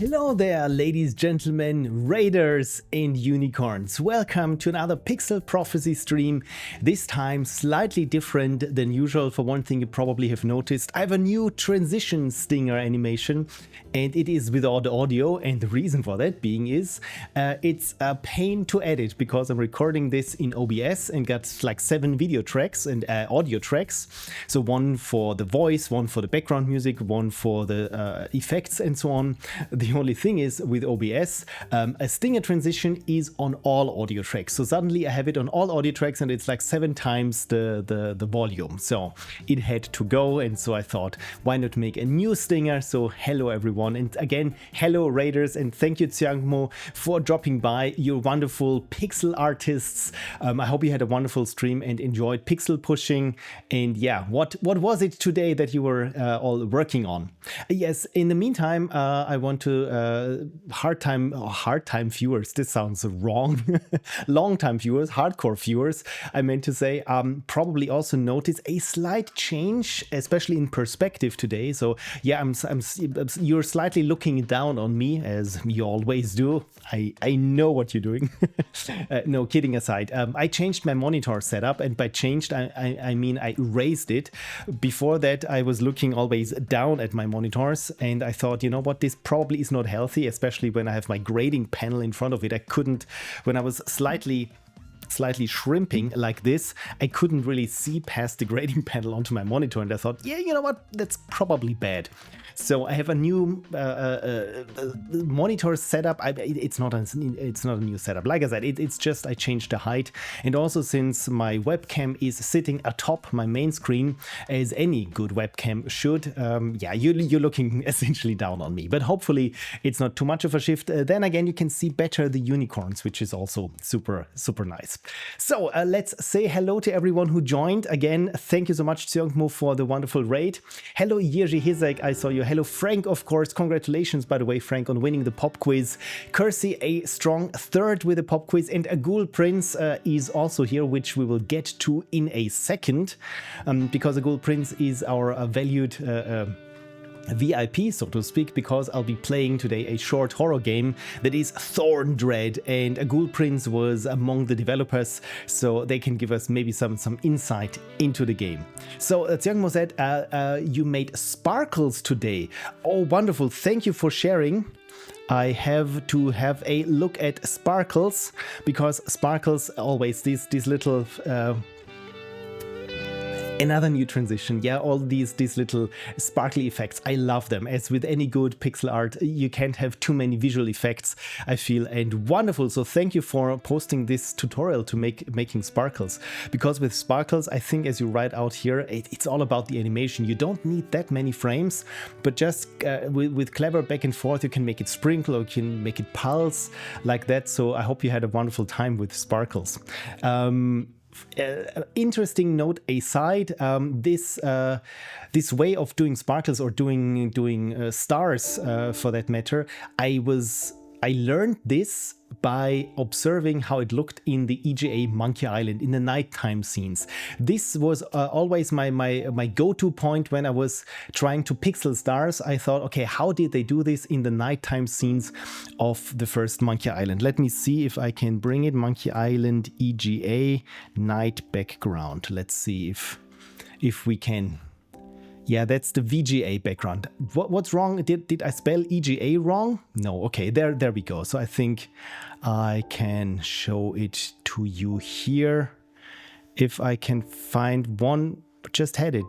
Hello there, ladies, gentlemen, raiders and unicorns. Welcome to another Pixel Prophecy stream. This time slightly different than usual. For one thing you probably have noticed, I have a new transition stinger animation and it is without audio, and the reason for that being is it's a pain to edit because I'm recording this in OBS and got like 7 video tracks and audio tracks. So one for the voice, one for the background music, one for the effects and so on. The only thing is with OBS, a stinger transition is on all audio tracks. So suddenly I have it on all audio tracks and it's like 7 times the volume. So it had to go, and so I thought, why not make a new stinger? So hello everyone, and again, hello raiders, and thank you Tsiangmo for dropping by. You're wonderful pixel artists. I hope you had a wonderful stream and enjoyed pixel pushing. And yeah, what was it today that you were all working on? Yes, in the meantime, I want to hard time viewers, this sounds wrong, long time viewers, hardcore viewers, I meant to say, probably also notice a slight change, especially in perspective today. So yeah, you're slightly looking down on me, as you always do. I know what you're doing. No, kidding aside, I changed my monitor setup, and by changed I mean I raised it. Before that I was looking always down at my monitors, and I thought, you know what, this probably is not healthy, especially when I have my grading panel in front of it. I couldn't, when I was slightly shrimping like this, I couldn't really see past the grading panel onto my monitor, and I thought, yeah, you know what, that's probably bad. So I have a new monitor setup. It's not a new setup. Like I said, it's just I changed the height, and also since my webcam is sitting atop my main screen, as any good webcam should, yeah, you're looking essentially down on me. But hopefully it's not too much of a shift. Then again, you can see better the unicorns, which is also super nice. So let's say hello to everyone who joined. Again, thank you so much, Tsiongmo, for the wonderful raid. Hello, Jirji Hizek, I saw you. Hello, Frank, of course. Congratulations, by the way, Frank, on winning the pop quiz. Kersey, a strong third with the pop quiz. And Agul Prince is also here, which we will get to in a second, because Agul Prince is our valued VIP, so to speak, because I'll be playing today a short horror game that is THORNDREAD, and Agul Prince was among the developers, so they can give us maybe some insight into the game. So Tsiangmo said you made sparkles today. Oh, wonderful, thank you for sharing. I have to have a look at sparkles, because sparkles always these little another new transition. Yeah, all these little sparkly effects, I love them. As with any good pixel art, you can't have too many visual effects, I feel, and wonderful. So thank you for posting this tutorial to making sparkles, because with sparkles, I think, as you write out here, it's all about the animation. You don't need that many frames, but just with clever back and forth, you can make it sprinkle, or you can make it pulse like that. So I hope you had a wonderful time with sparkles. Interesting note aside, this way of doing sparkles, or doing stars for that matter, I learned this by observing how it looked in the EGA Monkey Island in the nighttime scenes. This was always my go-to point when I was trying to pixel stars. I thought, okay, how did they do this in the nighttime scenes of the first Monkey Island? Let me see if I can bring it. Monkey Island EGA night background. Let's see if we can. Yeah, that's the VGA background. What's wrong? Did I spell EGA wrong? No, okay, there we go. So I think I can show it to you here. If I can find one, just had it.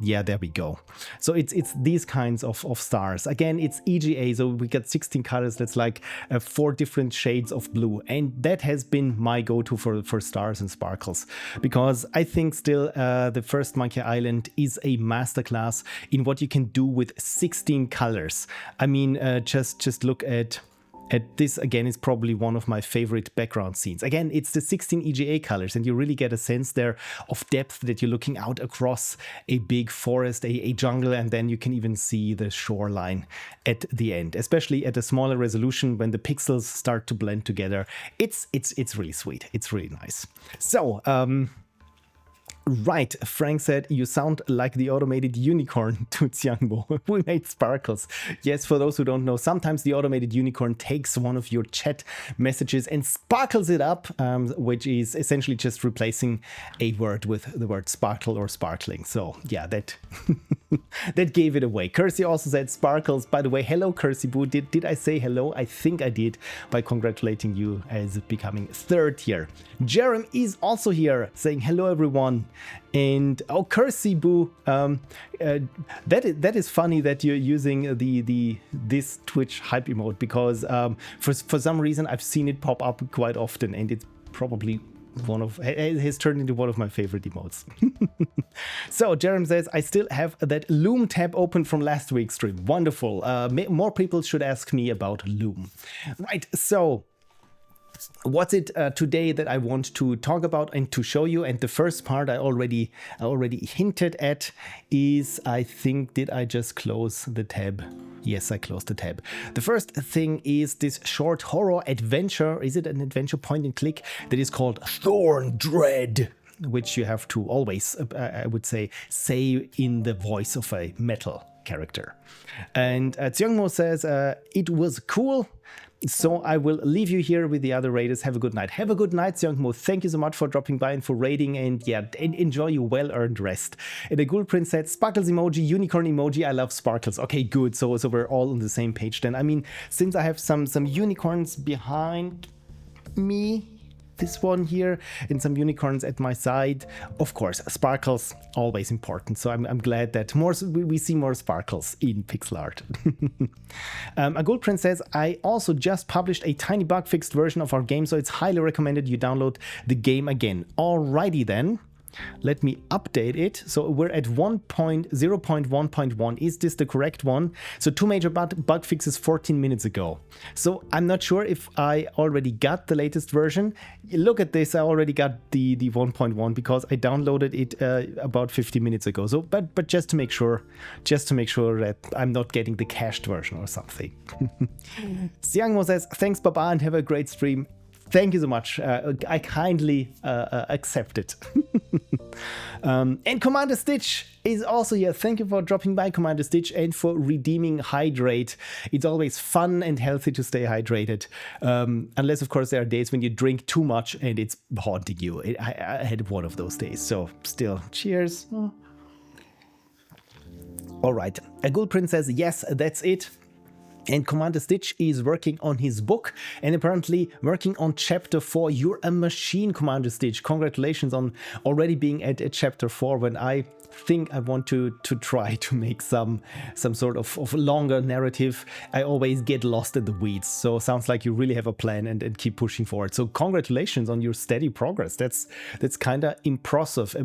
Yeah, there we go. So it's these kinds of stars. Again, it's EGA, so we got 16 colors. That's like 4 different shades of blue. And that has been my go-to for stars and sparkles, because I think still the first Monkey Island is a masterclass in what you can do with 16 colors. I mean, just look at this. Again, is probably one of my favorite background scenes. Again, it's the 16 EGA colors, and you really get a sense there of depth, that you're looking out across a big forest, a jungle, and then you can even see the shoreline at the end, especially at a smaller resolution when the pixels start to blend together. It's really sweet. It's really nice. So Right, Frank said, you sound like the automated unicorn to Xiangmo. We made sparkles. Yes, for those who don't know, sometimes the automated unicorn takes one of your chat messages and sparkles it up, which is essentially just replacing a word with the word sparkle or sparkling. So yeah, that that gave it away. Kersey also said sparkles. By the way, hello, Kersey Boo. Did I say hello? I think I did by congratulating you as becoming third here. Jerem is also here saying hello, everyone. And oh, Kersey Boo, that is funny that you're using this Twitch hype emote, because for some reason I've seen it pop up quite often, and it's probably it has turned into one of my favorite emotes. So Jerem says, I still have that Loom tab open from last week's stream. Wonderful. More people should ask me about Loom. Right, so what's it today that I want to talk about and to show you? And the first part I already hinted at is, I think, did I just close the tab? Yes, I closed the tab. The first thing is this short horror adventure. Is it an adventure point and click that is called THORNDREAD, which you have to always, I would say in the voice of a metal character. And Xiangmo says, it was cool. So I will leave you here with the other raiders. Have a good night. Have a good night, Xiangmo. Thank you so much for dropping by and for raiding, and yeah, enjoy your well-earned rest. And the Ghoul Prince said, sparkles emoji, unicorn emoji. I love sparkles. Okay, good. So we're all on the same page then. I mean, since I have some unicorns behind me, this one here, and some unicorns at my side, of course, sparkles always important. So I'm glad that we see more sparkles in pixel art. A Gold Prince says, I also just published a tiny bug fixed version of our game, so it's highly recommended you download the game again. Alrighty then. Let me update it. So we're at 1.0.1.1. Is this the correct one? So two major bug fixes 14 minutes ago. So I'm not sure if I already got the latest version. Look at this. I already got the 1.1 because I downloaded it about 50 minutes ago. So, but just to make sure that I'm not getting the cached version or something. Xiangmo says, thanks, Baba, and have a great stream. Thank you so much. I kindly accept it. And Commander Stitch is also here. Thank you for dropping by, Commander Stitch, and for redeeming Hydrate. It's always fun and healthy to stay hydrated. Unless, of course, there are days when you drink too much and it's haunting you. I had one of those days. So still, cheers. All right. A Ghoul Prince says, yes, that's it. And Commander Stitch is working on his book and apparently working on chapter 4. You're a machine, Commander Stitch. Congratulations on already being at chapter 4, when I think I want to try to make some sort of longer narrative. I always get lost in the weeds. So sounds like you really have a plan and keep pushing forward. So congratulations on your steady progress. That's kind of impressive.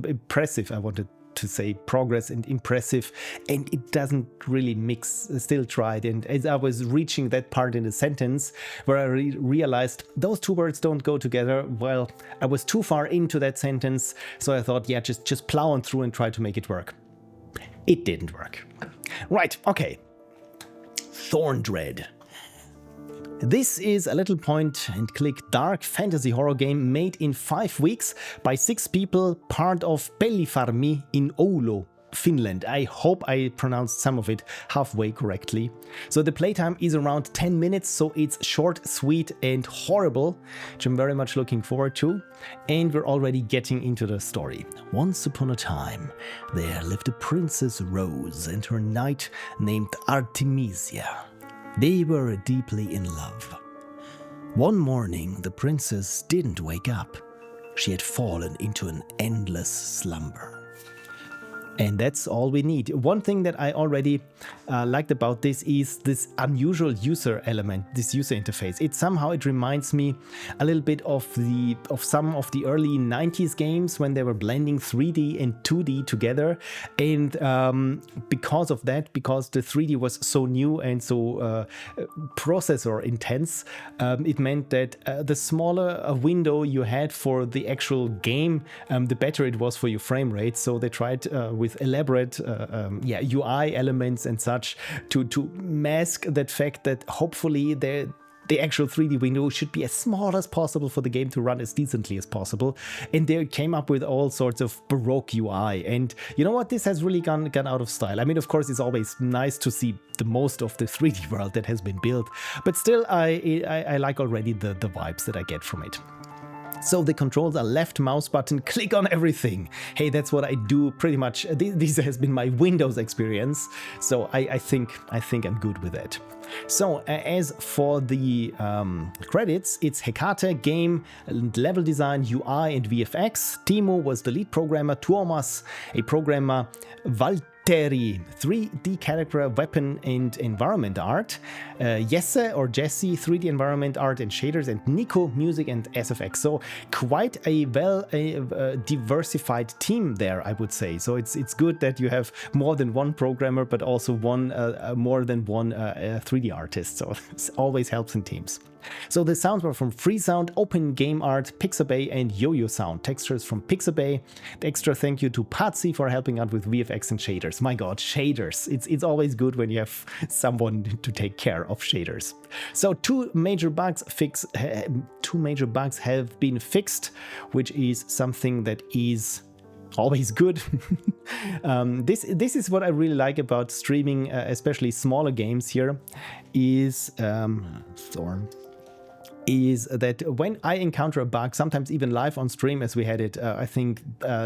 I wanted to say progress and impressive, and it doesn't really mix. Still tried, and as I was reaching that part in the sentence where I realized those two words don't go together, well, I was too far into that sentence, so I thought, yeah, just plow on through and try to make it work. It didn't work. Right, okay. THORNDREAD. This is a little point and click dark fantasy horror game made in 5 weeks by 6 people, part of Pellifarmi in Oulu, Finland. I hope I pronounced some of it halfway correctly. So the playtime is around 10 minutes, so it's short, sweet and horrible, which I'm very much looking forward to. And we're already getting into the story. Once upon a time, there lived a Princess Rose and her knight named Artemisia. They were deeply in love. One morning, the princess didn't wake up. She had fallen into an endless slumber. And that's all we need. One thing that I already liked about this is this unusual user element, this user interface. It reminds me a little bit of some of the early 90s games when they were blending 3D and 2D together. And because of that, because the 3D was so new and so processor intense, it meant that the smaller a window you had for the actual game, the better it was for your frame rate. So they tried with elaborate UI elements and such to mask that fact that hopefully the actual 3D window should be as small as possible for the game to run as decently as possible. And they came up with all sorts of Baroque UI. And you know what? This has really gone out of style. I mean, of course, it's always nice to see the most of the 3D world that has been built. But still, I like already the vibes that I get from it. So the controls are left mouse button, click on everything. Hey, that's what I do pretty much. This has been my Windows experience. So I think I'm good with that. So as for the credits, it's Hecate, game, level design, UI and VFX. Timo was the lead programmer, Tuomas, a programmer, Valtteri, 3D character, weapon and environment art, Jesse 3D environment art and shaders, and Nico, music and SFX. So quite a diversified team there, I would say. So it's good that you have more than one programmer, but also more than one 3D artist. So it always helps in teams. So the sounds were from Freesound, Open Game Art, Pixabay, and Yo-Yo Sound. Textures from Pixabay. The extra thank you to Patsy for helping out with VFX and shaders. My god, shaders. It's always good when you have someone to take care of shaders. So two major bugs have been fixed, which is something that is always good. This is what I really like about streaming, especially smaller games here, is is that when I encounter a bug, sometimes even live on stream, as we had it, I think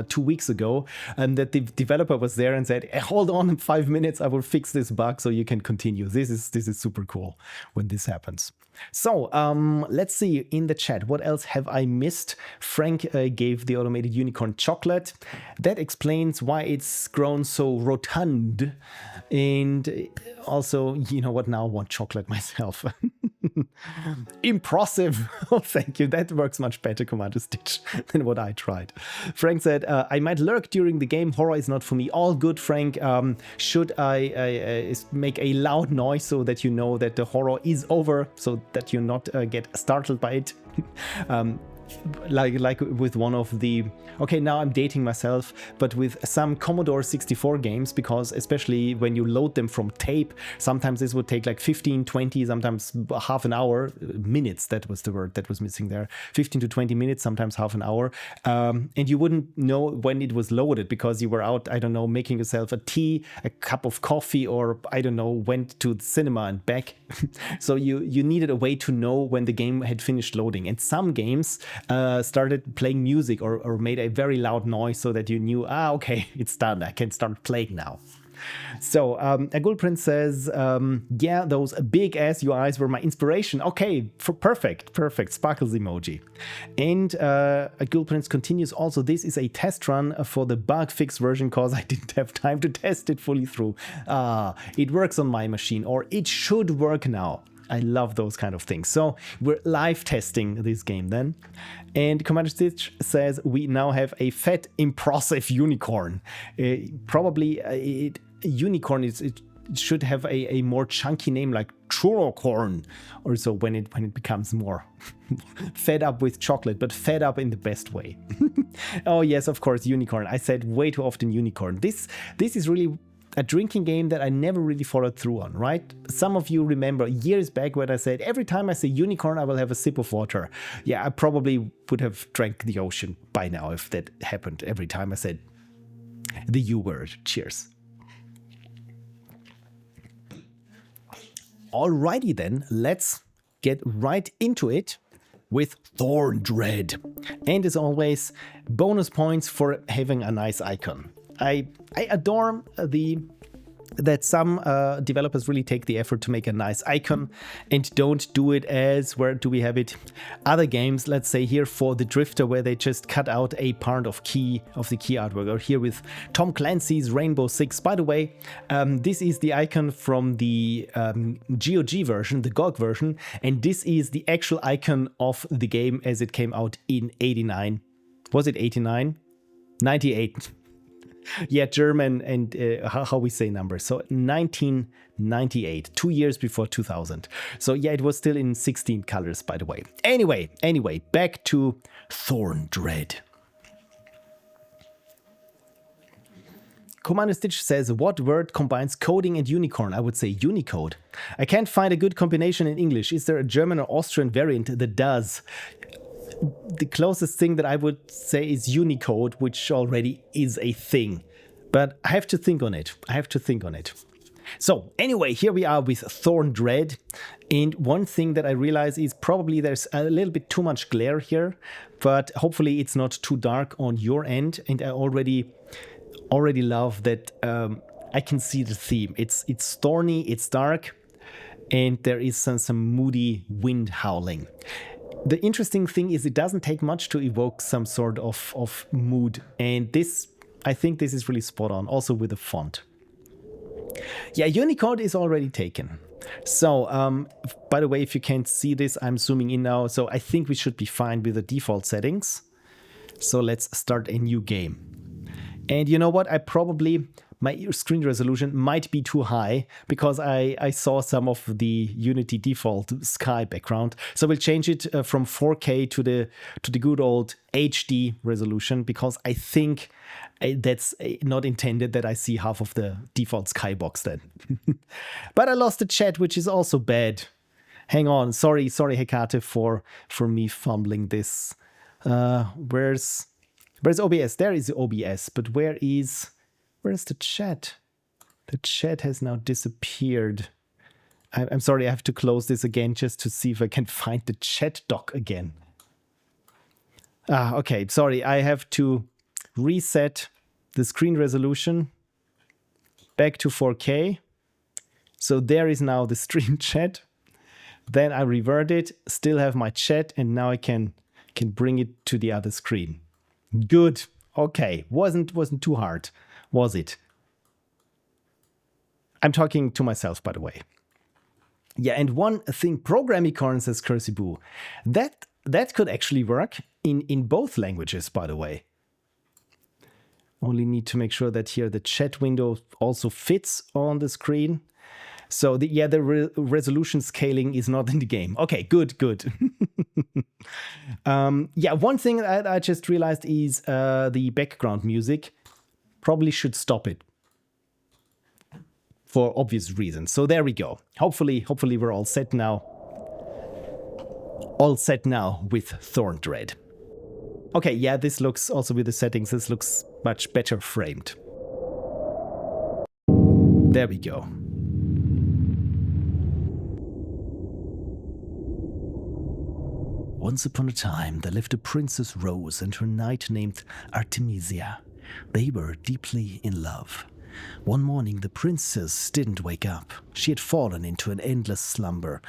2 weeks ago, that the developer was there and said, hold on, in 5 minutes, I will fix this bug so you can continue. This is super cool when this happens. So let's see in the chat, what else have I missed? Frank gave the automated unicorn chocolate. That explains why it's grown so rotund. And also, you know what, now I want chocolate myself. Impressive. Oh, thank you. That works much better, Commander Stitch, than what I tried. Frank said, I might lurk during the game. Horror is not for me. All good, Frank. Should I make a loud noise so that you know that the horror is over, so that you not get startled by it? Like with one of the, okay, now I'm dating myself, but with some Commodore 64 games, because especially when you load them from tape, sometimes this would take like 15, 20, sometimes half an hour, minutes, that was the word that was missing there, 15 to 20 minutes, sometimes half an hour, and you wouldn't know when it was loaded because you were out, I don't know, making yourself a tea, a cup of coffee, or I don't know, went to the cinema and back. So you needed a way to know when the game had finished loading, and some games started playing music or made a very loud noise so that you knew, okay, it's done, I can start playing now. So Agul Prince says, yeah, those big ass UIs were my inspiration. Okay, perfect, sparkles emoji. And Agul Prince continues also, this is a test run for the bug fix version because I didn't have time to test it fully through. It works on my machine, or it should work now. I love those kind of things. So we're live testing this game then. And Commander Stitch says we now have a fat, impressive unicorn. Probably unicorn it should have a more chunky name like churrocorn or so when it becomes more fed up with chocolate, but fed up in the best way. Oh yes, of course, unicorn. I said way too often unicorn. This is really a drinking game that I never really followed through on, right? Some of you remember years back when I said, every time I say unicorn, I will have a sip of water. Yeah, I probably would have drank the ocean by now if that happened every time I said the U word. Cheers. Alrighty then, let's get right into it with THORNDREAD. And as always, bonus points for having a nice icon. I adore that some developers really take the effort to make a nice icon and don't do it as, where do we have it? Other games, let's say here for the Drifter, where they just cut out a part of the key artwork, or here with Tom Clancy's Rainbow Six. By the way, this is the icon from the GOG version, the GOG version, and this is the actual icon of the game as it came out in 89. Was it 89? 98. Yeah, German and how we say numbers. So 1998, 2 years before 2000. So yeah, it was still in 16 colors, by the way. Anyway, back to THORNDREAD. Commando Stitch says, what word combines coding and unicorn? I would say Unicode. I can't find a good combination in English. Is there a German or Austrian variant that does? The closest thing that I would say is Unicode, which already is a thing. But I have to think on it. So anyway, here we are with THORNDREAD. And one thing that I realize is probably there's a little bit too much glare here, but hopefully it's not too dark on your end. And I already love that I can see the theme. It's thorny, it's dark, and there is some moody wind howling. The interesting thing is it doesn't take much to evoke some sort of mood. And this, I think this is really spot on, also with the font. Yeah, Unicode is already taken. So, by the way, if you can't see this, I'm zooming in now. So I think we should be fine with the default settings. So let's start a new game. And you know what? My screen resolution might be too high because I saw some of the Unity default sky background. So we'll change it from 4K to the good old HD resolution, because I think that's not intended that I see half of the default skybox then. But I lost the chat, which is also bad. Hang on. Sorry, Hekate, for me fumbling this. Where's OBS? There is OBS, but where's the chat? The chat has now disappeared. I'm sorry, I have to close this again just to see if I can find the chat doc again. Okay, sorry, I have to reset the screen resolution back to 4K. So there is now the stream chat. Then I revert it, still have my chat, and now I can bring it to the other screen. Good. Okay, wasn't too hard, was it? I'm talking to myself, by the way. Yeah, and one thing, Programicorn, says Cursiboo, that could actually work in both languages, by the way. Only need to make sure that here the chat window also fits on the screen. So the resolution scaling is not in the game. Okay, good. Yeah, one thing that I just realized is the background music. Probably should stop it for obvious reasons. So there we go. Hopefully we're all set now. All set now with THORNDREAD. Okay, yeah, this looks also with the settings. This looks much better framed. There we go. Once upon a time, there lived a Princess Rose and her knight named Artemisia. They were deeply in love. One morning, the princess didn't wake up. She had fallen into an endless slumber.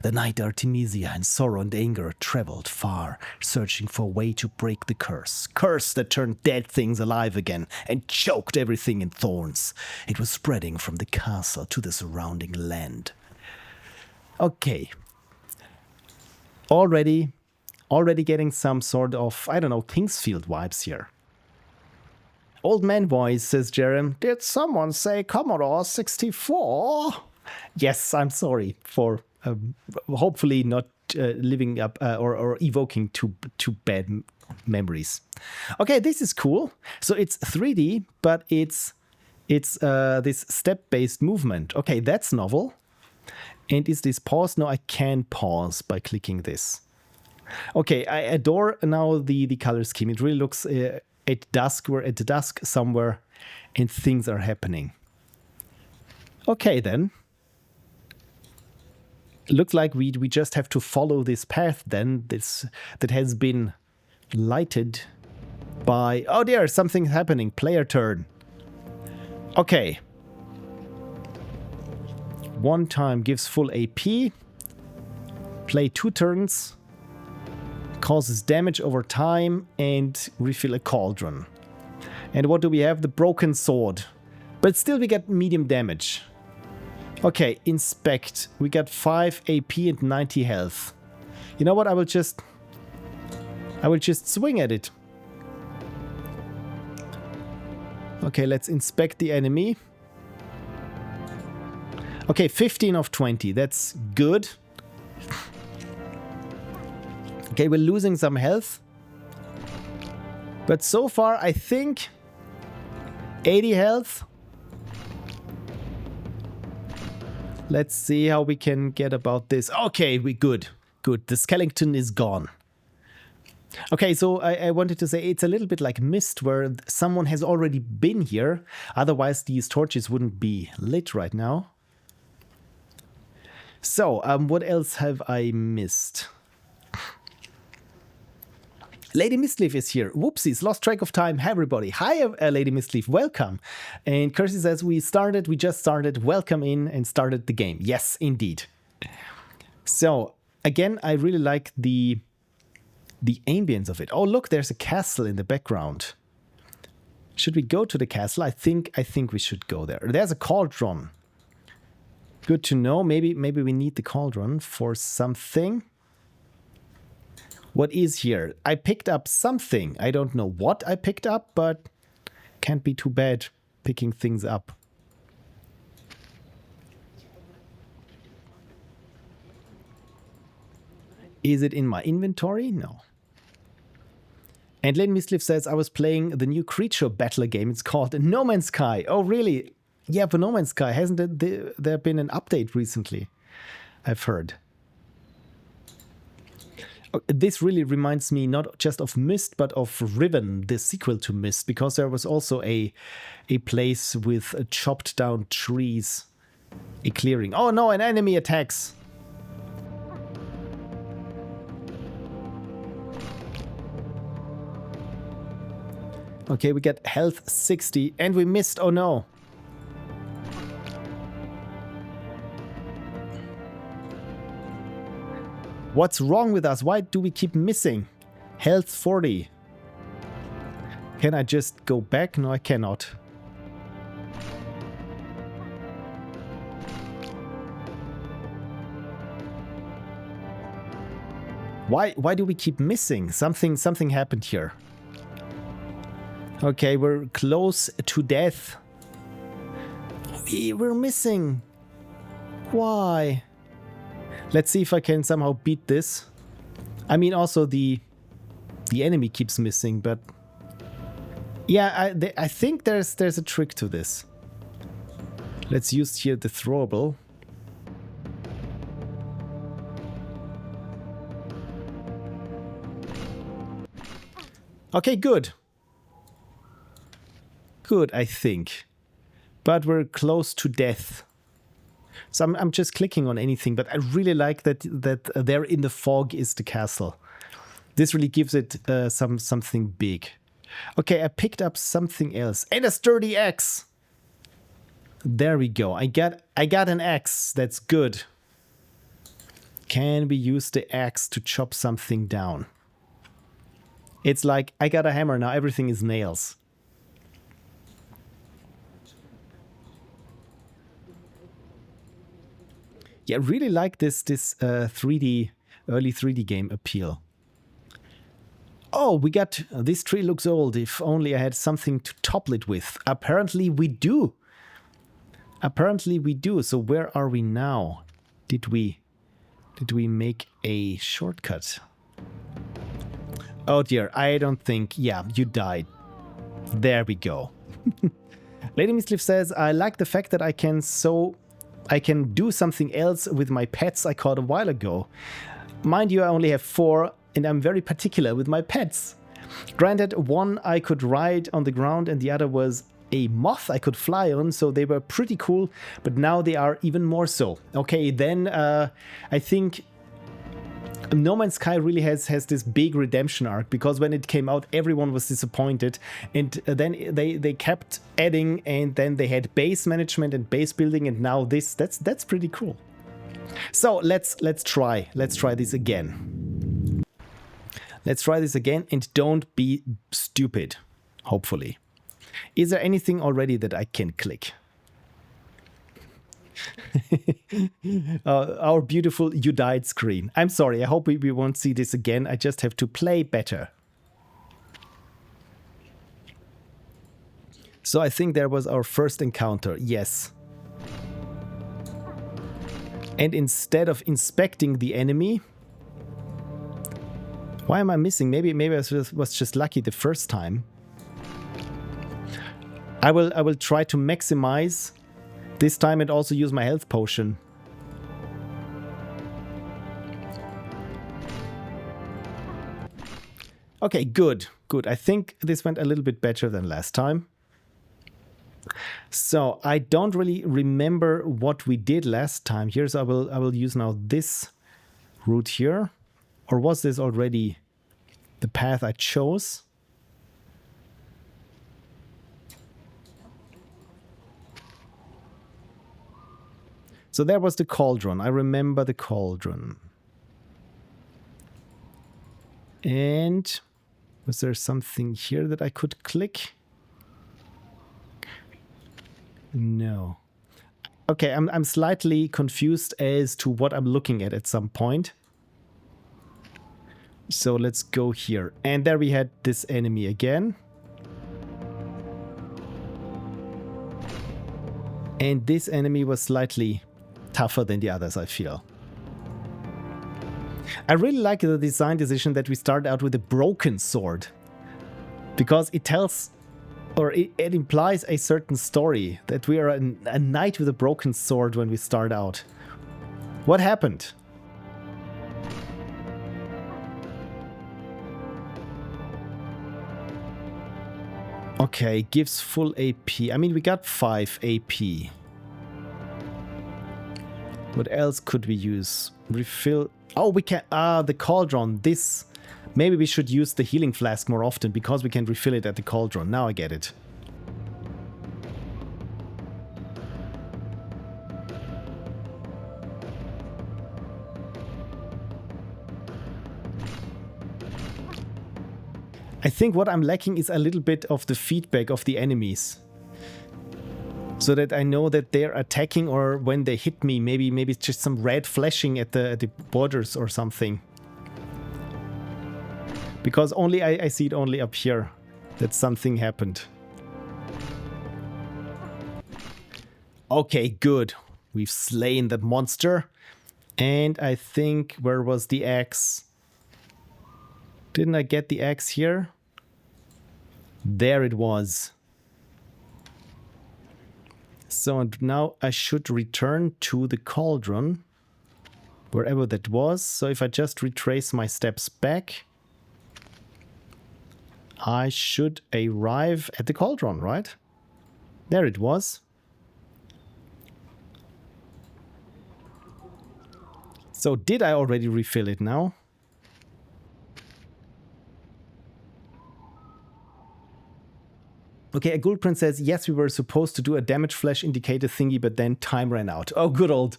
The knight Artemisia, in sorrow and anger, traveled far, searching for a way to break the curse. Curse that turned dead things alive again and choked everything in thorns. It was spreading from the castle to the surrounding land. Okay. Already getting some sort of, I don't know, Kingsfield vibes here. Old man voice, says Jerem. Did someone say Commodore 64? Yes, I'm sorry for hopefully not living up or evoking too bad memories. Okay, this is cool. So it's 3D, but it's this step-based movement. Okay, that's novel. And is this pause? No, I can pause by clicking this. Okay, I adore now the color scheme. It really looks at dusk. We're at dusk somewhere and things are happening. Okay, then. Looks like we just have to follow this path then, that has been lighted by... Oh dear, something's happening. Player turn. Okay. One time gives full AP. Play 2 turns. Causes damage over time and refill a cauldron. And what do we have? The broken sword. But still we get medium damage. Okay, inspect. We got 5 AP and 90 health. You know what? I will just swing at it. Okay, let's inspect the enemy. Okay, 15 of 20. That's good. Okay, we're losing some health. But so far, I think 80 health. Let's see how we can get about this. Okay, we good. Good. The skeleton is gone. Okay, so I wanted to say it's a little bit like Myst, where someone has already been here. Otherwise, these torches wouldn't be lit right now. So, what else have I missed? Lady Mistleaf is here. Whoopsies, lost track of time. Hi, everybody. Hi, Lady Mistleaf. Welcome. And Kirsty says, we just started. Welcome in and started the game. Yes, indeed. So, again, I really like the ambience of it. Oh, look, there's a castle in the background. Should we go to the castle? I think we should go there. There's a cauldron. Good to know. Maybe we need the cauldron for something. What is here? I picked up something. I don't know what I picked up, but can't be too bad picking things up. Is it in my inventory? No. And Lane Misliff says, I was playing the new creature battler game. It's called No Man's Sky. Oh, really? Yeah, for No Man's Sky. Hasn't there been an update recently? I've heard. This really reminds me not just of Myst, but of Riven, the sequel to Myst, because there was also a place with chopped down trees, a clearing. Oh no, an enemy attacks! Okay, we get health 60, and we missed, oh no! What's wrong with us? Why do we keep missing? Health 40. Can I just go back? No, I cannot. Why do we keep missing? Something happened here. Okay, we're close to death. We're missing. Why? Let's see if I can somehow beat this. I mean, also the enemy keeps missing, but yeah, I think there's a trick to this. Let's use here the throwable. Okay, good. Good, I think. But we're close to death. So I'm just clicking on anything, but I really like that there in the fog is the castle. This really gives it something big. Okay, I picked up something else. And a sturdy axe! There we go. I got an axe. That's good. Can we use the axe to chop something down? It's like, I got a hammer, now everything is nails. Yeah, I really like this 3D, early 3D game appeal. Oh, we got, this tree looks old. If only I had something to topple it with. Apparently we do. Apparently we do. So where are we now? Did we make a shortcut? Oh dear, I don't think, yeah, you died. There we go. Lady Misliff says, I like the fact that I can do something else with my pets I caught a while ago. Mind you, I only have 4, and I'm very particular with my pets. Granted, one I could ride on the ground and the other was a moth I could fly on, so they were pretty cool, but now they are even more so. Okay, then I think No Man's Sky really has this big redemption arc, because when it came out, everyone was disappointed, and then they kept adding, and then they had base management and base building, and now this. That's pretty cool. So let's try this again. Let's try this again, and don't be stupid. Hopefully, is there anything already that I can click? Our beautiful you died screen. I'm sorry, I hope we won't see this again. I just have to play better. So I think there was our first encounter, yes. And instead of inspecting the enemy... Why am I missing? Maybe I was just lucky the first time. I will try to maximize this time and also use my health potion. Okay, good, good. I think this went a little bit better than last time. So I don't really remember what we did last time here, so I will use now this route here. Or was this already the path I chose? So there was the cauldron. I remember the cauldron. And was there something here that I could click? No. Okay, I'm slightly confused as to what I'm looking at some point. So let's go here. And there we had this enemy again. And this enemy was slightly tougher than the others, I feel. I really like the design decision that we start out with a broken sword. Because it tells, or it implies a certain story, that we are a knight with a broken sword when we start out. What happened? Okay, gives full AP. I mean, we got 5 AP. What else could we use? Refill. Oh, we can. The cauldron. This. Maybe we should use the healing flask more often because we can refill it at the cauldron. Now I get it. I think what I'm lacking is a little bit of the feedback of the enemies. So that I know that they're attacking, or when they hit me, maybe it's just some red flashing at the borders or something. Because only I see it only up here that something happened. Okay, good. We've slain that monster. And I think, where was the axe? Didn't I get the axe here? There it was. So now I should return to the cauldron, wherever that was. So if I just retrace my steps back, I should arrive at the cauldron, right? There it was. So did I already refill it now? Okay, a Gold Prince says, yes, we were supposed to do a damage flash indicator thingy, but then time ran out. Oh, good old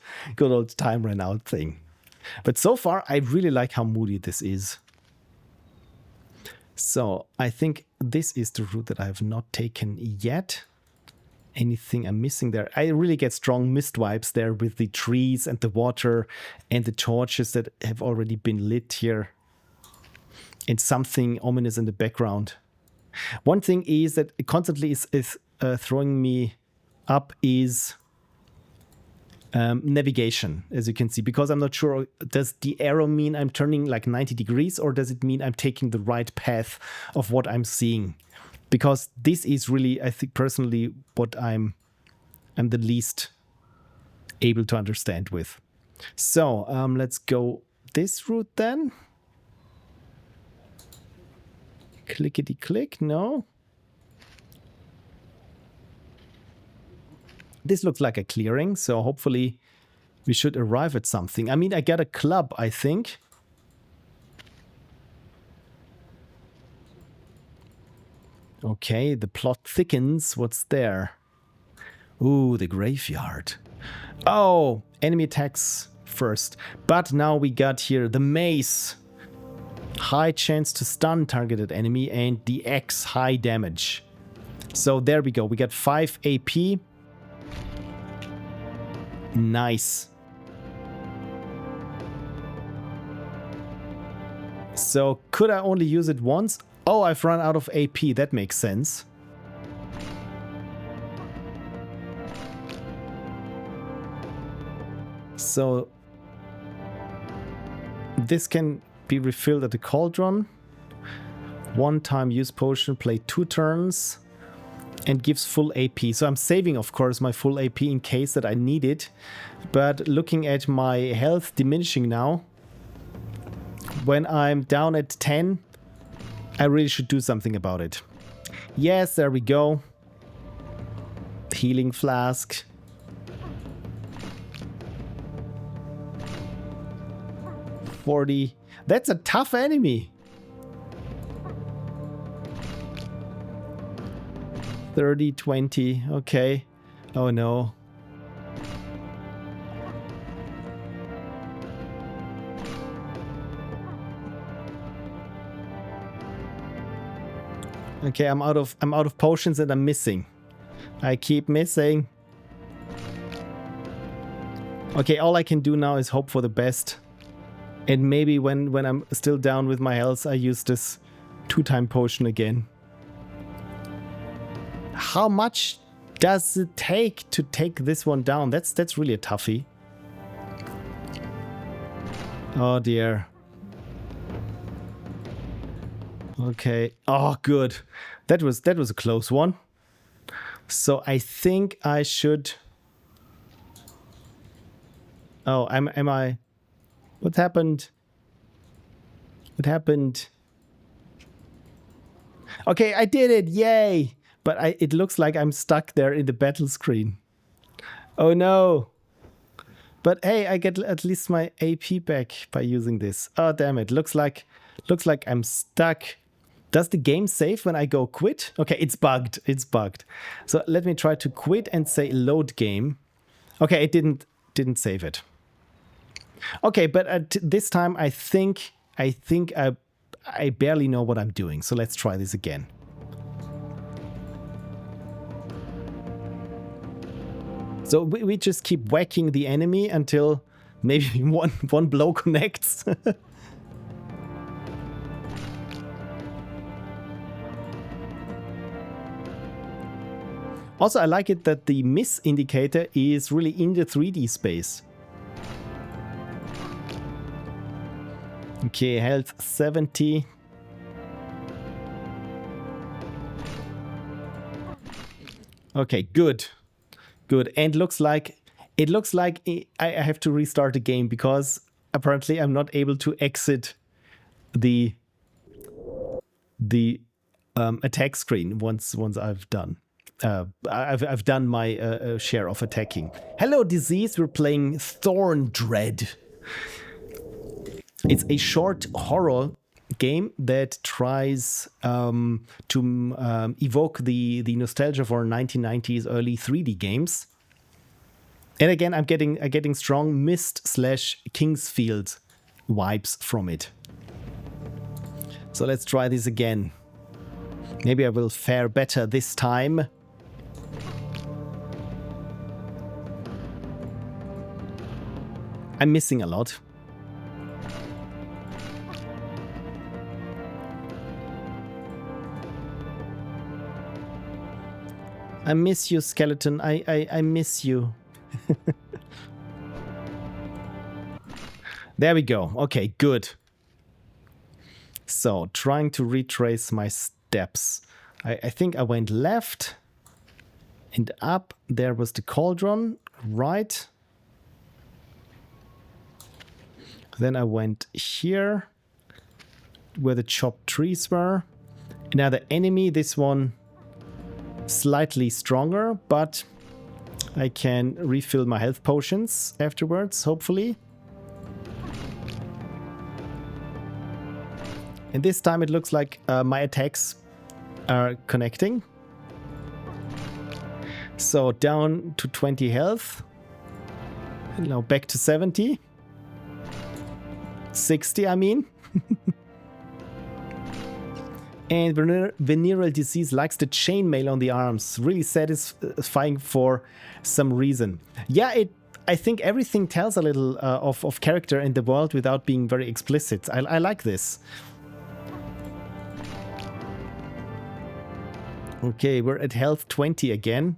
time ran out thing. But so far, I really like how moody this is. So I think this is the route that I have not taken yet. Anything I'm missing there? I really get strong mist vibes there with the trees and the water and the torches that have already been lit here. And something ominous in the background. One thing is that it constantly is throwing me up is navigation, as you can see, because I'm not sure, does the arrow mean I'm turning like 90 degrees or does it mean I'm taking the right path of what I'm seeing? Because this is really, I think personally, what I'm the least able to understand with. So let's go this route then. Clickety click, no. This looks like a clearing, so hopefully we should arrive at something. I mean, I got a club, I think. Okay, the plot thickens. What's there? Ooh, the graveyard. Oh, enemy attacks first. But now we got here the mace. High chance to stun targeted enemy, and the X, high damage. So there we go. We got 5 AP. Nice. So could I only use it once? Oh, I've run out of AP. That makes sense. So this can be refilled at the cauldron. One time use potion, play 2 turns. and gives full AP. So I'm saving, of course, my full AP in case that I need it. But looking at my health diminishing now, when I'm down at 10, I really should do something about it. Yes, there we go. Healing flask. $40. That's a tough enemy. 30, 20. Okay. Oh no. Okay, I'm out of potions and I'm missing. I keep missing. Okay, all I can do now is hope for the best. And maybe when I'm still down with my health, I use this 2-time potion again. How much does it take to take this one down? That's really a toughie. Oh dear. Okay. Oh, good. That was a close one. So I think I should. Oh, am I? What happened? What happened? Okay, I did it! Yay! But it looks like I'm stuck there in the battle screen. Oh no! But hey, I get at least my AP back by using this. Oh damn it! Looks like I'm stuck. Does the game save when I go quit? Okay, it's bugged. It's bugged. So let me try to quit and say load game. Okay, it didn't save it. Okay, but at this time I think I barely know what I'm doing. So let's try this again. So we just keep whacking the enemy until maybe one blow connects. Also, I like it that the miss indicator is really in the 3D space. Okay, health 70. Okay, good. Good. And it looks like I have to restart the game because apparently I'm not able to exit the attack screen once I've done. I've done my share of attacking. Hello, Disease. We're playing THORNDREAD. It's a short horror game that tries to evoke the nostalgia for 1990s early 3D games. And again, I'm getting strong Myst/Kingsfield vibes from it. So let's try this again. Maybe I will fare better this time. I'm missing a lot. I miss you, skeleton. I miss you. There we go. Okay, good. So, trying to retrace my steps. I think I went left and up. There was the cauldron, right? Then I went here, where the chopped trees were. Another enemy, this one slightly stronger, but I can refill my health potions afterwards, hopefully. And this time it looks like my attacks are connecting. So down to 20 health. And now back to 70. 60, I mean. And Venereal Disease likes the chainmail on the arms. Really satisfying for some reason. Yeah, I think everything tells a little of character in the world without being very explicit. I like this. Okay, we're at health 20 again.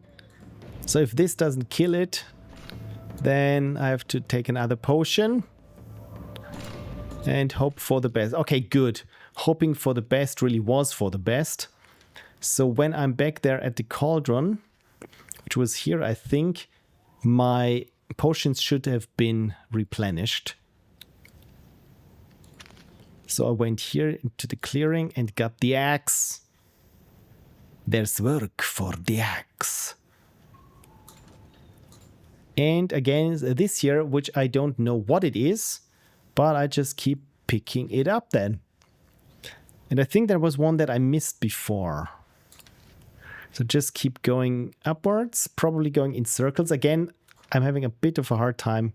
So if this doesn't kill it, then I have to take another potion. And hope for the best. Okay, good. Hoping for the best really was for the best. So when I'm back there at the cauldron, which was here, I think my potions should have been replenished. So I went here into the clearing and got the axe. There's work for the axe. And again, this here, which I don't know what it is, but I just keep picking it up then. And I think there was one that I missed before. So just keep going upwards, probably going in circles. Again, I'm having a bit of a hard time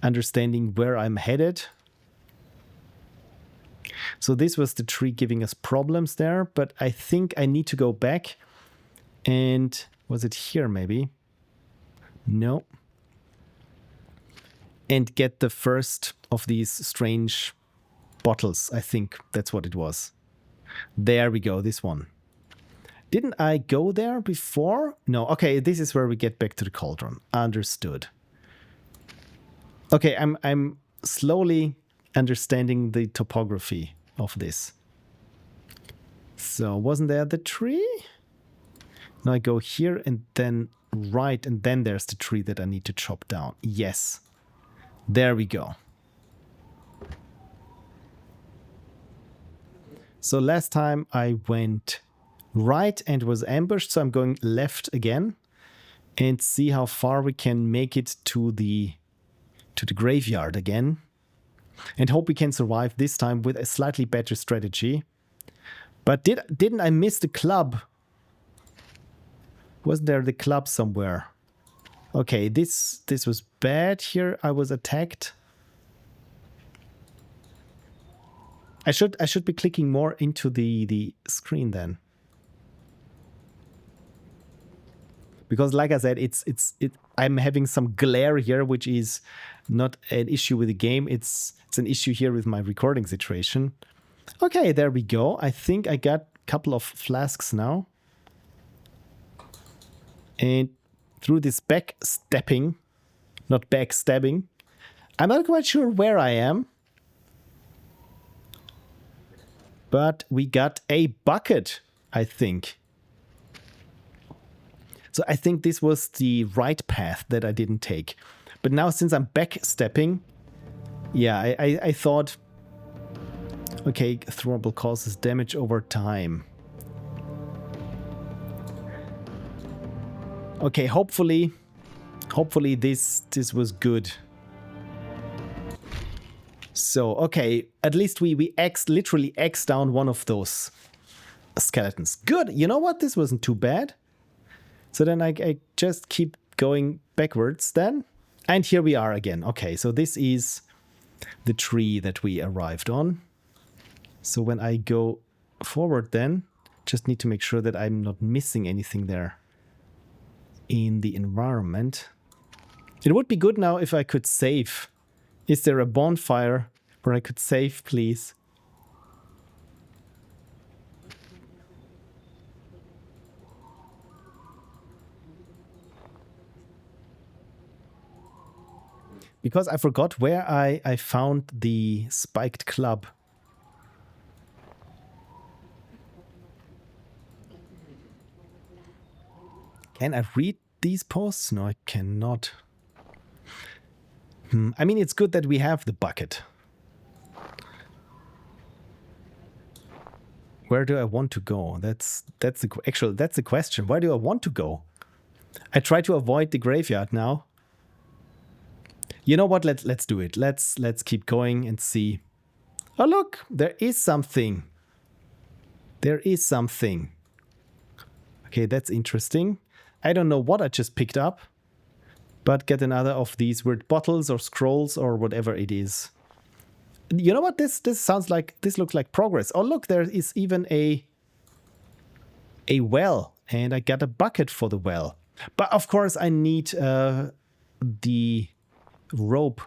understanding where I'm headed. So this was the tree giving us problems there, but I think I need to go back. And was it here maybe? No. And get the first of these strange bottles. I think that's what it was. There we go, this one. Didn't I go there before? No, okay, this is where we get back to the cauldron. Understood. Okay, I'm slowly understanding the topography of this. So wasn't there the tree? Now I go here and then right, and then there's the tree that I need to chop down. Yes. There we go. So last time I went right and was ambushed, so I'm going left again and see how far we can make it to the graveyard again. And hope we can survive this time with a slightly better strategy. But didn't I miss the club? Wasn't there the club somewhere? Okay, this was bad. Here I was attacked. I should be clicking more into the screen then. Because like I said, I'm having some glare here, which is not an issue with the game. It's an issue here with my recording situation. Okay, there we go. I think I got a couple of flasks now. And through this backstabbing, not backstabbing, I'm not quite sure where I am. But we got a bucket, I think. So I think this was the right path that I didn't take. But now since I'm backstepping, yeah, I thought, okay, throwable causes damage over time. Okay, hopefully this was good. So, okay, at least we literally X down one of those skeletons. Good, you know what? This wasn't too bad. So then I just keep going backwards then. And here we are again. Okay, so this is the tree that we arrived on. So when I go forward then, just need to make sure that I'm not missing anything there in the environment. It would be good now if I could save. Is there a bonfire where I could save, please? Because I forgot where I found the spiked club. Can I read these posts? No, I cannot. I mean, it's good that we have the bucket. Where do I want to go? That's the question. Where do I want to go? I try to avoid the graveyard now. You know what? Let's do it. Let's keep going and see. Oh look, there is something. There is something. Okay, that's interesting. I don't know what I just picked up, but get another of these weird bottles or scrolls or whatever it is. You know what? This sounds like, this looks like progress. Oh look, there is even a well, and I got a bucket for the well. But of course I need the rope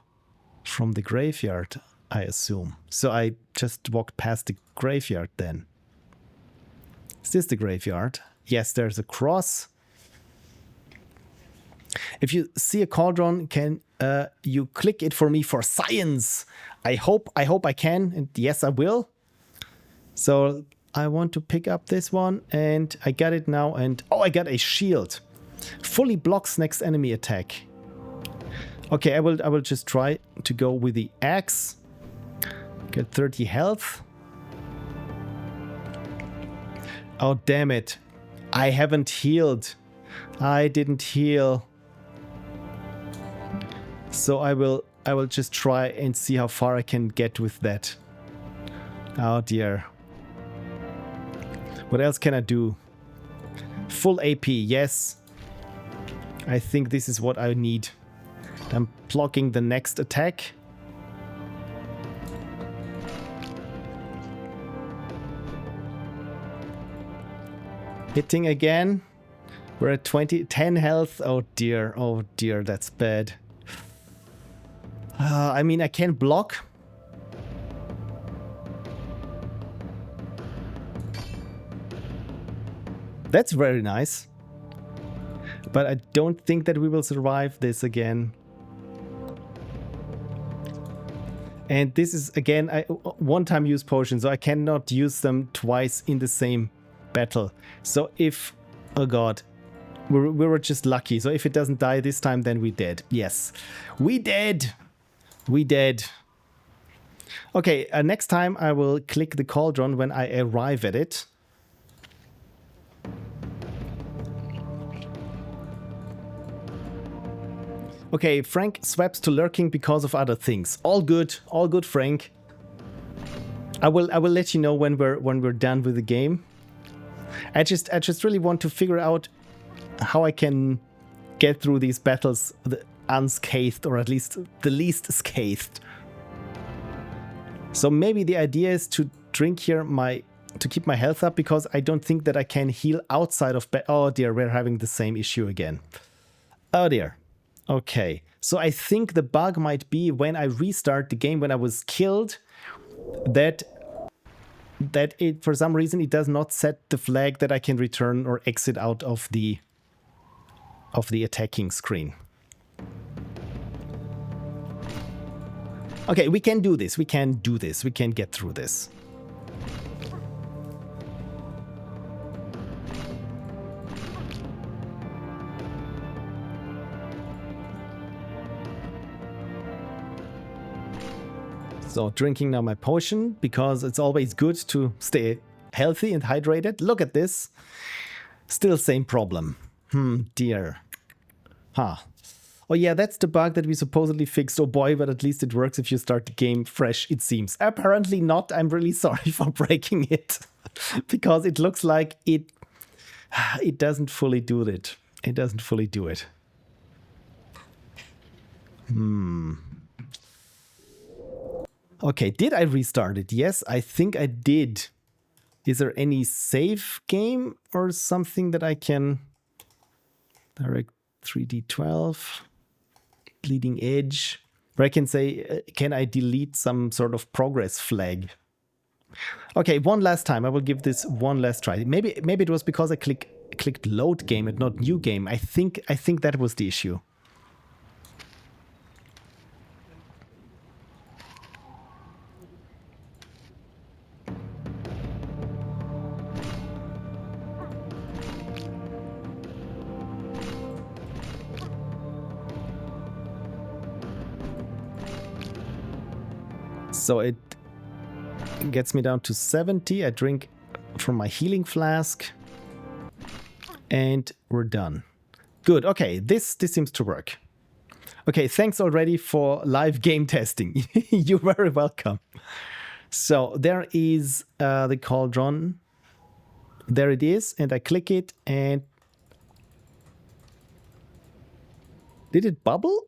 from the graveyard, I assume. So I just walked past the graveyard then. Is this the graveyard? Yes, there's a cross. If you see a cauldron, can you click it for me for science? I hope I can, and yes, I will. So I want to pick up this one, and I got it now, and oh, I got a shield. Fully blocks next enemy attack. Okay, I will just try to go with the axe. Get 30 health. Oh, damn it. I haven't healed. I didn't heal. So I will just try and see how far I can get with that. Oh dear. What else can I do? Full AP, yes. I think this is what I need. I'm blocking the next attack. Hitting again. We're at 10 health. Oh dear, that's bad. I mean, I can block. That's very nice. But I don't think that we will survive this again. And this is, again, one-time use potions, so I cannot use them twice in the same battle. So if... Oh god. We were just lucky. So if it doesn't die this time, then we dead. Yes. We dead! We dead. Okay, next time I will click the cauldron when I arrive at it. Okay, Frank swaps to lurking because of other things. All good, Frank. I will let you know when we're done with the game. I just really want to figure out how I can get through these battles unscathed, or at least the least scathed. So maybe the idea is to drink here to keep my health up, because I don't think that I can heal outside of oh dear, we're having the same issue again. Oh dear. Okay, so I think the bug might be when I restart the game, when I was killed, that it, for some reason, it does not set the flag that I can return or exit out of the attacking screen. Okay, we can do this. We can do this. We can get through this. So drinking now my potion, because it's always good to stay healthy and hydrated. Look at this. Still same problem. Dear. Huh. Oh yeah, that's the bug that we supposedly fixed. Oh boy, but at least it works if you start the game fresh, it seems. Apparently not. I'm really sorry for breaking it. Because it looks like it doesn't fully do it. It doesn't fully do it. Okay, did I restart it? Yes, I think I did. Is there any save game or something that I can... Direct 3D12, Bleeding Edge, where I can say, can I delete some sort of progress flag? Okay, one last time. I will give this one last try. Maybe it was because I clicked load game and not new game. I think that was the issue. So it gets me down to 70. I drink from my healing flask. And we're done. Good. Okay, this seems to work. Okay, thanks already for live game testing. You're very welcome. So there is the cauldron. There it is. And I click it and... Did it bubble?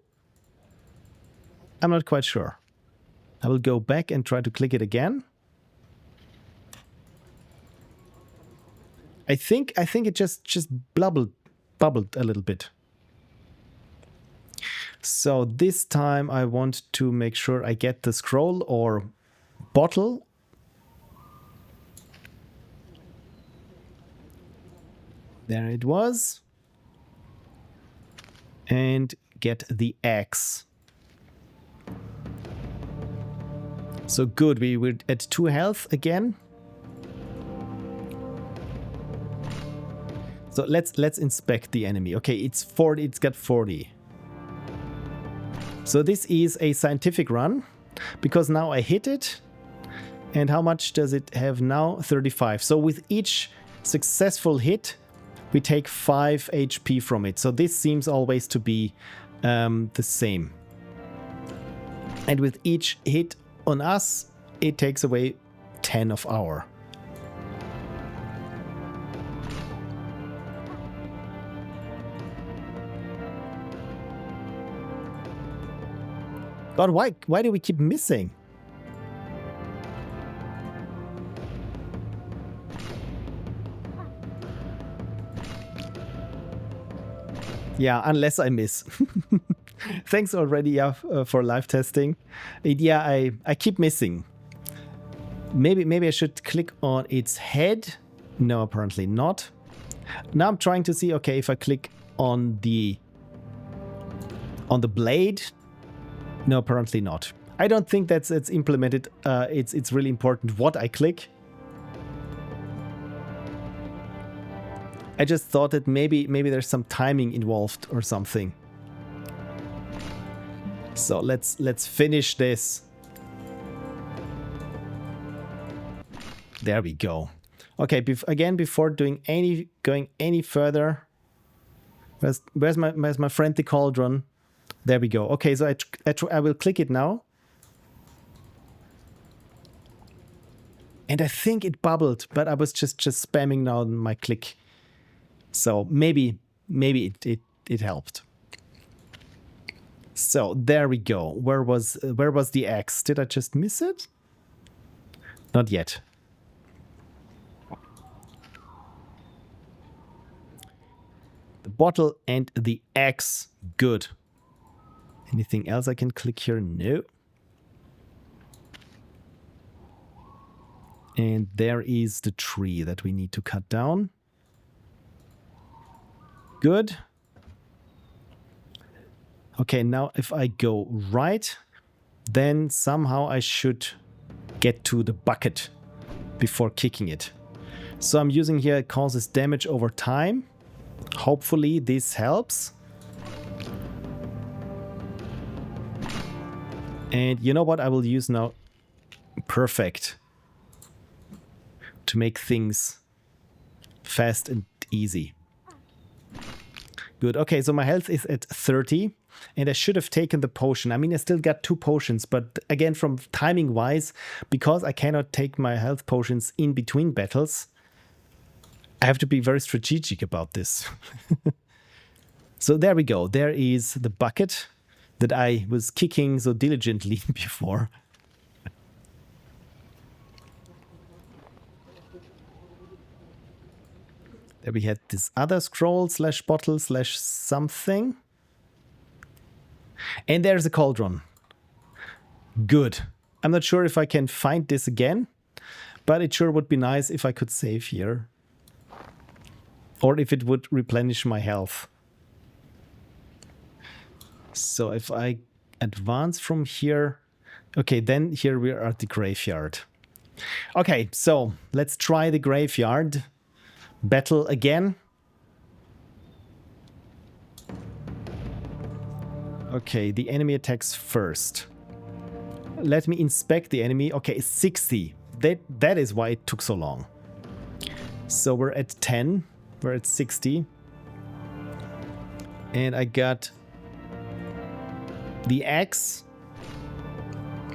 I'm not quite sure. I will go back and try to click it again. I think it just bubbled a little bit. So this time I want to make sure I get the scroll or bottle. There it was. And get the axe. So good, we're at 2 health again. So let's inspect the enemy. Okay, it's 40, it's got 40. So this is a scientific run, because now I hit it. And how much does it have now? 35. So with each successful hit, we take 5 HP from it. So this seems always to be the same. And with each hit on us, it takes away 10 of our. God, why do we keep missing? Yeah, unless I miss. Thanks already for live testing. Yeah, I keep missing. Maybe I should click on its head. No, apparently not. Now I'm trying to see, okay, if I click on the blade. No, apparently not. I don't think it's implemented. It's really important what I click. I just thought that maybe there's some timing involved or something. So let's finish this. There we go. Okay, again, before going any further, where's my friend the cauldron? There we go. Okay, so I will click it now. And I think it bubbled, but I was just spamming now my click. So maybe it helped. So there we go. Where was the axe? Did I just miss it? Not yet. The bottle and the axe. Good. Anything else I can click here? No. And there is the tree that we need to cut down. Good. Okay, now if I go right, then somehow I should get to the bucket before kicking it. So I'm using here, it causes damage over time. Hopefully this helps. And you know what I will use now? Perfect. To make things fast and easy. Good. Okay, so my health is at 30. And I should have taken the potion. I mean, I still got 2 potions. But again, from timing wise, because I cannot take my health potions in between battles, I have to be very strategic about this. So there we go. There is the bucket that I was kicking so diligently before. There we had this other scroll / bottle / something. And there's a cauldron. Good. I'm not sure if I can find this again, but it sure would be nice if I could save here. Or if it would replenish my health. So if I advance from here... Okay, then here we are at the graveyard. Okay, so let's try the graveyard battle again. Okay, the enemy attacks first. Let me inspect the enemy. Okay, 60. That is why it took so long. So we're at 10. We're at 60. And I got the axe.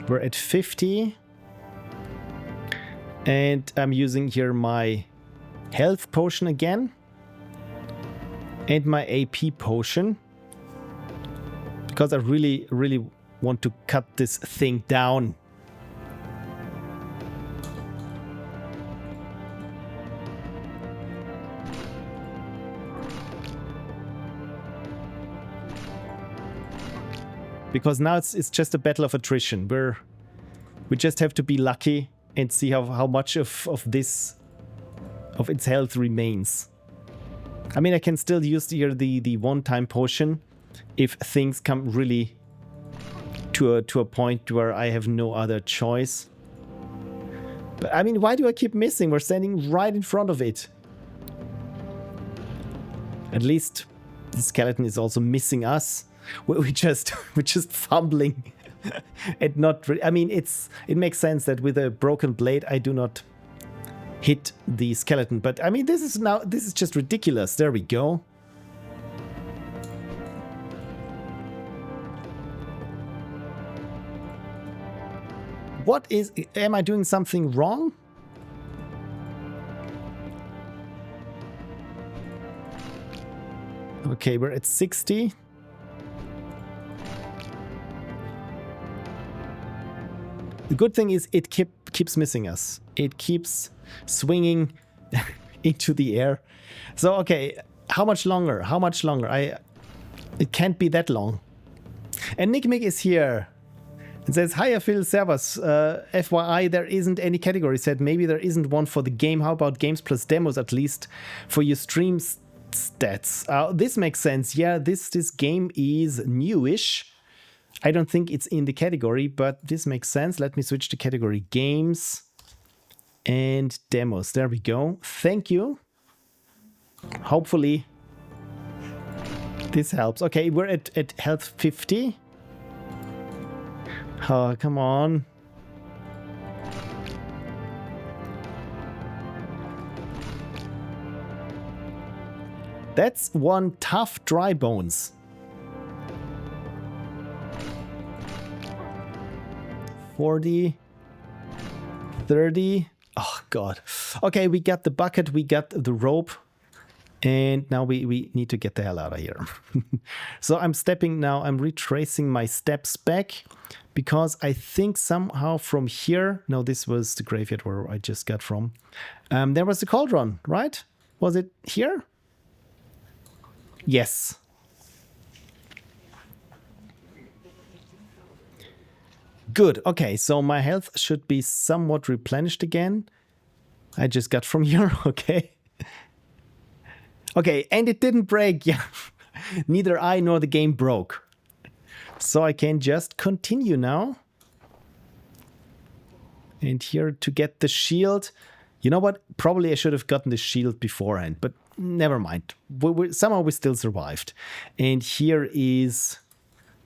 We're at 50. And I'm using here my health potion again. And my AP potion. Because I really want to cut this thing down. Because now it's just a battle of attrition. We just have to be lucky and see how much of its health remains. I mean, I can still use here the one-time potion if things come really to a point where I have no other choice. But I mean, why do I keep missing? We're standing right in front of it. At least the skeleton is also missing us. We're just fumbling and not. I mean, it makes sense that with a broken blade I do not hit the skeleton, but I mean this is just ridiculous. There we go. Am I doing something wrong? Okay, we're at 60. The good thing is it keeps missing us. It keeps swinging into the air. So, okay, how much longer? How much longer? It can't be that long. And Nickmick is here. It says, hi, Phil Servus. FYI, there isn't any category set. Maybe there isn't one for the game. How about games plus demos, at least for your stream stats? This makes sense. Yeah, this game is newish. I don't think it's in the category, but this makes sense. Let me switch to category games and demos. There we go. Thank you. Hopefully this helps. Okay, we're at health 50. Oh, come on. That's one tough dry bones. 40, 30. Oh, God. Okay, we got the bucket, we got the rope, and now we need to get the hell out of here. So I'm stepping now, I'm retracing my steps back because I think somehow from here, no, this was the graveyard where I just got from. There was the cauldron, right? Was it here? Yes. Good. Okay, so my health should be somewhat replenished again. I just got from here. Okay. Okay, and it didn't break. Yeah. Neither I nor the game broke. So I can just continue now. And here to get the shield. You know what? Probably I should have gotten the shield beforehand, but never mind. Somehow we still survived. And here is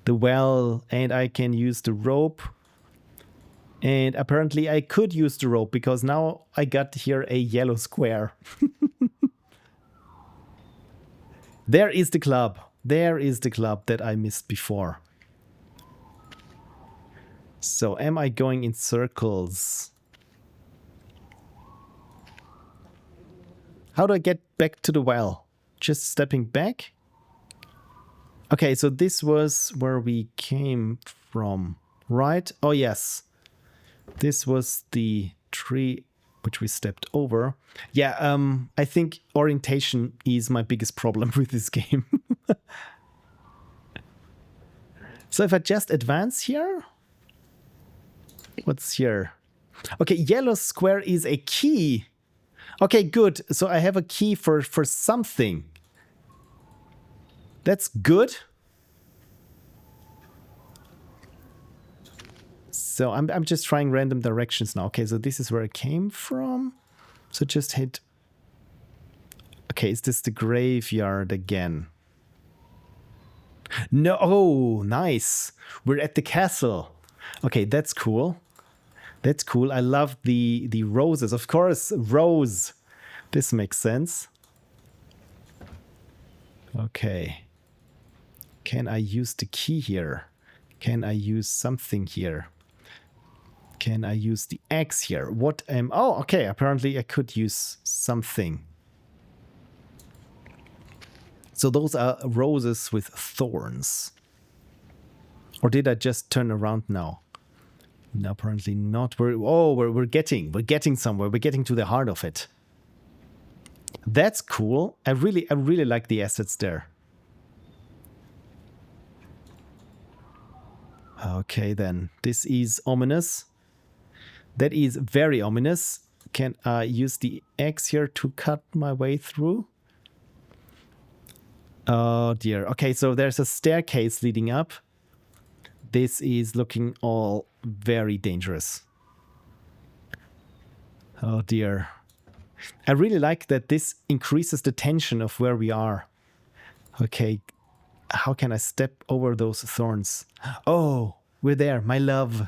the well, and I can use the rope. And apparently I could use the rope because now I got here a yellow square. There is the club. There is the club that I missed before. So am I going in circles? How do I get back to the well? Just stepping back? Okay, so this was where we came from, right? Oh, yes. This was the tree which we stepped over. Yeah, I think orientation is my biggest problem with this game. So if I just advance here, what's here? Okay, yellow square is a key. Okay, good. So I have a key for something. That's good. So I'm just trying random directions now. Okay, so this is where I came from. So just hit. Okay, is this the graveyard again? No, oh, nice. We're at the castle. Okay, that's cool. That's cool. I love the roses. Of course, rose. This makes sense. Okay. Can I use the key here? Can I use something here? Can I use the axe here? What am... Oh, okay. Apparently I could use something. So those are roses with thorns. Or did I just turn around now? No, apparently not. We're getting somewhere. We're getting to the heart of it. That's cool. I really like the assets there. Okay, then. This is ominous. That is very ominous. Can I use the axe here to cut my way through? Oh dear. Okay, so there's a staircase leading up. This is looking all very dangerous. Oh dear. I really like that this increases the tension of where we are. Okay, how can I step over those thorns? Oh, we're there, my love.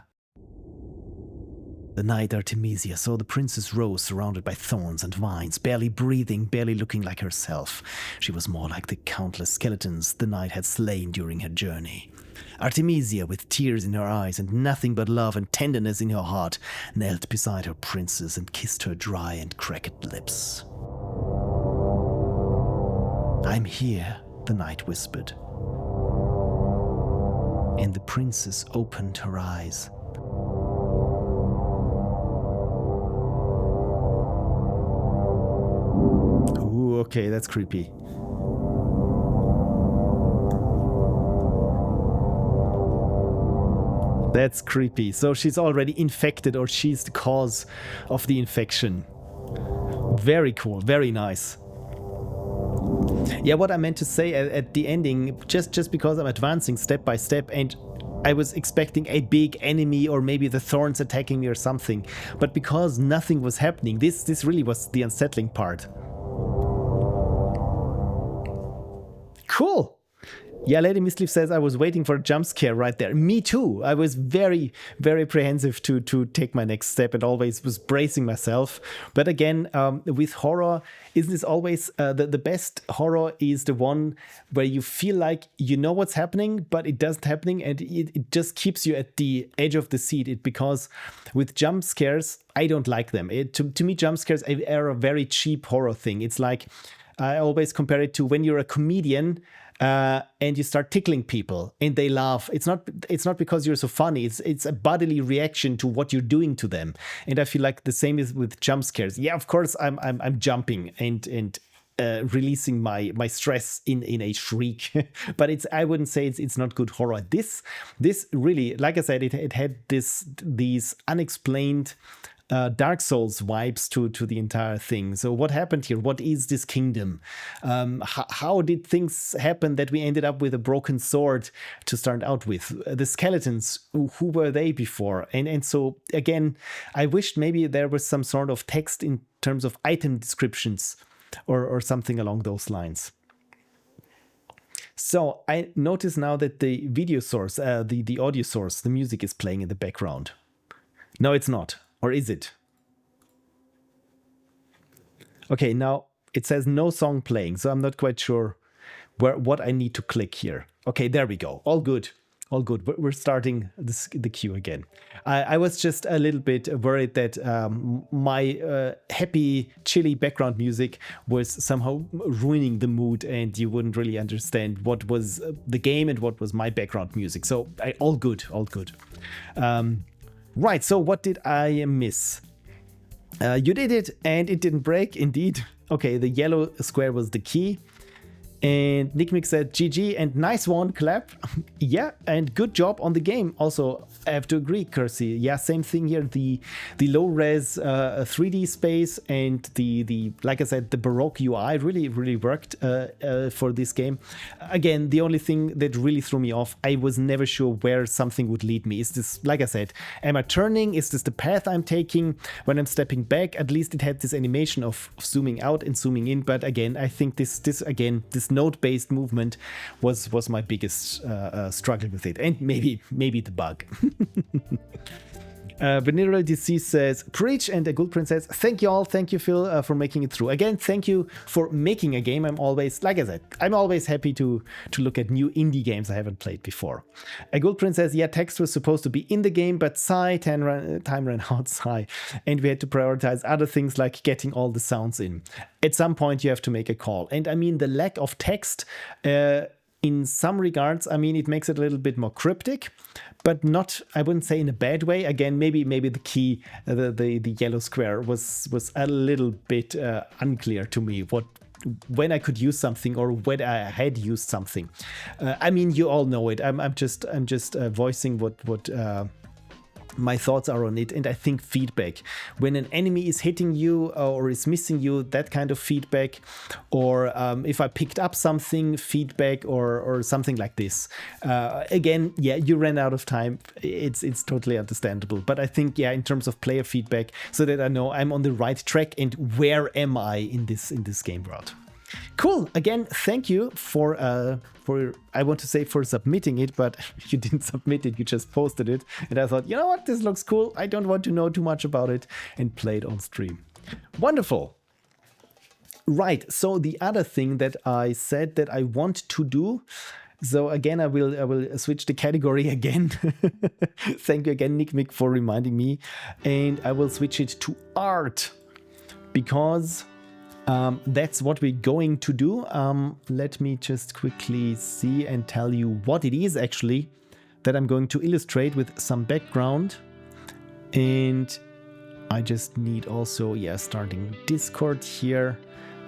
The night Artemisia saw the princess Rose surrounded by thorns and vines, barely breathing, barely looking like herself. She was more like the countless skeletons the night had slain during her journey. Artemisia, with tears in her eyes and nothing but love and tenderness in her heart, knelt beside her princess and kissed her dry and cracked lips. I'm here, the night whispered. And the princess opened her eyes. Ooh, okay, that's creepy. That's creepy. So she's already infected, or she's the cause of the infection. Very cool, very nice. Yeah, what I meant to say at the ending, just because I'm advancing step by step and I was expecting a big enemy or maybe the thorns attacking me or something, but because nothing was happening, this really was the unsettling part. Cool. Yeah, Lady Misleaf says, I was waiting for a jump scare right there. Me too. I was very, very apprehensive to take my next step and always was bracing myself. But again, with horror, isn't this always the best horror is the one where you feel like you know what's happening, but it doesn't happening, and it just keeps you at the edge of the seat. Because with jump scares, I don't like them. To me, jump scares are a very cheap horror thing. It's like, I always compare it to when you're a comedian and you start tickling people and they laugh. It's not because you're so funny. It's a bodily reaction to what you're doing to them. And I feel like the same is with jump scares. Yeah, of course I'm jumping and releasing my stress in a shriek. But I wouldn't say it's not good horror. This really, like I said, it had these unexplained Dark Souls vibes to the entire thing. So what happened here? What is this kingdom? How did things happen that we ended up with a broken sword to start out with? The skeletons, who were they before? And so again, I wished maybe there was some sort of text in terms of item descriptions or something along those lines. So I notice now that the video source, the audio source, the music is playing in the background. No, it's not. Or is it? Okay, now it says no song playing, so I'm not quite sure what I need to click here. Okay, there we go. All good. All good. We're starting the queue again. I was just a little bit worried that my happy, chilly background music was somehow ruining the mood and you wouldn't really understand what was the game and what was my background music. So all good, all good. Right, so what did I miss? You did it, and it didn't break, indeed. Okay, the yellow square was the key. And Nick Mick said, GG, and nice one, clap. Yeah, and good job on the game. Also, I have to agree, Kersey. Yeah, same thing here. The low-res 3D space and the like I said, the Baroque UI really, really worked for this game. Again, the only thing that really threw me off, I was never sure where something would lead me. Is this, like I said, am I turning? Is this the path I'm taking? When I'm stepping back, at least it had this animation of zooming out and zooming in. But again, I think this node-based movement was my biggest struggle with it, and maybe the bug. Venereal Disease says, preach, and a good princess. Thank you all. Thank you, Phil, for making it through. Again, thank you for making a game. I'm always, like I said, I'm always happy to look at new indie games I haven't played before. A good princess, yeah, text was supposed to be in the game, but time ran out, and we had to prioritize other things like getting all the sounds in. At some point, you have to make a call. And I mean, the lack of text, in some regards, I mean, it makes it a little bit more cryptic, but not, I wouldn't say in a bad way. Again, maybe the key, the yellow square was a little bit unclear to me when I could use something or when I had used something. I mean, you all know it. I'm just voicing what my thoughts are on it. And I think feedback, when an enemy is hitting you or is missing you, that kind of feedback, or if I picked up something, feedback, or something like this. Again, yeah, you ran out of time. It's totally understandable. But I think, yeah, in terms of player feedback, so that I know I'm on the right track and where am I in this game world. Cool. Again, thank you for I want to say for submitting it, but you didn't submit it, you just posted it. And I thought, you know what, this looks cool. I don't want to know too much about it, and play it on stream. Wonderful. Right, so the other thing that I said that I want to do, so again, I will switch the category again. Thank you again, Nick Mick, for reminding me. And I will switch it to art, because that's what we're going to do. Let me just quickly see and tell you what it is actually that I'm going to illustrate with some background. And I just need also, yeah, starting Discord here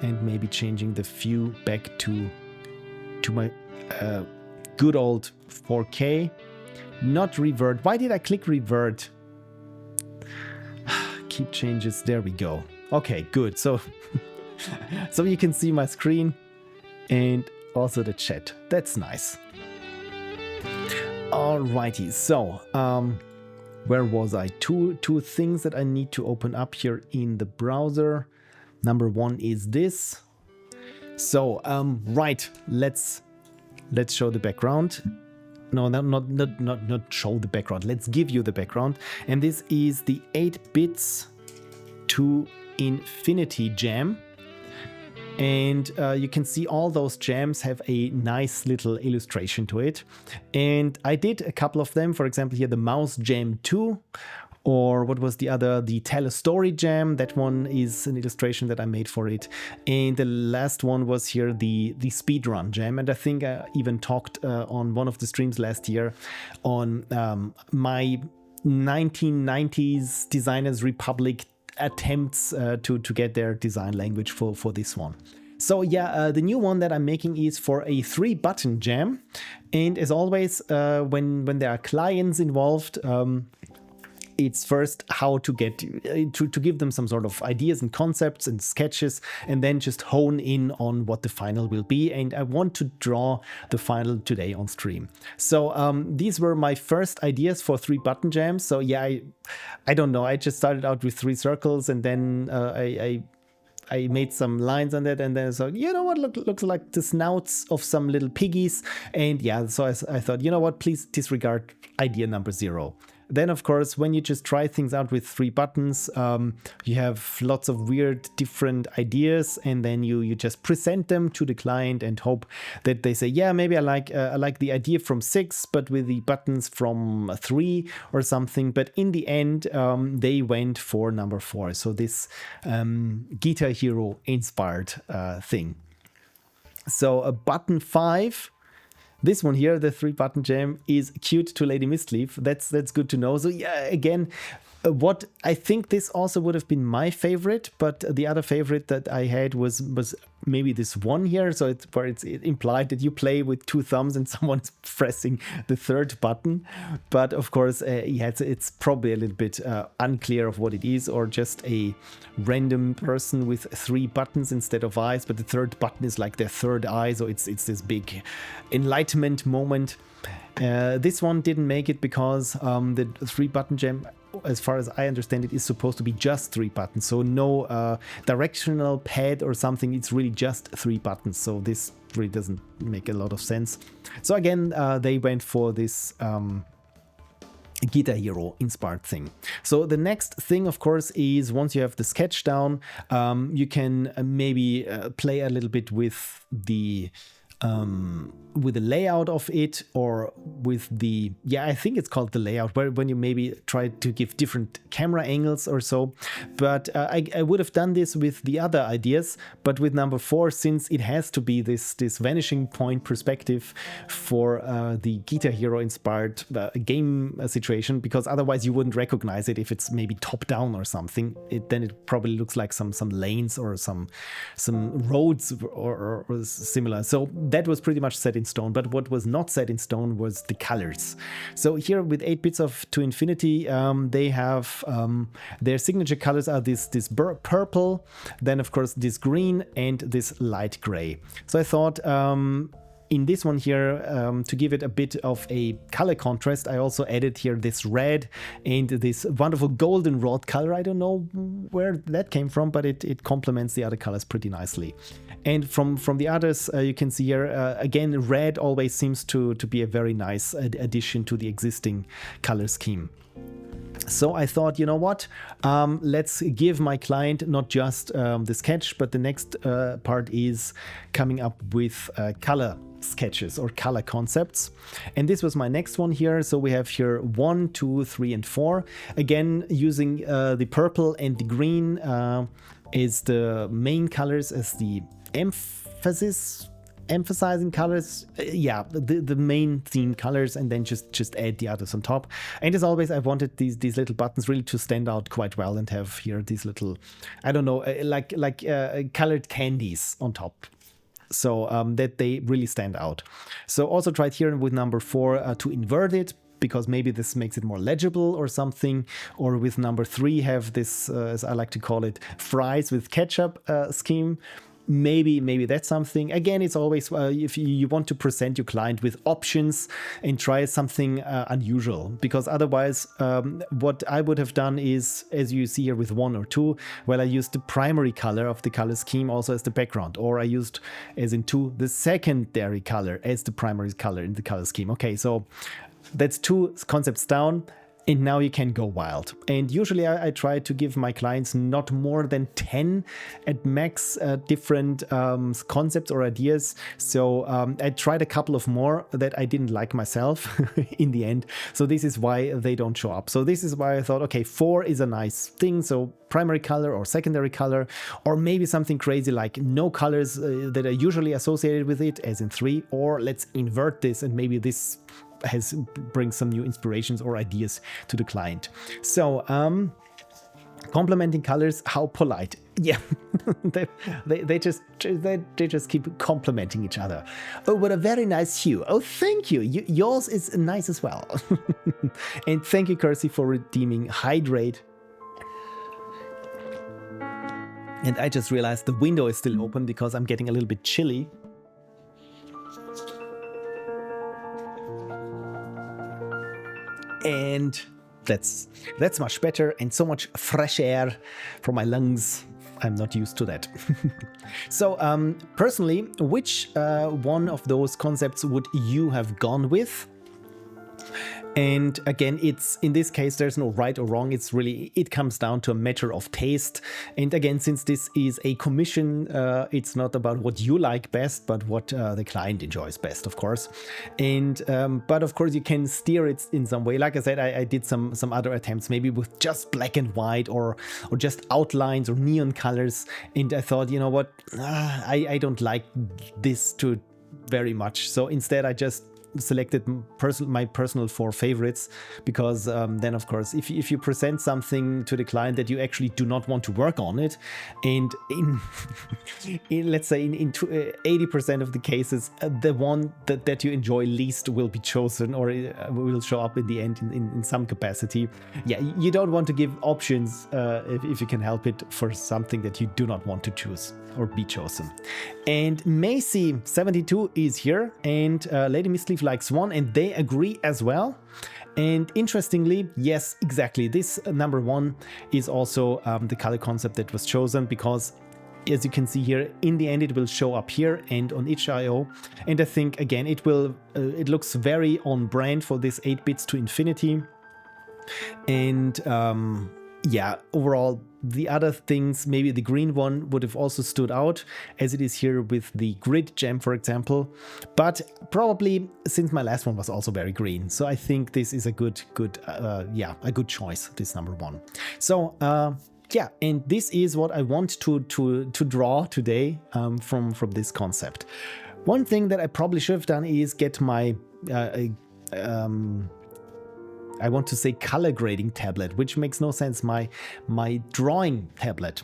and maybe changing the view back to my good old 4K. Not revert. Why did I click revert? Keep changes. There we go. Okay, good. So so you can see my screen and also the chat. That's nice. Alrighty, so where was I? Two things that I need to open up here in the browser. Number one is this. So right, let's show the background. No, not show the background. Let's give you the background. And this is the 8 bits to infinity jam. And you can see all those jams have a nice little illustration to it. And I did a couple of them. For example, here the Mouse Jam 2. Or what was the other? The Tell a Story Jam. That one is an illustration that I made for it. And the last one was here the Speedrun Jam. And I think I even talked on one of the streams last year on my 1990s Designers Republic attempts to get their design language for this one. So yeah, the new one that I'm making is for a 3-button jam. And as always, when there are clients involved, it's first how to get to give them some sort of ideas and concepts and sketches, and then just hone in on what the final will be. And I want to draw the final today on stream. So these were my first ideas for 3-button jams. So yeah, I don't know. I just started out with 3 circles, and then I made some lines on that, and then I thought, you know what, looks like the snouts of some little piggies. And yeah, so I thought, you know what, please disregard idea number 0. Then, of course, when you just try things out with 3 buttons, you have lots of weird different ideas, and then you just present them to the client and hope that they say, yeah, maybe I like the idea from 6, but with the buttons from 3 or something. But in the end, they went for number 4. So this Guitar Hero inspired thing. So button 5. This one here, the 3-button jam, is Cute to Lady Mistleaf. That's good to know. So yeah, again, what I think this also would have been my favorite, but the other favorite that I had was maybe this one here. So it's where it implied that you play with 2 thumbs and someone's pressing the 3rd button. But of course, yeah, it's probably a little bit unclear of what it is, or just a random person with 3 buttons instead of eyes. But the 3rd button is like their 3rd eye, so it's this big enlightenment moment. This one didn't make it because the 3-button jam, as far as I understand it, is supposed to be just 3 buttons. So no directional pad or something. It's really just 3 buttons. So this really doesn't make a lot of sense. So again, they went for this Guitar Hero inspired thing. So the next thing, of course, is once you have the sketch down, you can maybe play a little bit with the layout of it, or with the, yeah, I think it's called the layout, where when you maybe try to give different camera angles or so. But I would have done this with the other ideas, but with number 4, since it has to be this vanishing point perspective for the Guitar Hero inspired game situation, because otherwise you wouldn't recognize it if it's maybe top down or something. Then it probably looks like some lanes or some roads or similar. So that was pretty much set in stone. But what was not set in stone was the colors. So here with 8 bits to infinity, they have their signature colors are this purple, then of course this green and this light gray. So I thought in this one here, to give it a bit of a color contrast, I also added here this red and this wonderful goldenrod color. I don't know where that came from, but it complements the other colors pretty nicely. And from the others, you can see here, again, red always seems to be a very nice addition to the existing color scheme. So I thought, you know what, let's give my client not just the sketch, but the next part is coming up with color sketches or color concepts. And this was my next one here. So we have here 1, 2, 3, and 4. Again, using the purple and the green is the main colors as the emphasizing colors, yeah, the main theme colors, and then just add the others on top. And as always, I wanted these little buttons really to stand out quite well and have here these little, I don't know, like colored candies on top, so that they really stand out. So also tried here with number 4 to invert it, because maybe this makes it more legible or something. Or with number 3 have this, as I like to call it, fries with ketchup scheme. Maybe that's something. Again, it's always if you want to present your client with options and try something unusual, because otherwise what I would have done is, as you see here with 1 or 2, well, I used the primary color of the color scheme also as the background, or I used, as in 2, the secondary color as the primary color in the color scheme. Okay, so that's 2 concepts down. And now you can go wild. And usually I try to give my clients not more than 10 at max different concepts or ideas. So I tried a couple of more that I didn't like myself in the end. So this is why they don't show up. So this is why I thought, okay, 4 is a nice thing. So primary color or secondary color, or maybe something crazy like no colors that are usually associated with it, as in 3, or let's invert this and maybe this brings some new inspirations or ideas to the client. So complementing colors, how polite. Yeah, they just keep complimenting each other. Oh, what a very nice hue. Oh, thank you. Yours is nice as well. And thank you, Kersey, for redeeming Hydrate. And I just realized the window is still open because I'm getting a little bit chilly. And that's much better, and so much fresh air for my lungs. I'm not used to that. So personally, which one of those concepts would you have gone with? And again, it's in this case, there's no right or wrong. It's really, it comes down to a matter of taste. And again, since this is a commission, it's not about what you like best, but what the client enjoys best, of course. And but of course, you can steer it in some way. Like I said, I did some other attempts, maybe with just black and white or just outlines or neon colors. And I thought, you know what, I don't like this too very much. So instead, I just selected my personal 4 favorites, because then of course if you present something to the client that you actually do not want to work on it, and in let's say in 80% of the cases the one that you enjoy least will be chosen, or will show up in the end in some capacity. Yeah, you don't want to give options if you can help it for something that you do not want to choose or be chosen. And Macy72 is here, and Lady Misleaf likes 1, and they agree as well. And interestingly, yes, exactly, this number 1 is also the color concept that was chosen, because as you can see here, in the end it will show up here and on itch.io. And I think again it will it looks very on brand for this 8 bits to infinity. And yeah, overall, the other things, maybe the green one would have also stood out, as it is here with the grid gem, for example. But probably, since my last one was also very green, so I think this is a good choice, this number 1. So yeah, and this is what I want to draw today from this concept. One thing that I probably should have done is get my I want to say color grading tablet, which makes no sense, my drawing tablet.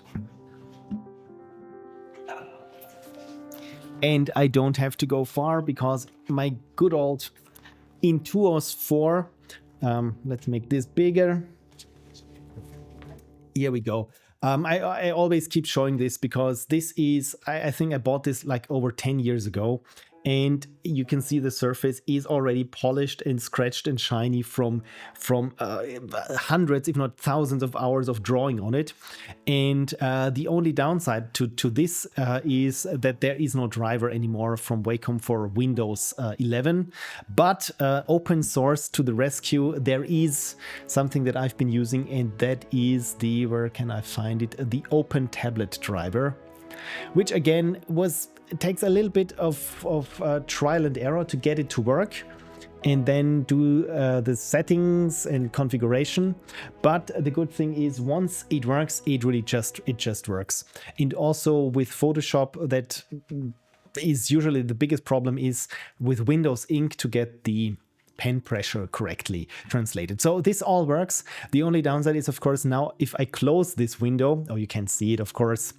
And I don't have to go far, because my good old Intuos 4, let's make this bigger. Here we go. I always keep showing this because this is, I think I bought this like over 10 years ago. and you can see the surface is already polished and scratched and shiny from hundreds, if not thousands of hours of drawing on it. And the only downside to this is that there is no driver anymore from Wacom for Windows 11, but open source to the rescue, there is something that I've been using, and that is the, where can I find it, the Open Tablet driver, which again takes a little bit of trial and error to get it to work, and then do the settings and configuration. But the good thing is, once it works, it really just works. And also with Photoshop, that is usually the biggest problem is with Windows Ink to get the pen pressure correctly translated. So this all works. The only downside is, of course, now if I close this window, oh, you can see it, of course.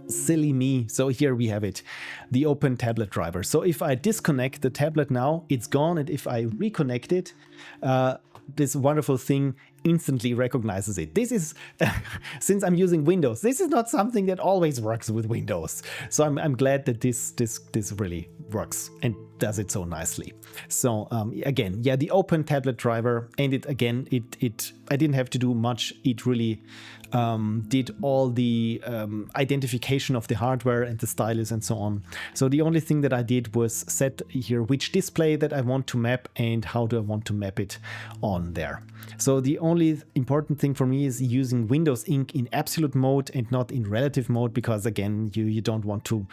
Silly me. So here we have it, the Open Tablet driver. So if I disconnect the tablet now, it's gone. And if I reconnect it, this wonderful thing instantly recognizes it. This is, since I'm using Windows, this is not something that always works with Windows. So I'm glad that this really works and does it so nicely. So again, yeah, the Open Tablet driver, and it I didn't have to do much. It really did all the identification of the hardware and the stylus and so on. So the only thing that I did was set here which display that I want to map and how do I want to map it on there. So the only important thing for me is using Windows Ink in absolute mode and not in relative mode, because again, you don't want to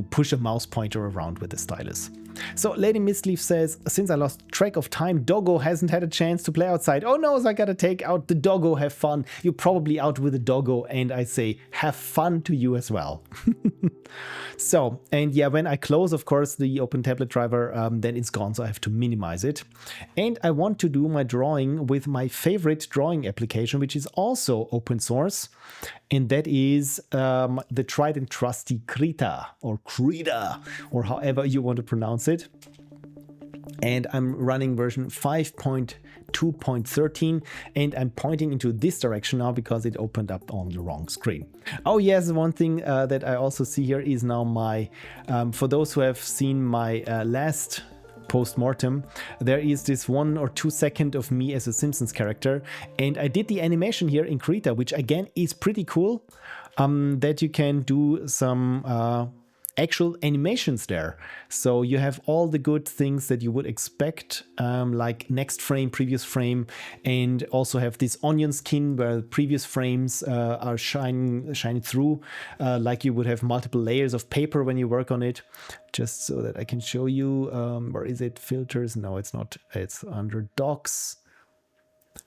push a mouse pointer around with the stylus. So Lady Mistleaf says, since I lost track of time, Doggo hasn't had a chance to play outside. Oh no, so I gotta take out the Doggo, have fun. You're probably out with the Doggo, and I say have fun to you as well. So, and yeah, when I close, of course, the Open Tablet driver, then it's gone, so I have to minimize it. And I want to do my drawing with my favorite drawing application, which is also open source, and that is the tried and trusty Krita, or Krita, or however you want to pronounce it. And I'm running version 5.2.13, and I'm pointing into this direction now because it opened up on the wrong screen. Oh yes, one thing that I also see here is now my, for those who have seen my last post-mortem, there is this 1 or 2 seconds of me as a Simpsons character, and I did the animation here in Krita, which again is pretty cool, that you can do some actual animations there. So you have all the good things that you would expect, like next frame, previous frame, and also have this onion skin where previous frames are shining through, like you would have multiple layers of paper when you work on it. Just so that I can show you, where is it? Filters? No, it's not. It's under docs.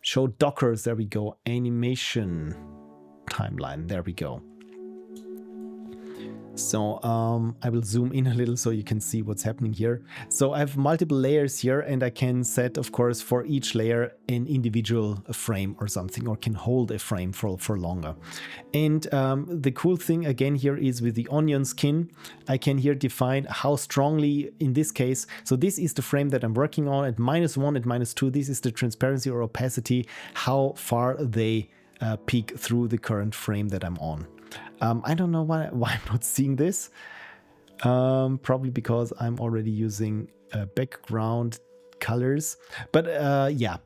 Show dockers. There we go. Animation timeline. There we go. So I will zoom in a little so you can see what's happening here. So I have multiple layers here, and I can set, of course, for each layer an individual frame or something, or can hold a frame for longer. And the cool thing again here is with the onion skin, I can here define how strongly, in this case, so this is the frame that I'm working on at -1 and -2. This is the transparency or opacity, how far they peek through the current frame that I'm on. I don't know why I'm not seeing this. Probably because I'm already using background colors. But yeah,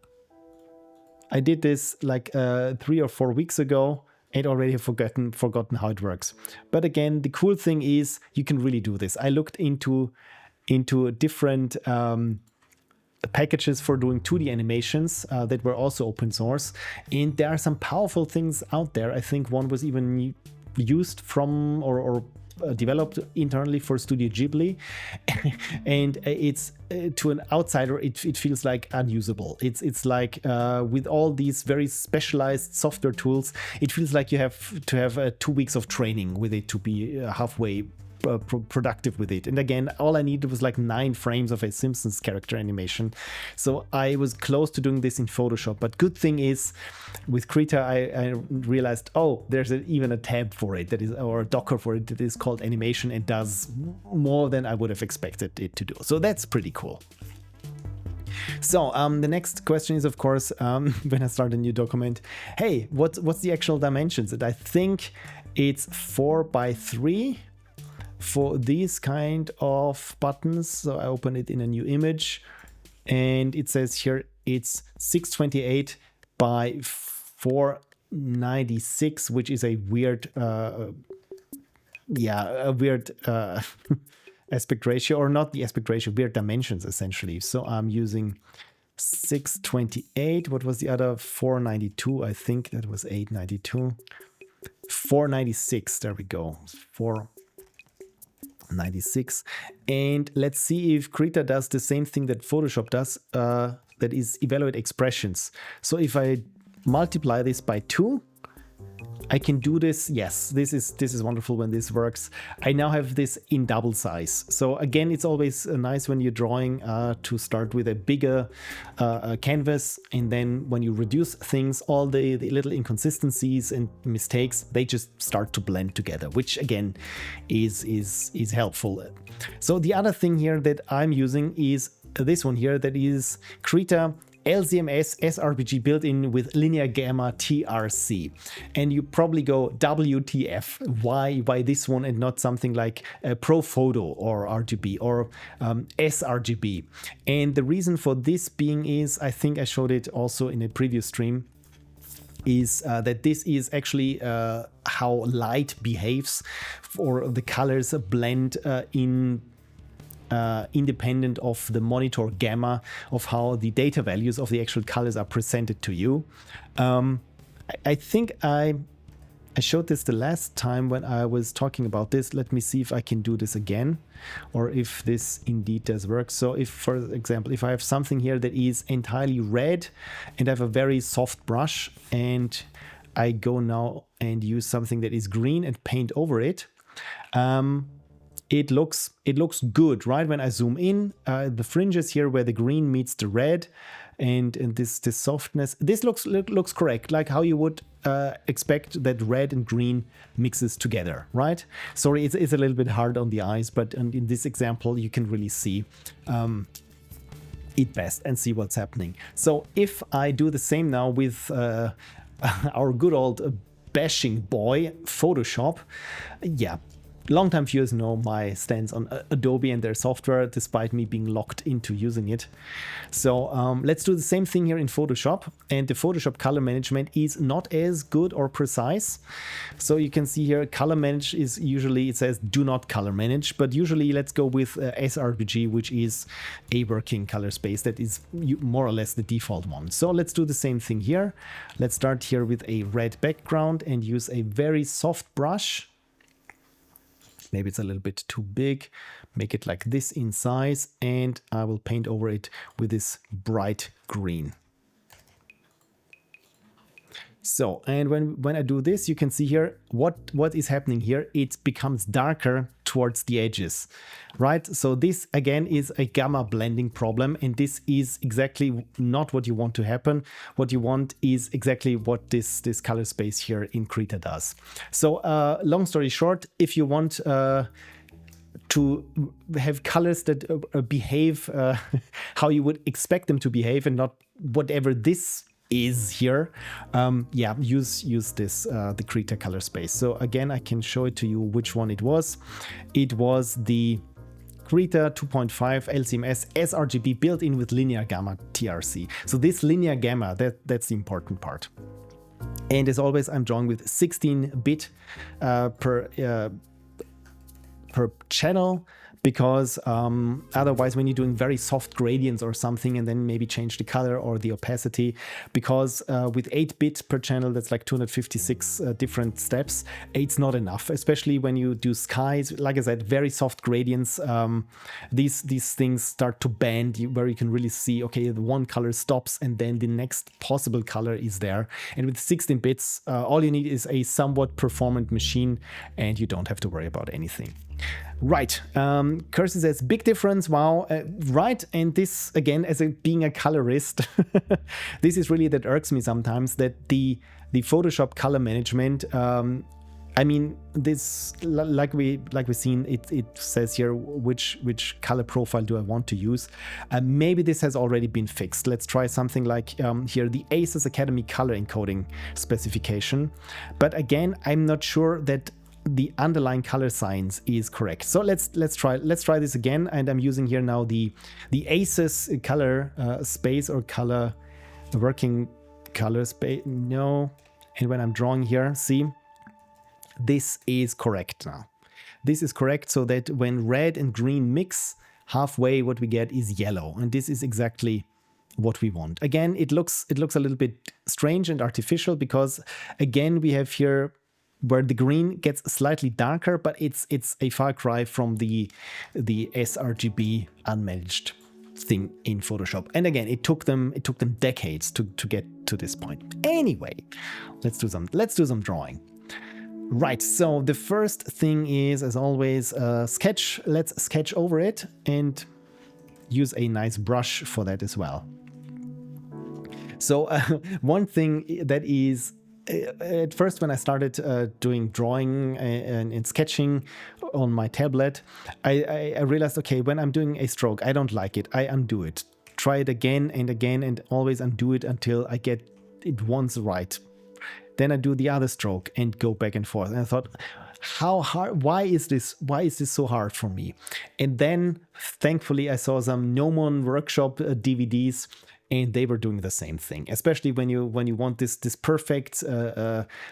I did this like 3 or 4 weeks ago and already have forgotten how it works. But again, the cool thing is you can really do this. I looked into different packages for doing 2D animations that were also open source, and there are some powerful things out there. I think one was even used from or developed internally for Studio Ghibli, and it's to an outsider it feels like unusable. It's like with all these very specialized software tools, it feels like you have to have 2 weeks of training with it to be halfway productive with it. And again, all I needed was like 9 frames of a Simpsons character animation, so I was close to doing this in Photoshop. But good thing is with Krita, I realized, oh, there's even a tab for it that is, or a docker for it that is called animation, and does more than I would have expected it to do. So that's pretty cool. So the next question is, of course, when I start a new document, hey, what's the actual dimensions? And I think it's 4 by 3 for these kind of buttons. So I open it in a new image, and it says here it's 628 by 496, which is a weird, aspect ratio, or not the aspect ratio, weird dimensions essentially. So I'm using 628. What was the other? 492. I think that was 892. 496. There we go. 496. And let's see if Krita does the same thing that Photoshop does. That is evaluate expressions. So if I multiply this by 2, I can do this. Yes, this is wonderful when this works. I now have this in double size. So again, it's always nice when you're drawing to start with a bigger canvas, and then when you reduce things, all the little inconsistencies and mistakes, they just start to blend together, which again is helpful. So the other thing here that I'm using is this one here, that is Krita LCMS sRGB built-in with linear gamma TRC. And you probably go, WTF, why this one and not something like Pro Photo or RGB or sRGB? And the reason for this being is, I think I showed it also in a previous stream, is that this is actually how light behaves, or the colors blend independent of the monitor gamma, of how the data values of the actual colors are presented to you. I think I showed this the last time when I was talking about this. Let me see if I can do this again, or if this indeed does work. So if, for example, if I have something here that is entirely red and I have a very soft brush, and I go now and use something that is green and paint over it, it looks good, right? When I zoom in, the fringes here where the green meets the red, and this softness, this looks correct, like how you would expect that red and green mixes together, right? Sorry, it's a little bit hard on the eyes, but in this example you can really see it best and see what's happening. So if I do the same now with our good old bashing boy, Photoshop, yeah. Longtime viewers know my stance on Adobe and their software, despite me being locked into using it. So let's do the same thing here in Photoshop. And the Photoshop color management is not as good or precise. So you can see here, color manage is usually, it says do not color manage, but usually let's go with sRGB, which is a working color space that is more or less the default one. So let's do the same thing here. Let's start here with a red background and use a very soft brush. Maybe it's a little bit too big. Make it like this in size, and I will paint over it with this bright green. So, and when I do this, you can see here what is happening here. It becomes darker towards the edges, right? So this again is a gamma blending problem, and this is exactly not what you want to happen. What you want is exactly what this color space here in Krita does. So long story short, if you want to have colors that behave how you would expect them to behave, and not whatever this is here, yeah, use this the Krita color space. So again, I can show it to you which one it was. It was the Krita 2.5 LCMS sRGB built in with linear gamma TRC. So this linear gamma, that's the important part. And as always, I'm drawing with 16-bit per channel, because otherwise when you're doing very soft gradients or something, and then maybe change the color or the opacity, because with 8-bit per channel, that's like 256 different steps, it's not enough, especially when you do skies. Like I said, very soft gradients, these things start to bend, where you can really see, okay, the one color stops and then the next possible color is there. And with 16 bits, all you need is a somewhat performant machine, and you don't have to worry about anything. Right, Cursor says big difference. Wow, right. And this again, as being a colorist, this is really that irks me sometimes, that the Photoshop color management. I mean, this like we've seen, it says here which color profile do I want to use. Maybe this has already been fixed. Let's try something like here, the ASUS Academy color encoding specification. But again, I'm not sure that the underlying color science is correct. So let's try this again, and I'm using here now the ACES color space or color working color space. No, and when I'm drawing here, see, this is correct now. This is correct, so that when red and green mix halfway, what we get is yellow, and this is exactly what we want. Again, it looks a little bit strange and artificial because again we have here where the green gets slightly darker, but it's a far cry from the sRGB unmanaged thing in Photoshop. And again, it took them decades to get to this point. Anyway, let's do some drawing. Right, so the first thing is, as always, sketch. Let's sketch over it and use a nice brush for that as well. So one thing that is, at first when I started doing drawing and sketching on my tablet, I realized, okay, when I'm doing a stroke, I don't like it, I undo it. Try it again and again and always undo it until I get it once right. Then I do the other stroke and go back and forth. And I thought, how hard, why is this so hard for me? And then thankfully I saw some Gnomon workshop DVDs, and they were doing the same thing, especially when you want this perfect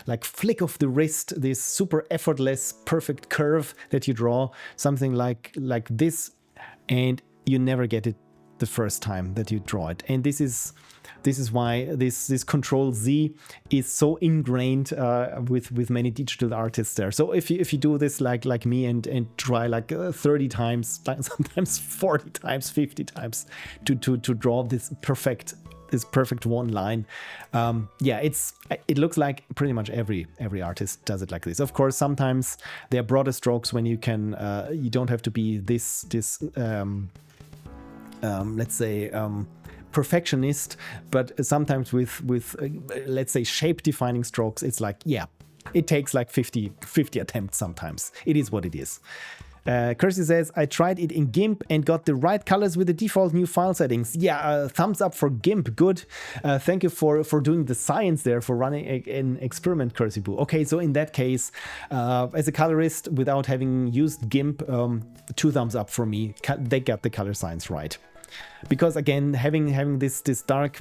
like flick of the wrist, this super effortless perfect curve that you draw, something like this, and you never get it the first time that you draw it. And this is why this Control Z is so ingrained with many digital artists there. So if you do this like me and try like 30 times, sometimes 40 times, 50 times to draw this perfect one line, yeah, it looks like pretty much every artist does it like this. Of course, sometimes there are broader strokes when you can you don't have to be this let's say perfectionist, but sometimes with let's say shape defining strokes, it's like, yeah, it takes like 50 attempts sometimes. It is what it is. Kirsty says, I tried it in GIMP and got the right colors with the default new file settings. Yeah, thumbs up for GIMP. Good. Thank you for doing the science there, for running an experiment, Kirsty Boo. Okay, so in that case, as a colorist, without having used GIMP, 2 thumbs up for me. They got the color science right. Because again, having this dark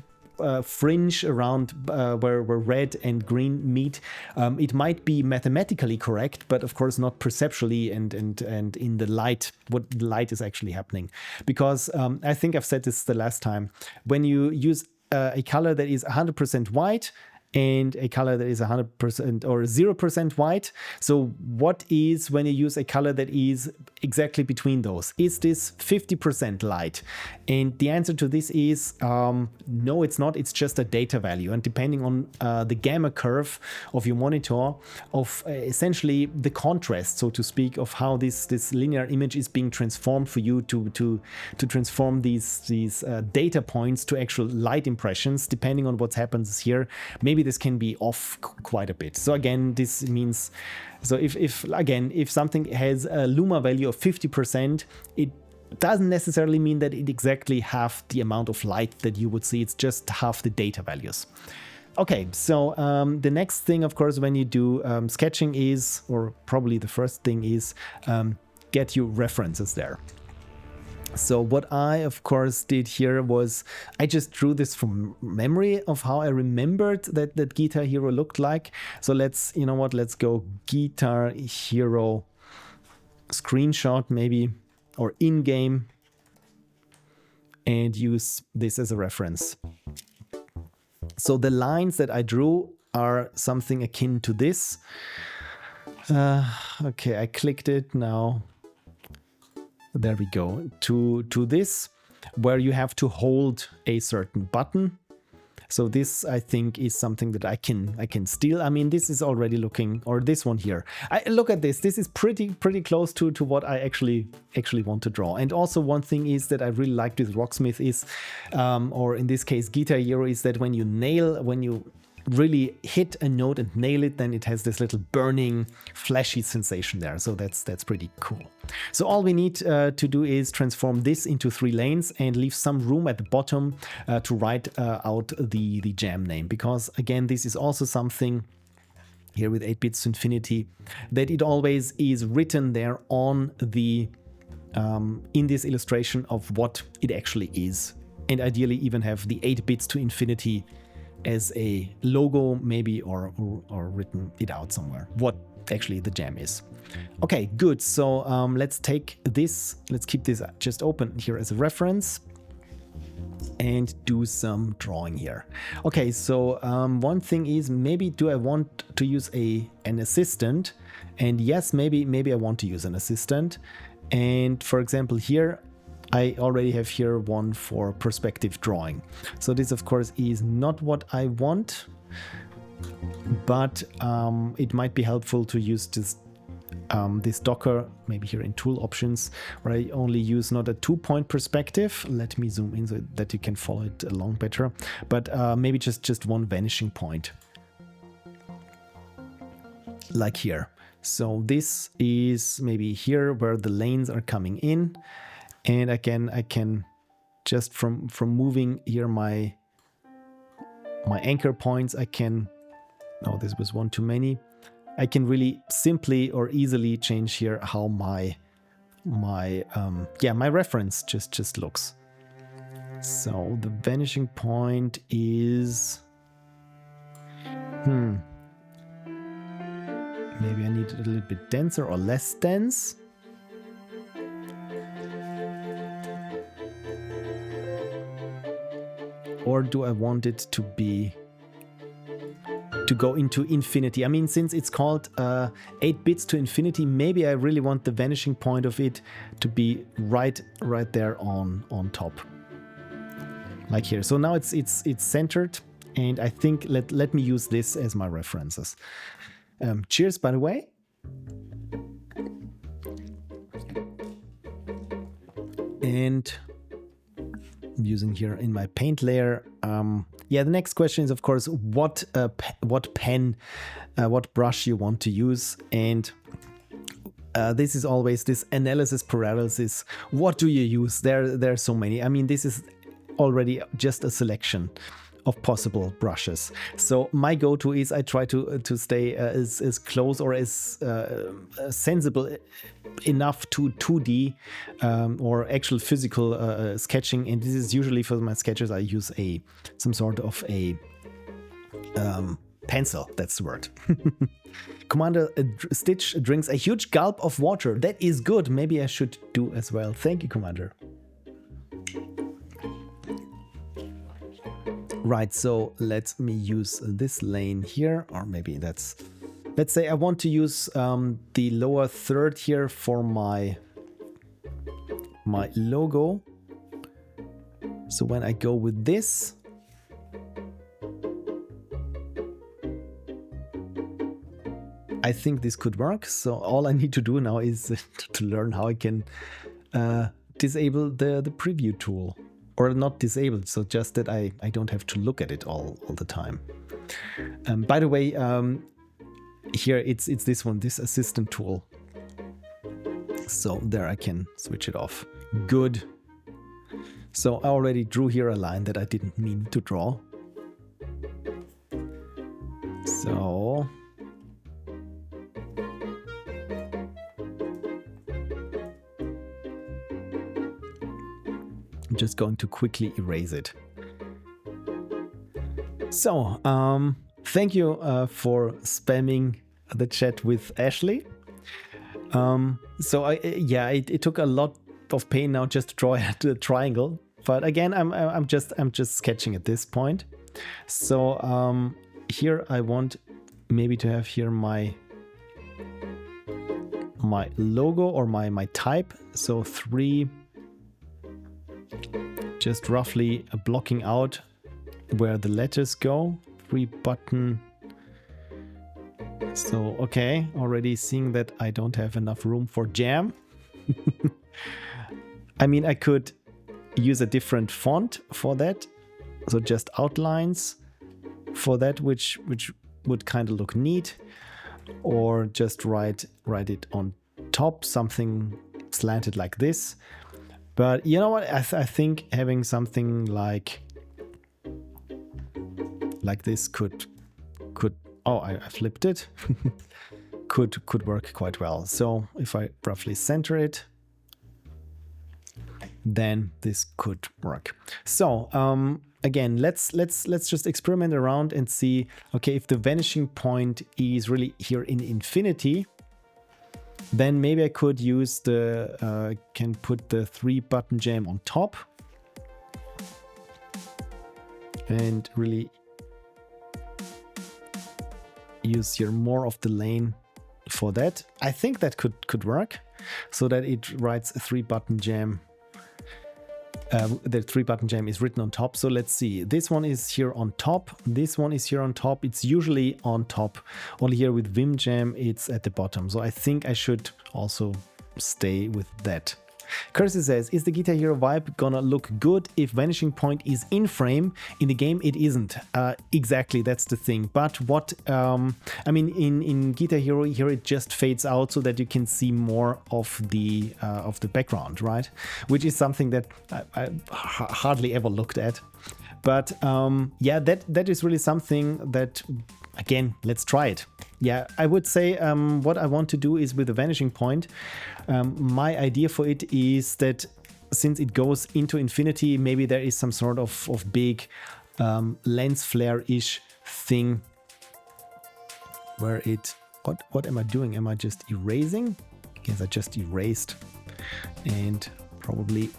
fringe around where red and green meet, it might be mathematically correct, but of course not perceptually and in the light, what the light is actually happening. Because I think I've said this the last time, when you use a color that is 100% white and a color that is 100% or 0% white. So what is when you use a color that is exactly between those? Is this 50% light? And the answer to this is no, it's not. It's just a data value. And depending on the gamma curve of your monitor, of essentially the contrast, so to speak, of how this linear image is being transformed for you to transform these data points to actual light impressions, depending on what happens here, maybe this can be off quite a bit. So again, this means, so if something has a luma value of 50%, it doesn't necessarily mean that it exactly half the amount of light that you would see. It's just half the data values. Okay, so the next thing, of course, when you do sketching is, or probably the first thing is, get your references there. So what I, of course, did here was I just drew this from memory of how I remembered that Guitar Hero looked like. So let's, you know what, let's go Guitar Hero screenshot maybe, or in-game, and use this as a reference. So the lines that I drew are something akin to this. Okay, I clicked it now. There we go, to this, where you have to hold a certain button. So this, I think, is something that I can steal. I mean, this is already looking, or this one here. Look at this. This is pretty close to what I actually want to draw. And also one thing is that I really liked with Rocksmith is, or in this case Guitar Hero, is that when you really hit a note and nail it, then it has this little burning, flashy sensation there. So that's pretty cool. So all we need to do is transform this into 3 lanes and leave some room at the bottom to write out the jam name. Because again, this is also something here with 8 bits to infinity, that it always is written there on the in this illustration of what it actually is, and ideally even have the 8 bits to infinity as a logo maybe, or written it out somewhere what actually the jam is. Okay, good. So let's take this, let's keep this just open here as a reference and do some drawing here. Okay, so one thing is, maybe do I want to use an assistant? And yes, maybe I want to use an assistant. And for example, here I already have here one for perspective drawing. So this of course is not what I want, but it might be helpful to use this Docker, maybe here in tool options, where I only use not a 2-point perspective. Let me zoom in so that you can follow it along better, but maybe just one vanishing point, like here. So this is maybe here where the lanes are coming in, and again I can just from moving here my anchor points, I can, oh, this was one too many. I can really simply or easily change here how my reference just looks. So the vanishing point is maybe I need it a little bit denser or less dense. Or do I want it to be to go into infinity? I mean, since it's called 8 bits to infinity, maybe I really want the vanishing point of it to be right there on top, like here. So now it's centered, and I think let me use this as my references. Cheers, by the way. And I'm using here in my paint layer. Yeah, the next question is, of course, what pen, what brush you want to use. And this is always this analysis paralysis. What do you use? There are so many. I mean, this is already just a selection of possible brushes. So my go-to is I try to stay as close or as sensible enough to 2D or actual physical sketching. And this is usually for my sketches I use some sort of a pencil. That's the word. Commander Stitch drinks a huge gulp of water. That is good. Maybe I should do as well. Thank you, Commander. Right, so let me use this lane here, or maybe let's say I want to use the lower third here for my logo. So when I go with this, I think this could work. So all I need to do now is to learn how I can disable the preview tool. Or not disabled, so just that I don't have to look at it all the time. By the way, here it's this one, this assistant tool. So there I can switch it off. Good. So I already drew here a line that I didn't mean to draw. So I'm just going to quickly erase it. So, thank you for spamming the chat with Ashley. So it took a lot of pain now just to draw a triangle. But again, I'm just sketching at this point. So here I want maybe to have here my logo or my type. So 3. Just roughly blocking out where the letters go. 3 button. So, okay, already seeing that I don't have enough room for jam. I mean, I could use a different font for that. So just outlines for that, which would kind of look neat. Or just write it on top, something slanted like this. But you know what? I think having something like this could Oh, I flipped it. could work quite well. So if I roughly center it, then this could work. So again, let's just experiment around and see, okay, if the vanishing point is really here in infinity, then maybe I could use the, can put the 3-button jam on top and really use here more of the lane for that. I think that could work, so that it writes a 3-button jam. The 3-button jam is written on top. So let's see. This one is here on top. This one is here on top. It's usually on top. Only here with Vim Jam, it's at the bottom. So I think I should also stay with that. Cursey says, is the Guitar Hero vibe gonna look good if vanishing point is in frame? In the game, it isn't. Exactly, that's the thing. But what, I mean, in Guitar Hero, here it just fades out so that you can see more of the background, right? Which is something that I hardly ever looked at. But yeah, that is really something that, again, let's try it. Yeah, I would say what I want to do is with the vanishing point, my idea for it is that since it goes into infinity, maybe there is some sort of big lens flare-ish thing where it... What am I doing? Am I just erasing? Yes, I just erased and probably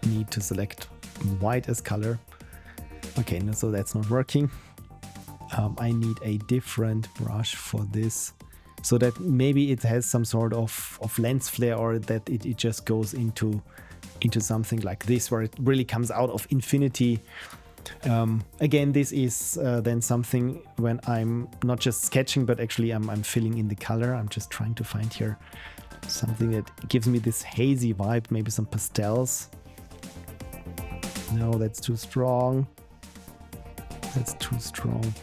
need to select white as color. Okay, no, so that's not working. I need a different brush for this, so that maybe it has some sort of lens flare, or that it just goes into something like this, where it really comes out of infinity. Again, this is then something when I'm not just sketching, but actually I'm filling in the color. I'm just trying to find here something that gives me this hazy vibe, maybe some pastels. No, that's too strong. That's too strong.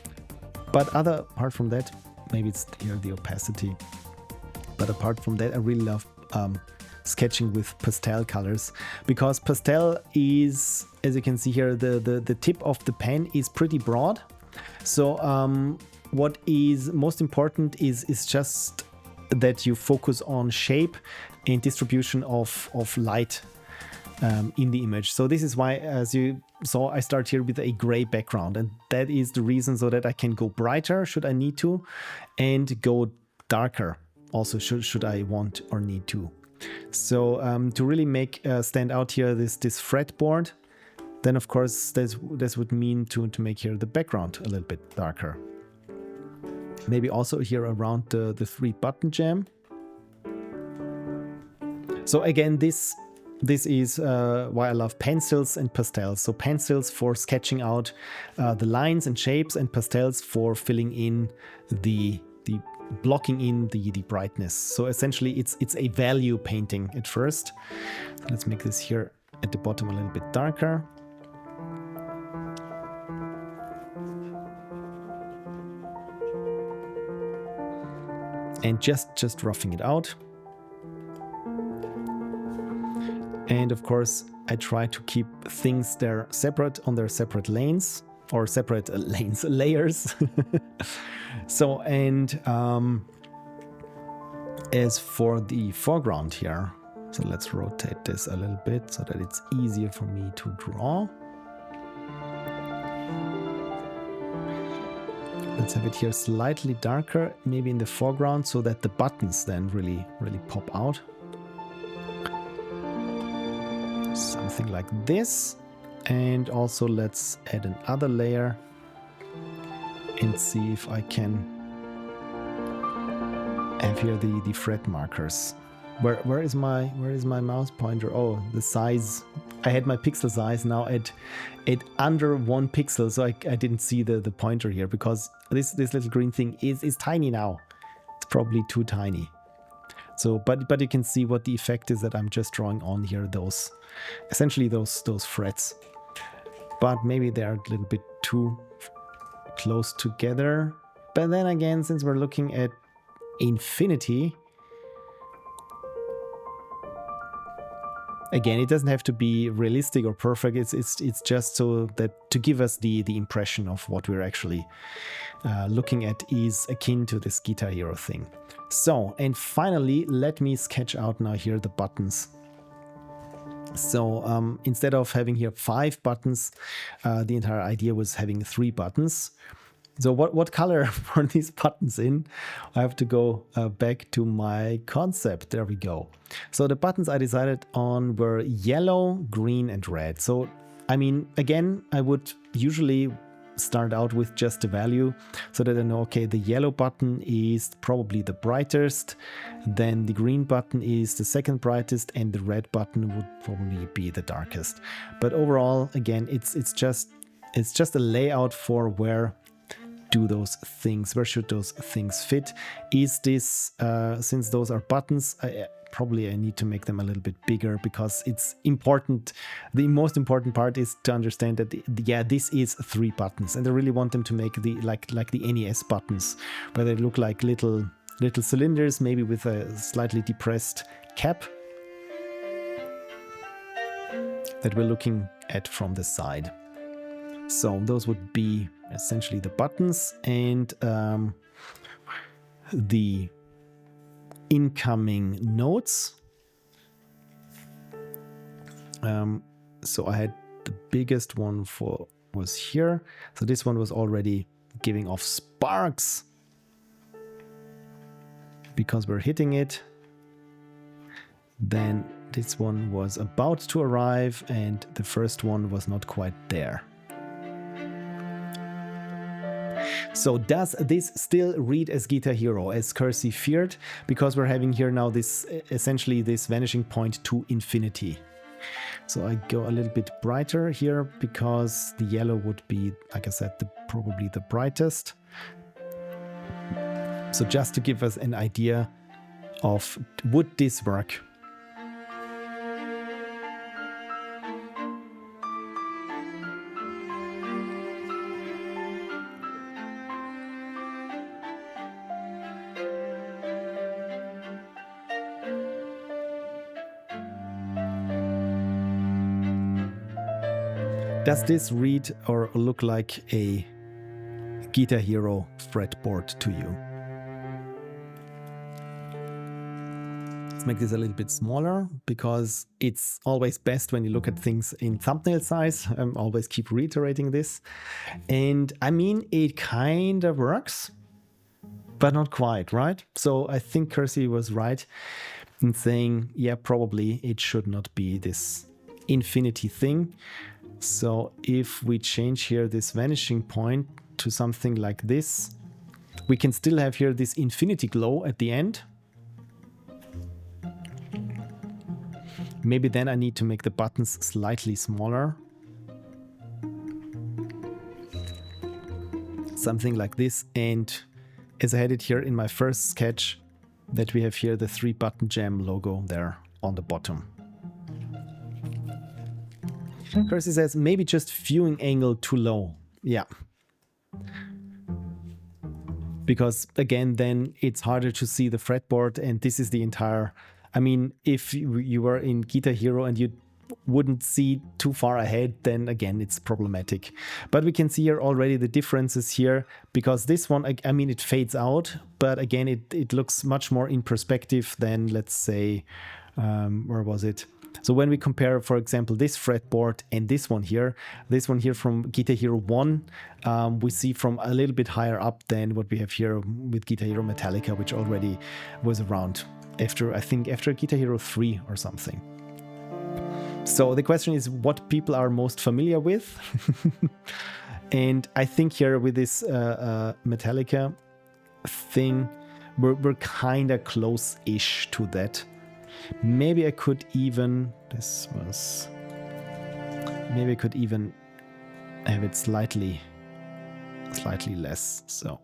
But apart from that, maybe it's here the opacity. But apart from that, I really love sketching with pastel colors, because pastel is, as you can see here, the tip of the pen is pretty broad. So what is most important is just that you focus on shape and distribution of light in the image. So this is why, as you saw, I start here with a gray background, and that is the reason, so that I can go brighter should I need to, and go darker also should I want or need to. So to really make stand out here this fretboard, then of course this would mean to make here the background a little bit darker. Maybe also here around the 3-button jam. So again, this is why I love pencils and pastels. So pencils for sketching out the lines and shapes, and pastels for filling in the blocking in the brightness. So essentially it's a value painting at first. Let's make this here at the bottom a little bit darker. And just roughing it out. And of course, I try to keep things there separate on their separate lanes, or separate layers. So, and as for the foreground here, so let's rotate this a little bit so that it's easier for me to draw. Let's have it here slightly darker, maybe in the foreground, so that the buttons then really pop out. Something like this. And also let's add another layer and see if I can have here the fret markers. Where is my mouse pointer? Oh, the size. I had my pixel size now at under 1 pixel, so I didn't see the pointer here, because this little green thing is tiny now. It's probably too tiny. So, but you can see what the effect is, that I'm just drawing on here essentially those frets. But maybe they're a little bit too close together. But then again, since we're looking at infinity, Again, it doesn't have to be realistic or perfect. It's just so that to give us the impression of what we're actually looking at is akin to this Guitar Hero thing. So, and finally, let me sketch out now here the buttons. So instead of having here 5 buttons, the entire idea was having 3 buttons. So what color were these buttons in? I have to go back to my concept. There we go. So the buttons I decided on were yellow, green, and red. So, I mean, again, I would usually start out with just the value so that I know, okay, the yellow button is probably the brightest, then the green button is the second brightest, and the red button would probably be the darkest. But overall, again, it's just a layout for where should those things fit. Is this, since those are buttons, probably I need to make them a little bit bigger because it's important. The most important part is to understand that yeah, this is 3 buttons, and I really want them to make the like the NES buttons, where they look like little cylinders, maybe with a slightly depressed cap that we're looking at from the side. So those would be essentially the buttons, and the incoming notes. So I had the biggest one was here. So this one was already giving off sparks because we're hitting it. Then this one was about to arrive, and the first one was not quite there. So does this still read as Guitar Hero, as Kersey feared? Because we're having here now this, essentially this vanishing point to infinity. So I go a little bit brighter here because the yellow would be, like I said, probably the brightest. So just to give us an idea of, would this work? Does this read or look like a Guitar Hero fretboard to you? Let's make this a little bit smaller because it's always best when you look at things in thumbnail size. I always keep reiterating this. And I mean, it kind of works, but not quite, right? So I think Kersey was right in saying, yeah, probably it should not be this infinity thing. So if we change here this vanishing point to something like this, we can still have here this infinity glow at the end. Maybe then I need to make the buttons slightly smaller. Something like this. And as I had it here in my first sketch, that we have here the 3-button jam logo there on the bottom. Kersey says, maybe just viewing angle too low. Yeah. Because again, then it's harder to see the fretboard, and this is the entire... I mean, if you were in Guitar Hero and you wouldn't see too far ahead, then again, it's problematic. But we can see here already the differences here, because this one, I mean, it fades out, but again, it looks much more in perspective than, let's say, where was it? So when we compare, for example, this fretboard and this one here from Guitar Hero 1, we see from a little bit higher up than what we have here with Guitar Hero Metallica, which already was around after, I think, after Guitar Hero 3 or something. So the question is what people are most familiar with. And I think here with this Metallica thing, we're kind of close-ish to that. Maybe I could even, maybe I could even have it slightly less, so.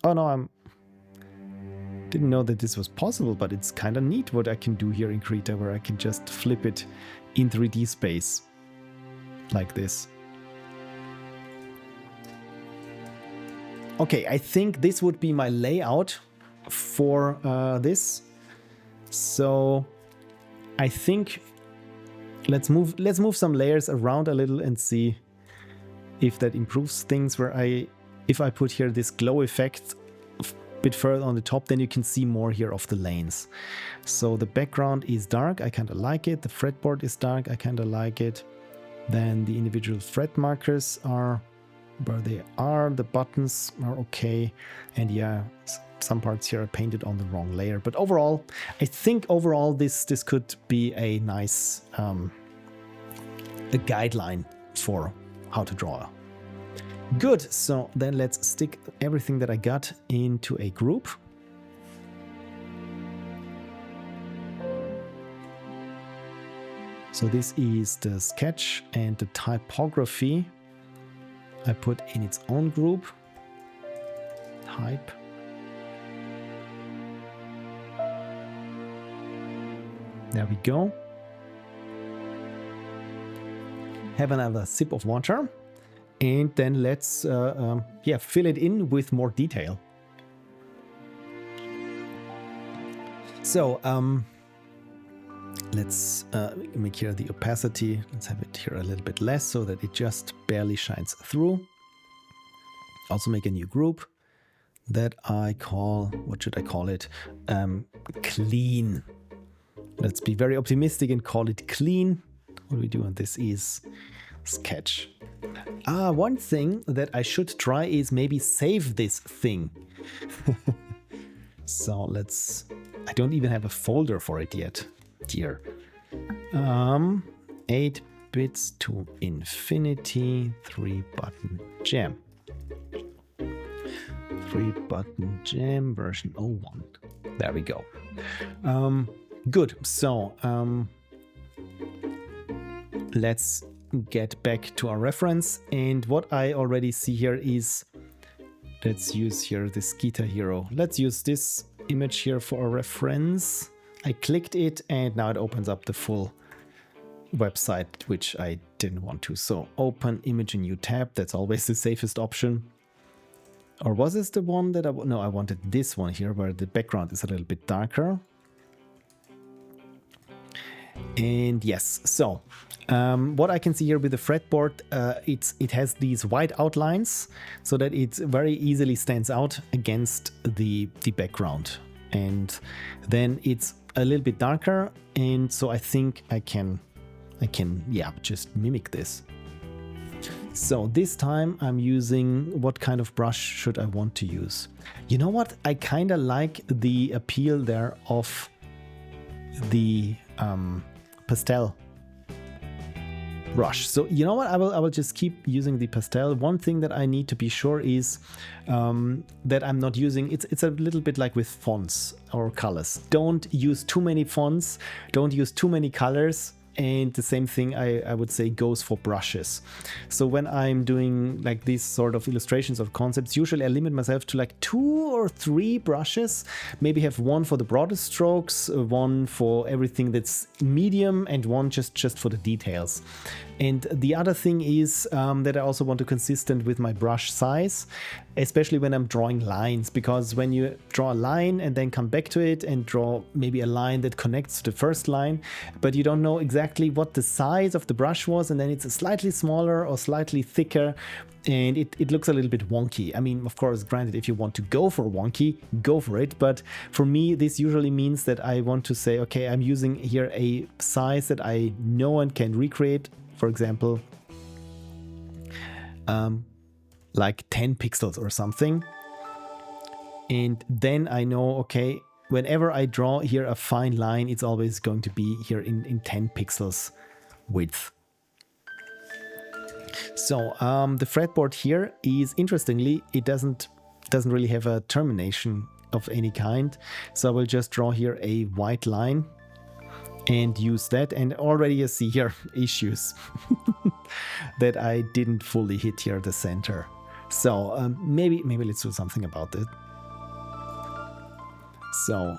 Oh no, didn't know that this was possible, but it's kind of neat what I can do here in Krita, where I can just flip it in 3D space, like this. Okay, I think this would be my layout for this. So I think let's move some layers around a little and see if that improves things. If I put here this glow effect a bit further on the top, then you can see more here of the lanes. So the background is dark, I kind of like it. The fretboard is dark, I kind of like it. Then the individual fret markers are where they are. The buttons are okay. And yeah, some parts here are painted on the wrong layer. But overall, I think overall this could be a nice a guideline for how to draw. Good, so then let's stick everything that I got into a group. So this is the sketch, and the typography I put in its own group. Type. There we go. Have another sip of water, and then let's fill it in with more detail. So let's make here the opacity. Let's have it here a little bit less so that it just barely shines through. Also make a new group that I call, what should I call it? Clean. Let's be very optimistic and call it clean. What do we do? And this is sketch. One thing that I should try is maybe save this thing. So let's, I don't even have a folder for it yet. Here. 8 bits to infinity, 3-button jam. 3-button jam version 01. There we go. Good. So let's get back to our reference. And what I already see here is, let's use here this Krita hero. Let's use this image here for a reference. I clicked it and now it opens up the full website, which I didn't want to. So open image in new tab. That's always the safest option. Or was this the one that no, I wanted this one here where the background is a little bit darker. And yes, so what I can see here with the fretboard, it has these white outlines so that it very easily stands out against the background. And then it's a little bit darker, and so I think I can just mimic this. So this time I'm using, what kind of brush should I want to use? You know what? I kind of like the appeal there of the pastel brush. So you know what? I will just keep using the pastel. One thing that I need to be sure is that I'm not using, it's a little bit like with fonts or colors. Don't use too many fonts, don't use too many colors. And the same thing I would say goes for brushes. So when I'm doing like these sort of illustrations or concepts, usually I limit myself to like 2 or 3 brushes, maybe have one for the broadest strokes, one for everything that's medium, and one just for the details. And the other thing is that I also want to be consistent with my brush size, especially when I'm drawing lines, because when you draw a line and then come back to it and draw maybe a line that connects to the first line, but you don't know exactly what the size of the brush was, and then it's slightly smaller or slightly thicker, and it looks a little bit wonky. I mean, of course, granted, if you want to go for wonky, go for it. But for me, this usually means that I want to say, okay, I'm using here a size that I know and can recreate. For example, like 10 pixels or something. And then I know, okay, whenever I draw here a fine line, it's always going to be here in 10 pixels width. So the fretboard here is, interestingly, it doesn't really have a termination of any kind. So I will just draw here a white line and use that, and already you see here issues that I didn't fully hit here the center. So maybe let's do something about it. So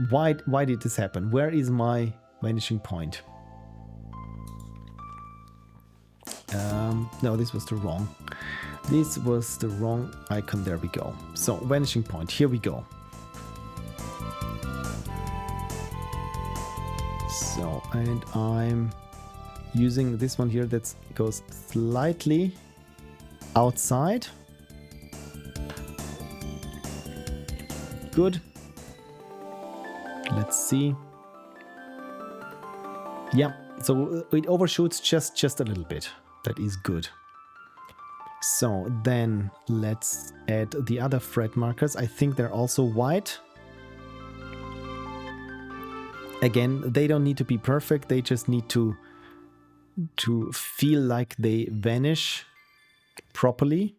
why did this happen? Where is my vanishing point? No, this was the wrong. This was the wrong icon. There we go. So vanishing point. Here we go. So, and I'm using this one here that goes slightly outside. Good. Let's see. Yeah, so it overshoots just a little bit. That is good. So then let's add the other thread markers. I think they're also white. Again, they don't need to be perfect. They just need to feel like they vanish properly.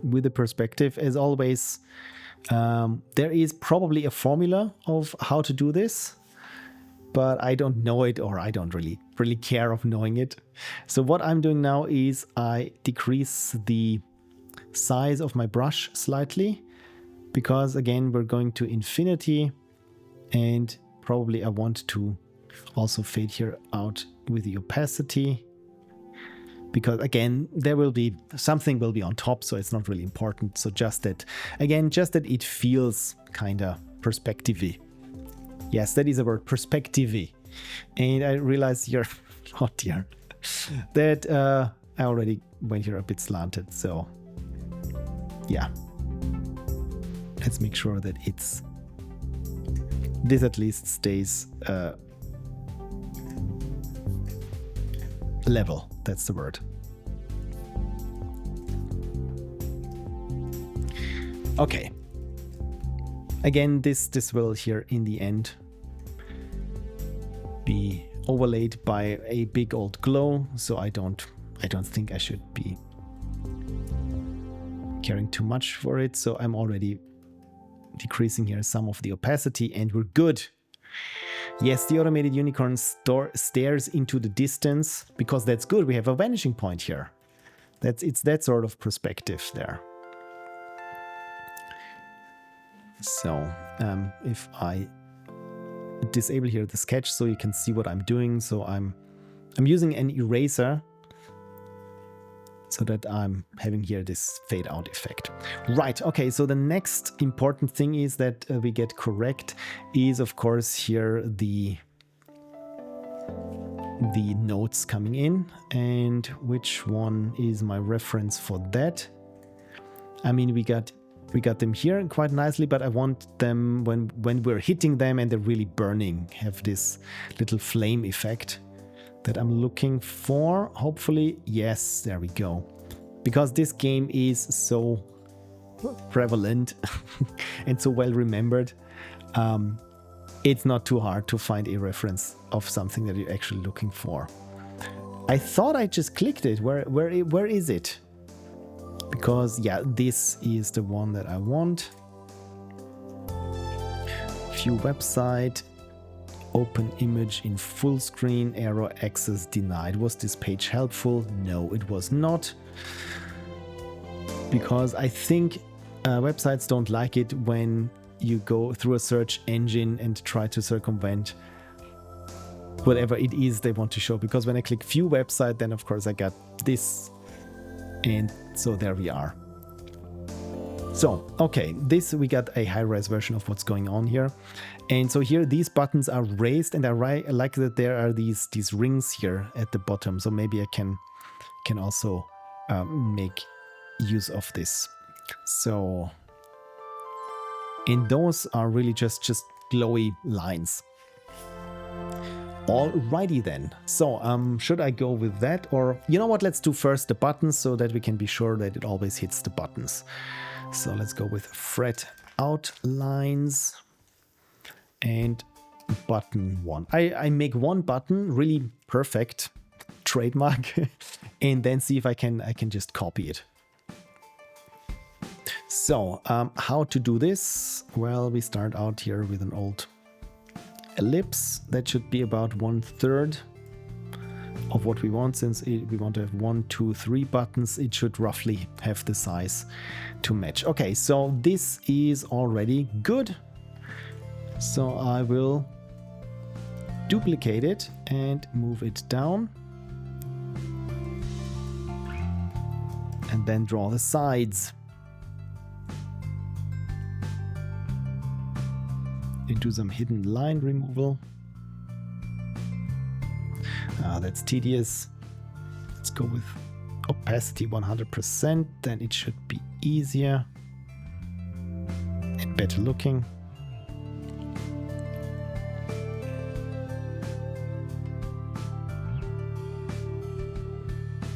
With the perspective, as always, there is probably a formula of how to do this, but I don't know it, or I don't really care of knowing it. So what I'm doing now is I decrease the size of my brush slightly, because again we're going to infinity, and probably I want to also fade here out with the opacity, because again there will be something will be on top, so it's not really important. So just that, again, just that it feels kind of perspective-y. Yes, that is a word, perspective-y. And I realize here, oh dear, that I already went here a bit slanted. So yeah, let's make sure that this at least stays level. That's the word. Okay. Again, this will here in the end be overlaid by a big old glow, so I don't think I should be caring too much for it. So I'm already decreasing here some of the opacity, and we're good. Yes, the automated unicorn stares into the distance, because that's good. We have a vanishing point here. It's that sort of perspective there. So if I disable here the sketch so you can see what I'm doing, so I'm using an eraser so that I'm having here this fade out effect. Right, okay, so the next important thing is that we get correct is, of course, here the notes coming in, and which one is my reference for that? I mean, we got them here quite nicely, but I want them when we're hitting them and they're really burning, have this little flame effect that I'm looking for. Hopefully, yes, there we go. Because this game is so prevalent and so well remembered, it's not too hard to find a reference of something that you're actually looking for. I thought I just clicked it. Where is it? Because yeah, this is the one that I want. View website, open image in full screen, error access denied. Was this page helpful? No, it was not. Because I think websites don't like it when you go through a search engine and try to circumvent whatever it is they want to show. Because when I click view website, then of course I got this. And so there we are. So, okay, this we got a high-res version of what's going on here. And so here these buttons are raised, and I like that there are these rings here at the bottom. So maybe I can also make use of this. So, and those are really just glowy lines. Alrighty then. So, should I go with that, or you know what? Let's do first the buttons so that we can be sure that it always hits the buttons. So let's go with thread outlines and button one. I make one button, really perfect trademark, and then see if I can just copy it. So, how to do this? Well, we start out here with an old ellipse. That should be about 1/3 of what we want. Since we want to have 1, 2, 3 buttons, it should roughly have the size to match. Okay, so this is already good. So I will duplicate it and move it down. And then draw the sides. and do some hidden line removal. That's tedious. Let's go with opacity 100%, then it should be easier and better looking.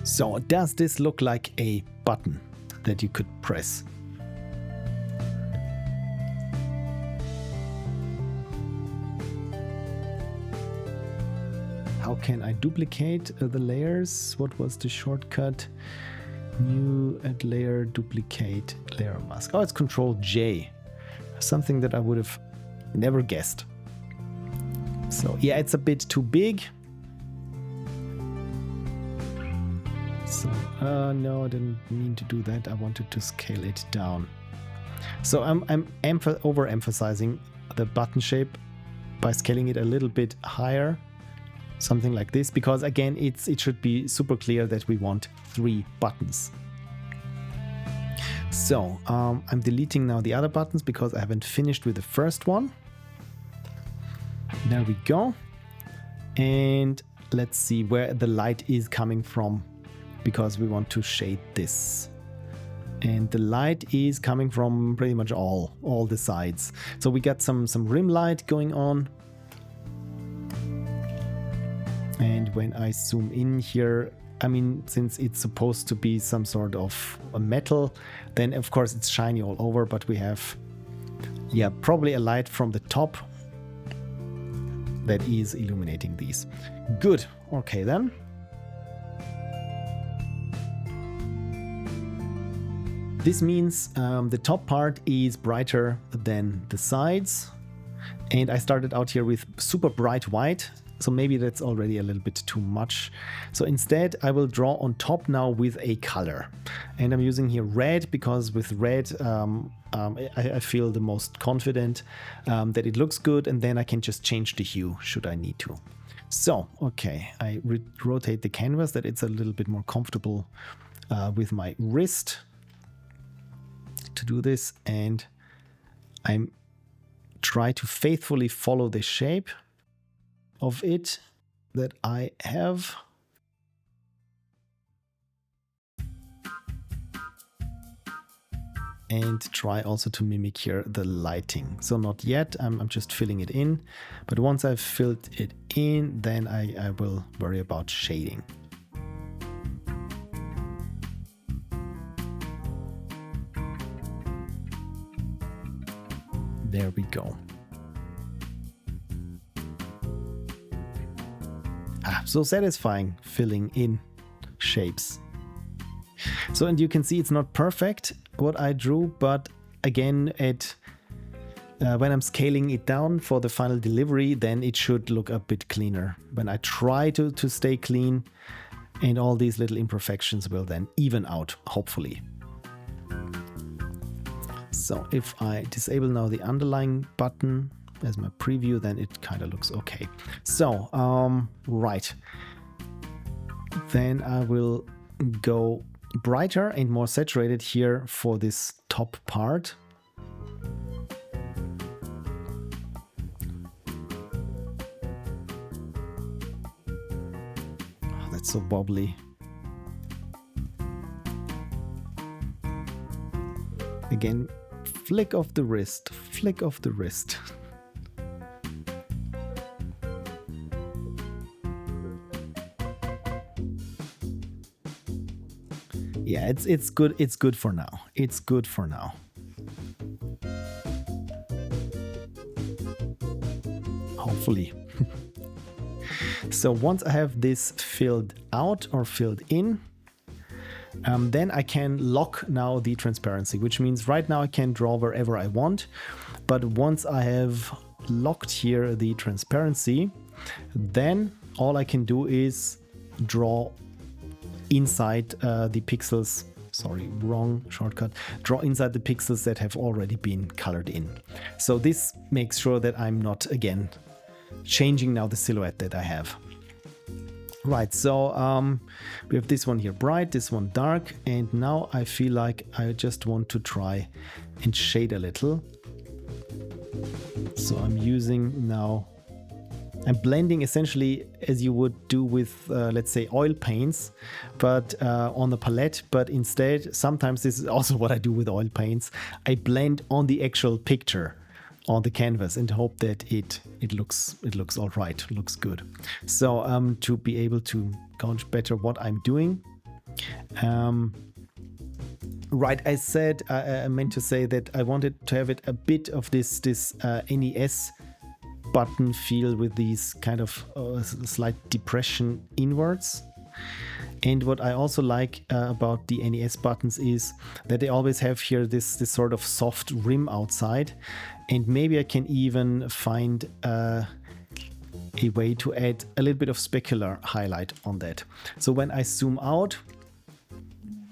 So does this look like a button that you could press? How can I duplicate the layers? What was the shortcut? New add layer, duplicate layer mask. Oh, it's Control J. Something that I would have never guessed. So yeah, it's a bit too big. So no, I didn't mean to do that. I wanted to scale it down. So I'm overemphasizing the button shape by scaling it a little bit higher. Something like this, because again, it should be super clear that we want 3 buttons. So I'm deleting now the other buttons because I haven't finished with the first one. There we go. And let's see where the light is coming from, because we want to shade this. And the light is coming from pretty much all the sides. So we got some rim light going on. And when I zoom in here, I mean, since it's supposed to be some sort of a metal, then of course it's shiny all over, but we have, yeah, probably a light from the top that is illuminating these. Good. Okay then. This means the top part is brighter than the sides. And I started out here with super bright white. So maybe that's already a little bit too much. So instead I will draw on top now with a color. And I'm using here red because with red I feel the most confident that it looks good, and then I can just change the hue should I need to. So, okay, I rotate the canvas that it's a little bit more comfortable with my wrist to do this, and I'm try to faithfully follow the shape of it that I have. And try also to mimic here the lighting. So not yet, I'm just filling it in, but once I've filled it in, then I will worry about shading. There we go. So satisfying filling in shapes. So, and you can see it's not perfect what I drew, but again, when I'm scaling it down for the final delivery, then it should look a bit cleaner. When I try to stay clean, and all these little imperfections will then even out, hopefully. So if I disable now the underlying button as my preview, then it kind of looks okay. So, right. Then I will go brighter and more saturated here for this top part. Oh, that's so wobbly. Again, flick of the wrist, flick of the wrist. Yeah, it's good. It's good for now. It's good for now. Hopefully. So once I have this filled out or filled in, then I can lock now the transparency, which means right now I can draw wherever I want. But once I have locked here the transparency, then all I can do is draw inside the pixels, sorry, wrong shortcut, draw inside the pixels that have already been colored in. So this makes sure that I'm not, again, changing now the silhouette that I have. Right, so we have this one here bright, this one dark, and now I feel like I just want to try and shade a little. So I'm using now, I'm blending essentially as you would do with, let's say, oil paints, but on the palette. But instead, sometimes this is also what I do with oil paints. I blend on the actual picture on the canvas and hope that it looks all right, looks good. So to be able to gauge better what I'm doing. Right, I meant to say that I wanted to have it a bit of this NES button feel with these kind of slight depression inwards. And what I also like about the NES buttons is that they always have here this sort of soft rim outside, and maybe I can even find a way to add a little bit of specular highlight on that. So when I zoom out,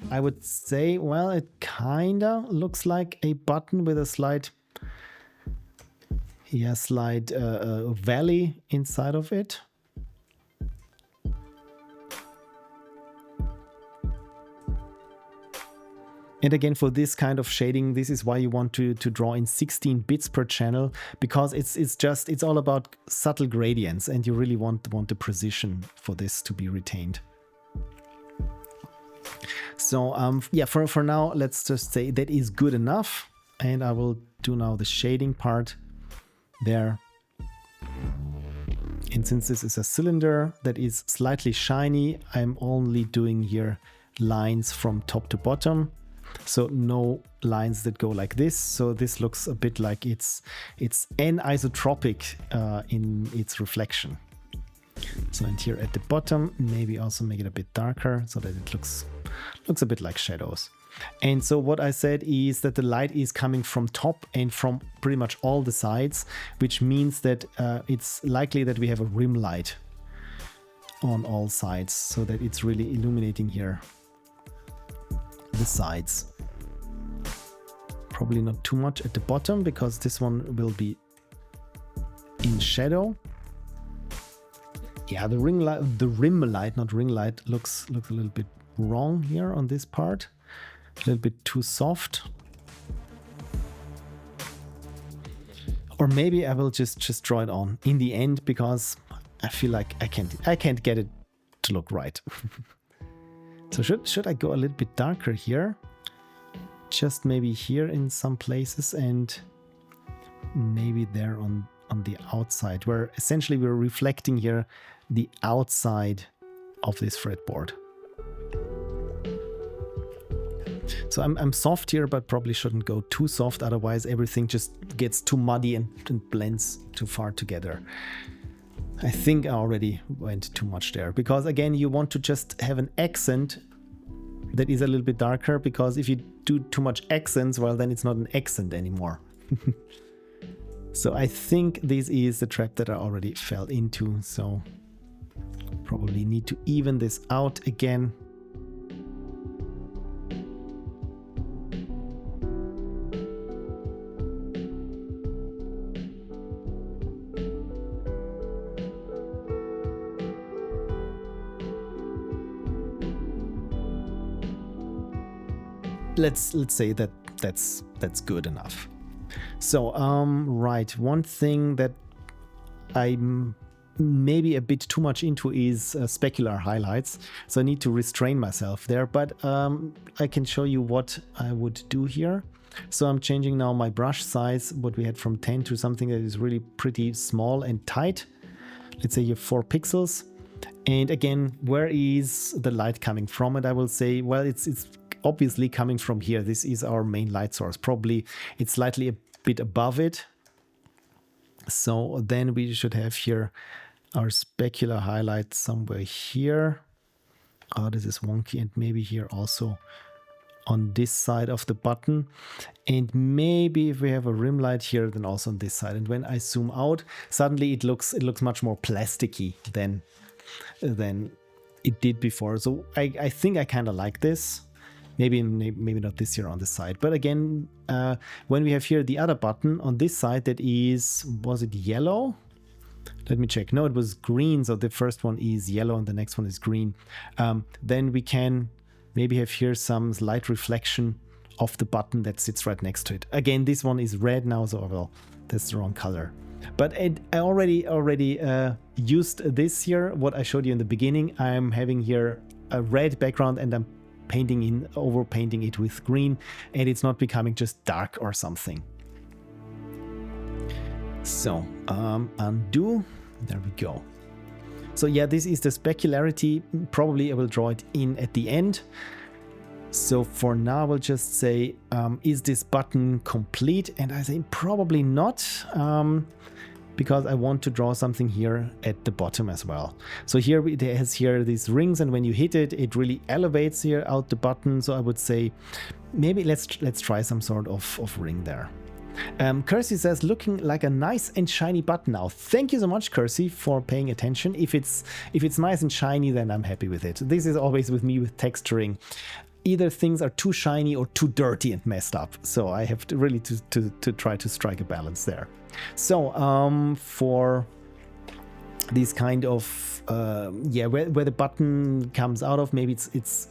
I would say, well, it kinda looks like a button with a slight valley inside of it. And again, for this kind of shading, this is why you want to draw in 16 bits per channel, because it's all about subtle gradients, and you really want the precision for this to be retained. So yeah, for now, let's just say that is good enough, and I will do now the shading part there. And since this is a cylinder that is slightly shiny, I'm only doing here lines from top to bottom. So no lines that go like this. So this looks a bit like it's anisotropic in its reflection. So and here at the bottom, maybe also make it a bit darker so that it looks a bit like shadows. And so what I said is that the light is coming from top and from pretty much all the sides, which means that it's likely that we have a rim light on all sides, so that it's really illuminating here the sides. Probably not too much at the bottom, because this one will be in shadow. Yeah, the rim light, not ring light, looks a little bit wrong here on this part. A little bit too soft. Or maybe I will just draw it on in the end, because I feel like I can't get it to look right. So should I go a little bit darker here? Just maybe here in some places, and maybe there on the outside, where essentially we're reflecting here the outside of this fretboard. So I'm soft here, but probably shouldn't go too soft, otherwise everything just gets too muddy and blends too far together. I think I already went too much there, because again, you want to just have an accent that is a little bit darker, because if you do too much accents, well, then it's not an accent anymore. So I think this is the trap that I already fell into, so probably need to even this out again. Let's say that that's good enough. So right, one thing that I'm maybe a bit too much into is specular highlights, so I need to restrain myself there, but I can show you what I would do here. So I'm changing now my brush size, what we had, from 10 to something that is really pretty small and tight. Let's say you have 4 pixels. And again, where is the light coming from? And I will say, well, it's obviously coming from here. This is our main light source. Probably it's slightly a bit above it. So then we should have here our specular highlight somewhere here. Oh, this is wonky. And maybe here also on this side of the button. And maybe if we have a rim light here, then also on this side. And when I zoom out, suddenly it looks much more plasticky than it did before. So I think I kind of like this. Maybe not this here on the side. But again, when we have here the other button on this side, that is, was it yellow? Let me check. No, it was green. So the first one is yellow and the next one is green. Then we can maybe have here some light reflection of the button that sits right next to it. Again, this one is red now, so well, that's the wrong color. But I already used this here, what I showed you in the beginning. I'm having here a red background and I'm overpainting it with green, and it's not becoming just dark or something. So undo, there we go. So yeah, this is the specularity. Probably I will draw it in at the end. So for now, I will just say, is this button complete? And I think probably not, because I want to draw something here at the bottom as well. So here it has here these rings, and when you hit it, it really elevates here out the button. So I would say maybe let's try some sort of ring there. Kersey says, looking like a nice and shiny button now. Thank you so much, Kersey, for paying attention. If it's nice and shiny, then I'm happy with it. This is always with me with texturing. Either things are too shiny or too dirty and messed up. So I have to really to try to strike a balance there. So for these kind of where the button comes out of, maybe it's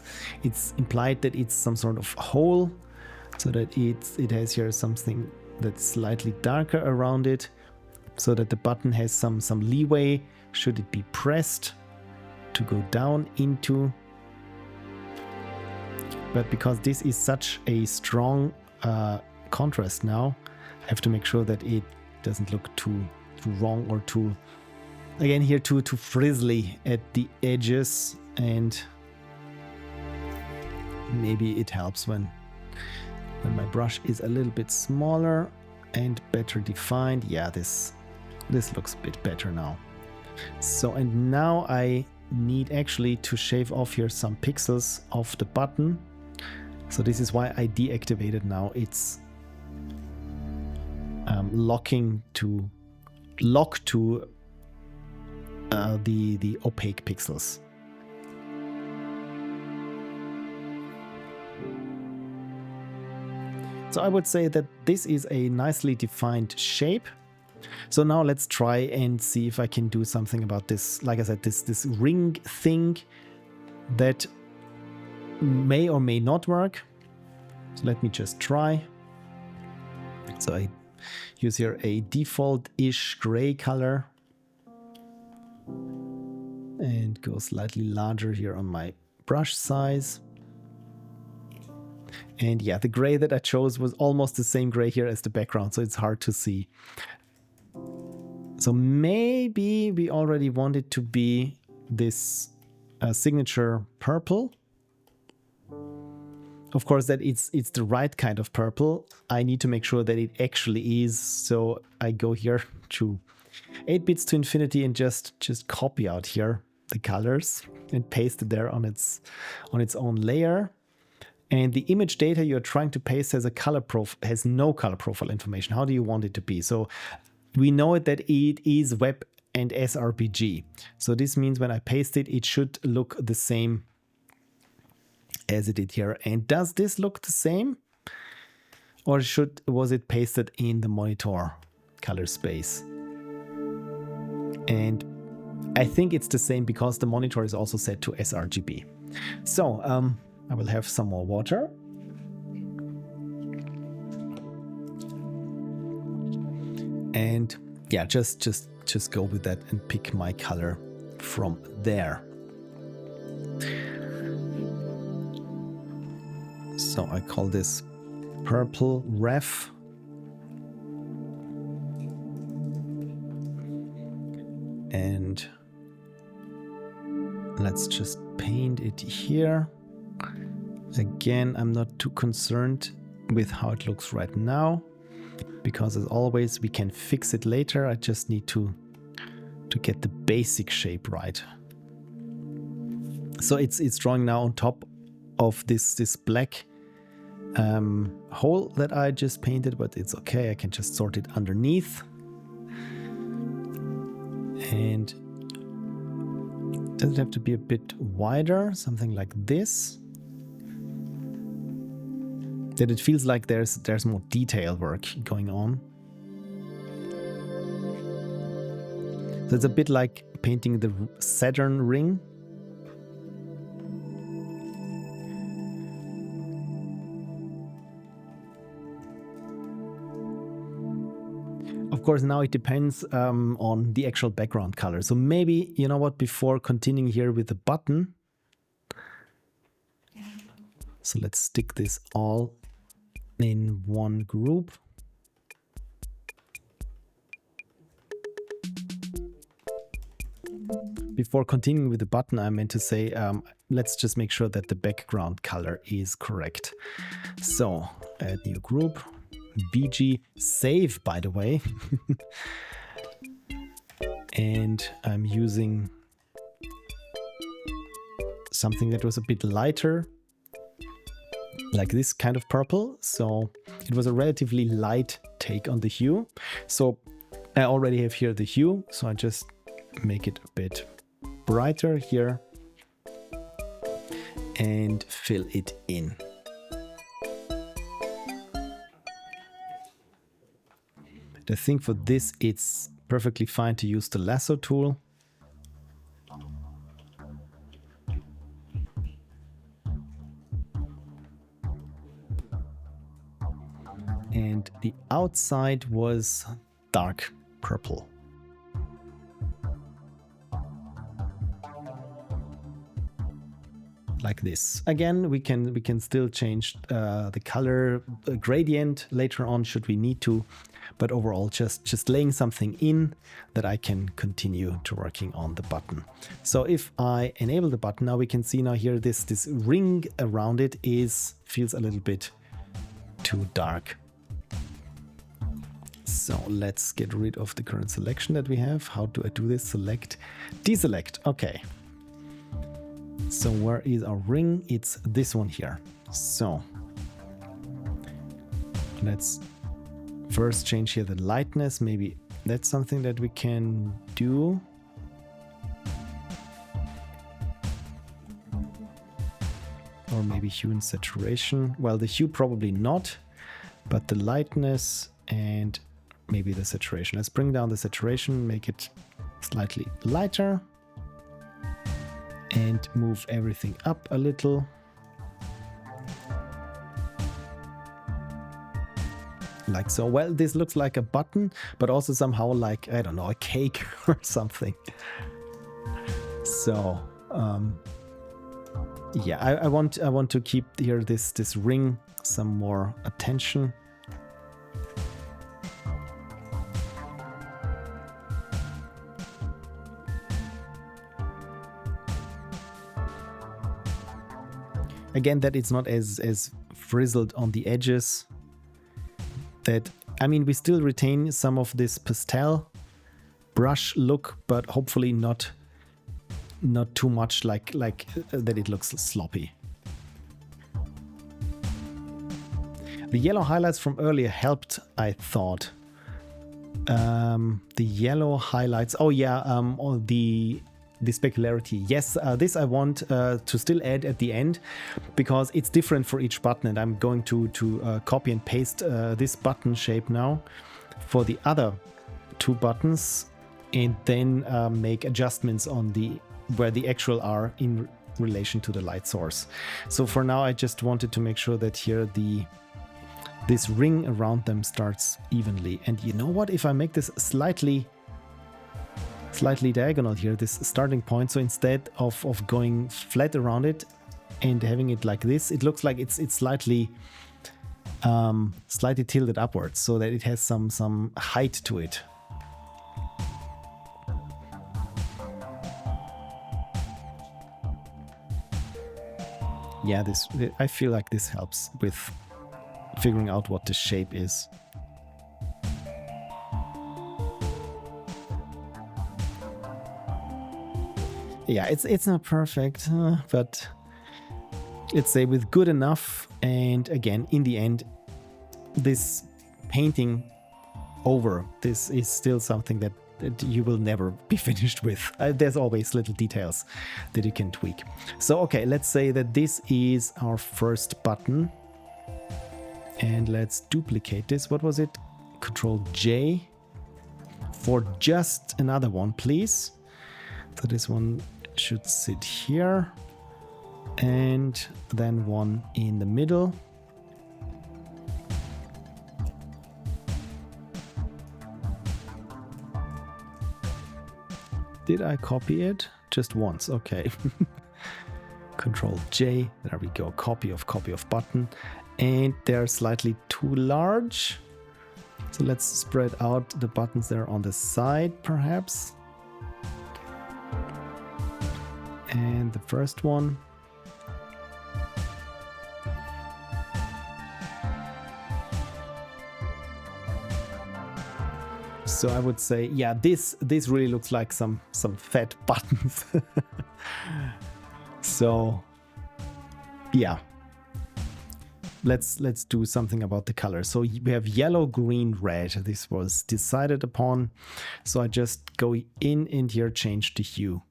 implied that it's some sort of hole, so that it has here something that's slightly darker around it, so that the button has some leeway should it be pressed to go down into. But because this is such a strong contrast now, I have to make sure that it doesn't look too wrong or too, again here, too frizzly at the edges. And maybe it helps when my brush is a little bit smaller and better defined. Yeah, this looks a bit better now. So, and now I need actually to shave off here some pixels of the button. So this is why I deactivated now. It's lock to the opaque pixels. So I would say that this is a nicely defined shape. So now let's try and see if I can do something about this. Like I said, this ring thing that may or may not work. So let me just try. So I use here a default-ish gray color and go slightly larger here on my brush size. And yeah, the gray that I chose was almost the same gray here as the background, so it's hard to see. So maybe we already want it to be this signature purple. Of course, that it's the right kind of purple. I need to make sure that it actually is. So I go here to 8 bits to infinity and just copy out here the colors and paste it there on its own layer. And the image data you're trying to paste has no color profile information. How do you want it to be? So we know that it is web and sRPG. So this means when I paste it, it should look the same as it did here. And does this look the same? Or was it pasted in the monitor color space? And I think it's the same because the monitor is also set to sRGB. So I will have some more water. And yeah, just go with that and pick my color from there. So I call this purple ref. And let's just paint it here. Again, I'm not too concerned with how it looks right now, because as always, we can fix it later. I just need to get the basic shape right. So it's drawing now on top of this black hole that I just painted, but it's okay. I can just sort it underneath. And does it have to be a bit wider? Something like this. That it feels like there's more detail work going on. So it's a bit like painting the Saturn ring. Of course, now it depends on the actual background color. So maybe, you know what, before continuing here with the button, so let's stick this all in one group. Before continuing with the button, I meant to say, let's just make sure that the background color is correct. So add new group, BG, save, by the way. And I'm using something that was a bit lighter, like this kind of purple. So it was a relatively light take on the hue. So I already have here the hue, so I just make it a bit brighter here and fill it in. I think for this it's perfectly fine to use the lasso tool. And the outside was dark purple. Like this. Again, we can still change the color gradient later on should we need to, but overall just laying something in that I can continue to working on the button. So if I enable the button, now we can see now here this ring around it feels a little bit too dark. So let's get rid of the current selection that we have. How do I do this? Select, deselect. Okay. So where is our ring? It's this one here. So let's first change here the lightness. Maybe that's something that we can do. Or maybe hue and saturation. Well, the hue probably not, but the lightness and maybe the saturation. Let's bring down the saturation, make it slightly lighter. And move everything up a little. Like so. Well, this looks like a button, but also somehow like, I don't know, a cake or something. So, yeah, I want to keep here this ring some more attention. Again, that it's not as frizzled on the edges. That, I mean, we still retain some of this pastel brush look, but hopefully not too much like that it looks sloppy. The yellow highlights from earlier helped, I thought. The yellow highlights, oh yeah, the specularity. Yes, this I want to still add at the end because it's different for each button, and I'm going to copy and paste this button shape now for the other two buttons and then make adjustments on where the actual are in relation to the light source. So for now I just wanted to make sure that here this ring around them starts evenly. And you know what, if I make this slightly diagonal here, this starting point, so instead of going flat around it and having it like this, it looks like it's slightly tilted upwards so that it has some height to it. Yeah, I feel like this helps with figuring out what the shape is. Yeah, it's not perfect, but let's say with good enough. And again, in the end, this painting over this is still something that you will never be finished with. There's always little details that you can tweak. So, okay, let's say that this is our first button. And let's duplicate this. What was it? Control J for just another one, please. So this one should sit here, and then one in the middle. Did I copy it? Just once, okay. Control J, there we go, copy of button. And they're slightly too large. So let's spread out the buttons there on the side, perhaps. And the first one. So I would say, yeah, this really looks like some fat buttons. So yeah, let's do something about the color. So we have yellow, green, red. This was decided upon. So I just go in and here change the hue.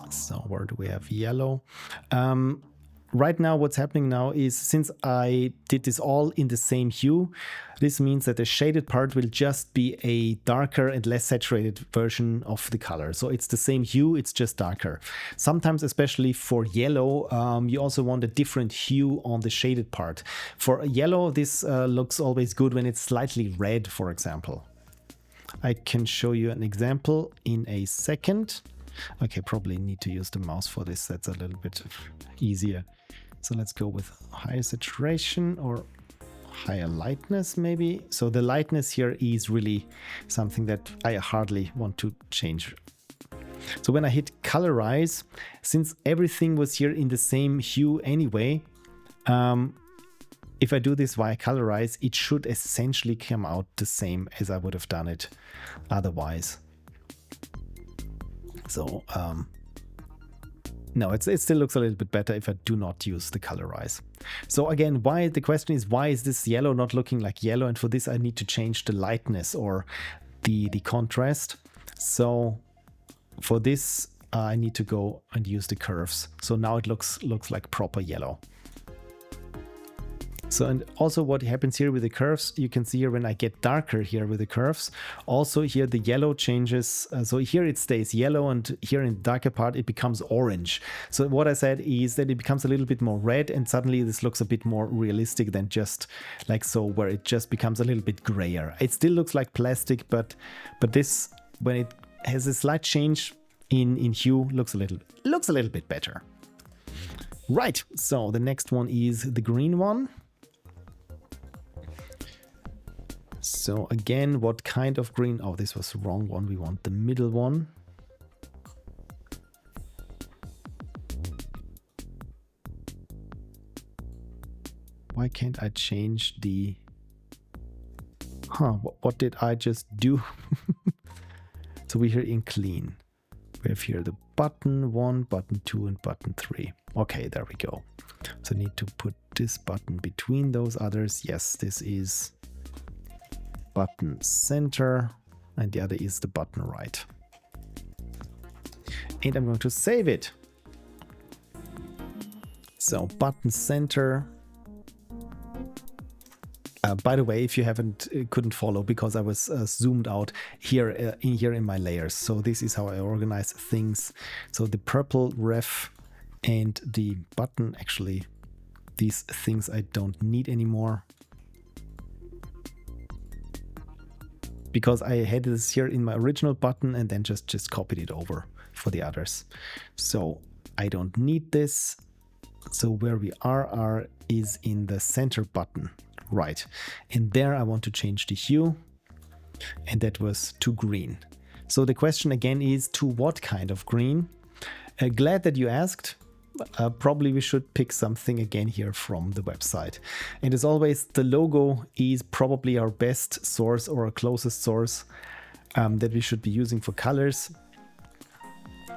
So where do we have yellow? Right now, what's happening now is, since I did this all in the same hue, this means that the shaded part will just be a darker and less saturated version of the color. So it's the same hue, it's just darker. Sometimes, especially for yellow, you also want a different hue on the shaded part. For yellow, this looks always good when it's slightly red, for example. I can show you an example in a second. Okay, probably need to use the mouse for this. That's a little bit easier. So let's go with higher saturation or higher lightness maybe. So the lightness here is really something that I hardly want to change. So when I hit colorize, since everything was here in the same hue anyway, if I do this via colorize, it should essentially come out the same as I would have done it otherwise. So no, it still looks a little bit better if I do not use the colorize. So again, the question is, why is this yellow not looking like yellow? And for this, I need to change the lightness or the contrast. So for this, I need to go and use the curves. So now it looks like proper yellow. So, and also what happens here with the curves, you can see here when I get darker here with the curves, also here the yellow changes. So here it stays yellow, and here in the darker part, it becomes orange. So what I said is that it becomes a little bit more red, and suddenly this looks a bit more realistic than just like so, where it just becomes a little bit grayer. It still looks like plastic, but this, when it has a slight change in hue, looks a little bit better. Right, so the next one is the green one. So again, what kind of green? Oh, this was the wrong one. We want the middle one. Why can't I change the... what did I just do? So we're here in clean. We have here the button 1, button 2, and button 3. Okay, there we go. So I need to put this button between those others. Yes, this is button center, and the other is the button right. And I'm going to save it. So button center. By the way, if you couldn't follow, because I was zoomed out here in my layers. So this is how I organize things. So the purple ref and the button, actually, these things I don't need anymore, because I had this here in my original button and then just copied it over for the others. So I don't need this. So where we are is in the center button, right? And there I want to change the hue, and that was to green. So the question again is, to what kind of green? Glad that you asked. Probably we should pick something again here from the website. And as always, the logo is probably our best source or our closest source that we should be using for colors.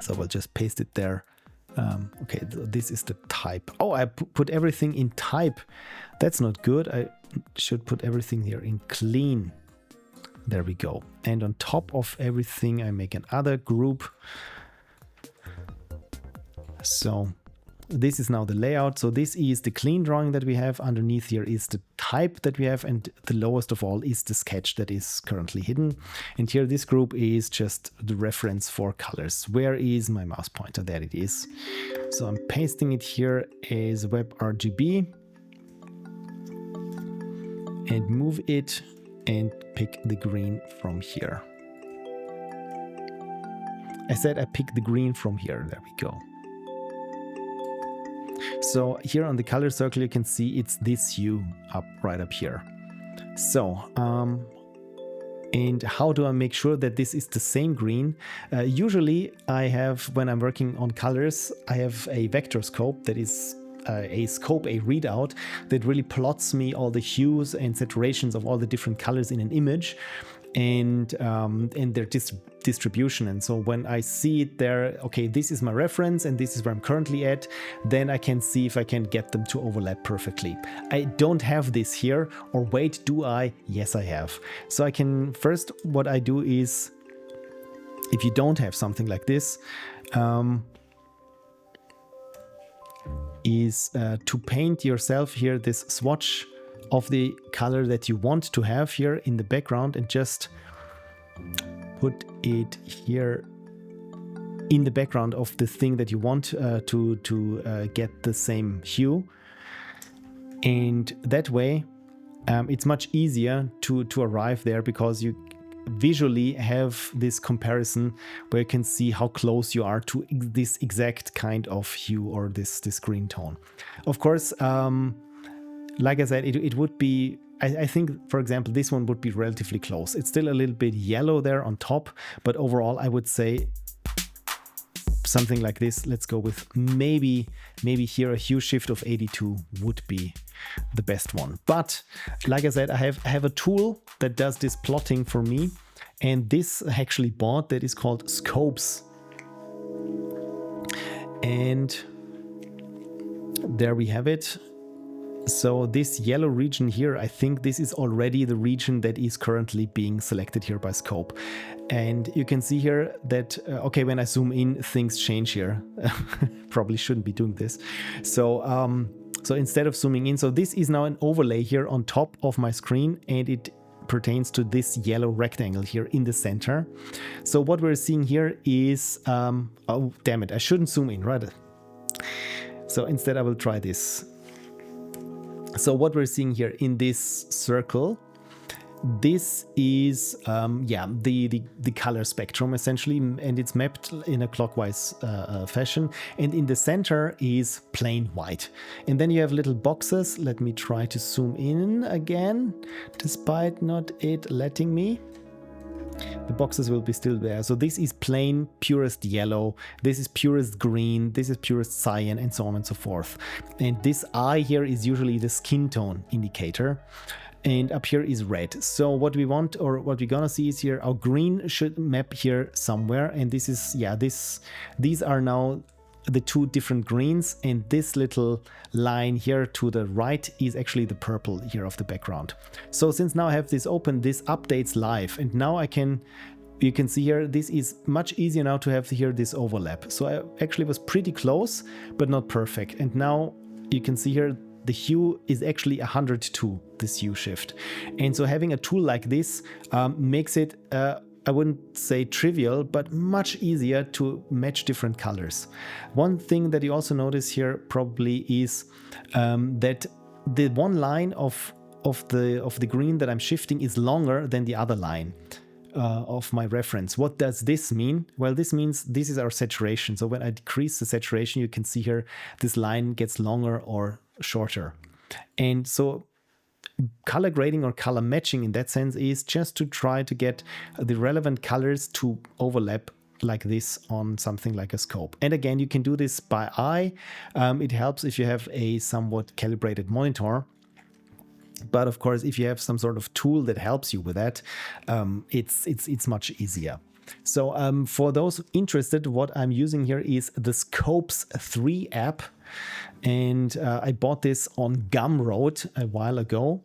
So we'll just paste it there. Okay, this is the type. Oh, I put everything in type. That's not good. I should put everything here in clean. There we go. And on top of everything, I make another group. So this is now the layout. So this is the clean drawing that we have. Underneath here is the type that we have, and the lowest of all is the sketch that is currently hidden. And here this group is just the reference for colors. Where is my mouse pointer? There it is. So I'm pasting it here as WebRGB and move it and pick the green from here. I said I picked the green from here. There we go. So here on the color circle, you can see it's this hue right up here. So, and how do I make sure that this is the same green? Usually I have, when I'm working on colors, I have a vector scope that is a readout that really plots me all the hues and saturations of all the different colors in an image and their distribution. And so when I see it there, okay, this is my reference and this is where I'm currently at, then I can see if I can get them to overlap perfectly. I don't have this here, or wait, do I? Yes, I have. So I can, first, what I do is, if you don't have something like this, is to paint yourself here this swatch of the color that you want to have here in the background, and just put it here in the background of the thing that you want to get the same hue. And that way it's much easier to arrive there, because you visually have this comparison where you can see how close you are to this exact kind of hue or this green tone. Of course, like I said, it would be, I think, for example, this one would be relatively close. It's still a little bit yellow there on top, but overall I would say something like this. Let's go with maybe here a hue shift of 82 would be the best one. But like I said, I have a tool that does this plotting for me, and this I actually bought, that is called Scopes. And there we have it. So this yellow region here, I think this is already the region that is currently being selected here by Scope. And you can see here that, okay, when I zoom in, things change here. Probably shouldn't be doing this. So, so instead of zooming in, so this is now an overlay here on top of my screen, and it pertains to this yellow rectangle here in the center. So what we're seeing here is, oh, damn it, I shouldn't zoom in, right? So instead I will try this. So what we're seeing here in this circle, this is the color spectrum essentially, and it's mapped in a clockwise fashion, and in the center is plain white. And then you have little boxes. Let me try to zoom in again, despite not it letting me. The boxes will be still there. So this is plain purest yellow, this is purest green, this is purest cyan, and so on and so forth. And this eye here is usually the skin tone indicator, and up here is red. So what we want, or what we're gonna see, is here our green should map here somewhere, and this is, yeah, these are now the two different greens, and this little line here to the right is actually the purple here of the background. So since now I have this open, this updates live, and now you can see here, this is much easier now to have here this overlap. So I actually was pretty close, but not perfect. And now you can see here, the hue is actually 102, this hue shift. And so having a tool like this makes it, I wouldn't say trivial, but much easier to match different colors. One thing that you also notice here probably is that the one line of the green that I'm shifting is longer than the other line of my reference. What does this mean? Well, this means this is our saturation. So when I decrease the saturation, you can see here this line gets longer or shorter. And so color grading or color matching in that sense is just to try to get the relevant colors to overlap like this on something like a scope. And again, you can do this by eye. It helps if you have a somewhat calibrated monitor. But of course, if you have some sort of tool that helps you with that, it's much easier. So for those interested, what I'm using here is the Scopes 3 app. And I bought this on Gumroad a while ago.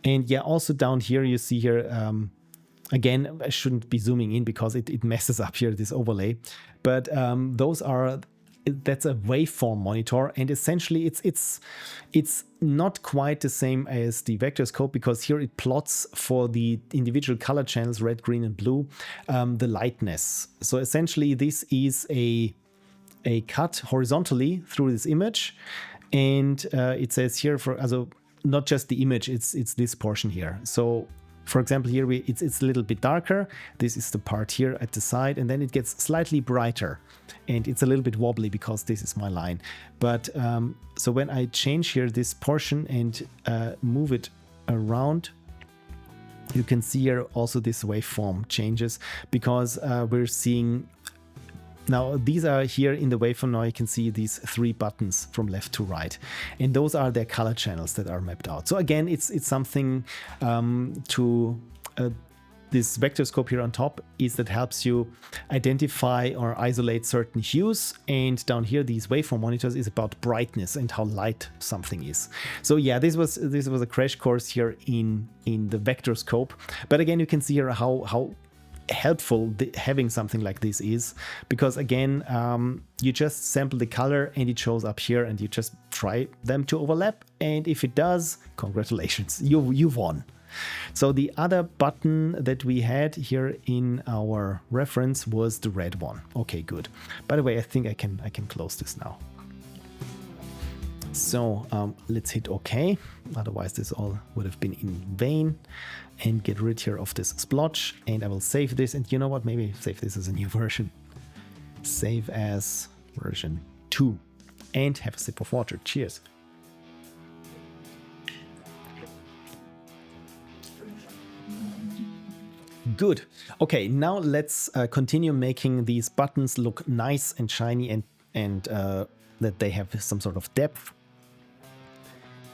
And yeah, also down here, you see here, again, I shouldn't be zooming in because it messes up here, this overlay. But that's a waveform monitor, and essentially it's not quite the same as the vector scope, because here it plots for the individual color channels, red, green, and blue, the lightness. So essentially this is a cut horizontally through this image, and it says here for, also not just the image, it's this portion here. So For example, here it's a little bit darker. This is the part here at the side, and then it gets slightly brighter. And it's a little bit wobbly because this is my line. But so when I change here this portion and move it around, you can see here also this waveform changes because we're seeing... Now, these are here in the waveform. Now you can see these 3 buttons from left to right. And those are their color channels that are mapped out. So again, it's something to... this vector scope here on top is that helps you identify or isolate certain hues. And down here, these waveform monitors is about brightness and how light something is. So yeah, this was a crash course here in the vector scope. But again, you can see here how helpful having something like this is, because again, you just sample the color and it shows up here, and you just try them to overlap, and if it does, congratulations, you've won. So the other button that we had here in our reference was the red one. Okay, good. By the way, I think I can close this now. So let's hit OK. Otherwise, this all would have been in vain. And get rid here of this splotch. And I will save this. And you know what? Maybe save this as a new version. Save as version 2. And have a sip of water. Cheers. Good. Okay, now let's continue making these buttons look nice and shiny and that they have some sort of depth.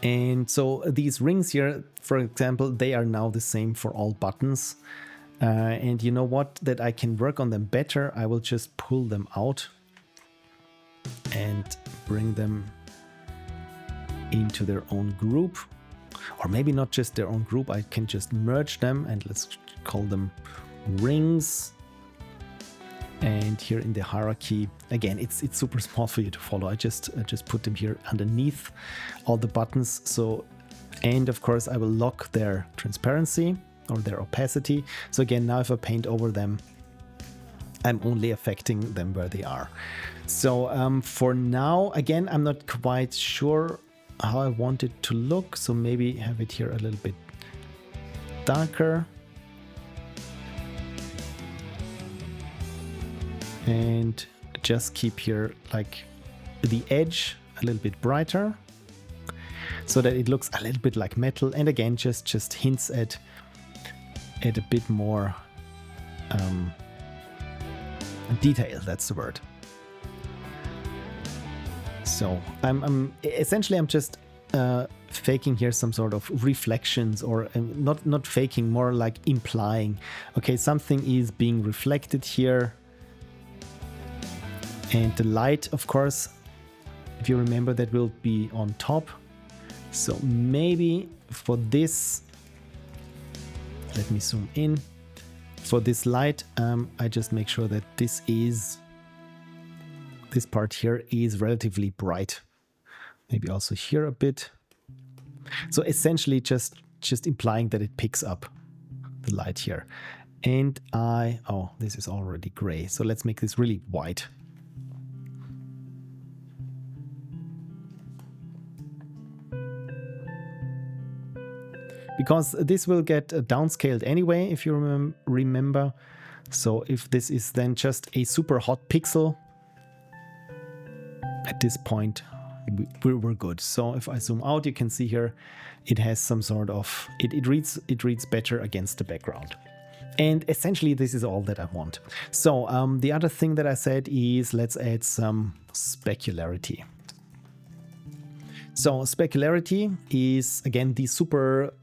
And so these rings here, for example, they are now the same for all buttons. And you know what? That I can work on them better. I will just pull them out and bring them into their own group. Or maybe not just their own group. I can just merge them and let's call them rings. And here in the hierarchy, again, it's super small for you to follow. I just put them here underneath all the buttons. So, and of course, I will lock their transparency or their opacity. So again, now if I paint over them, I'm only affecting them where they are. So for now, again, I'm not quite sure how I want it to look. So maybe have it here a little bit darker. And just keep here like the edge a little bit brighter so that it looks a little bit like metal. And again, just hints at a bit more detail. That's the word. So I'm just faking here some sort of reflections, or not faking, more like implying. Okay, something is being reflected here. And the light, of course, if you remember, that will be on top. So maybe for this, let me zoom in. For this light, I just make sure that this part here is relatively bright. Maybe also here a bit. So essentially just implying that it picks up the light here. And oh, this is already gray. So let's make this really white. Because this will get downscaled anyway, if you remember. So if this is then just a super hot pixel, at this point, we're good. So if I zoom out, you can see here, it has some sort of, it reads better against the background. And essentially, this is all that I want. So the other thing that I said is let's add some specularity. So specularity is, again, the super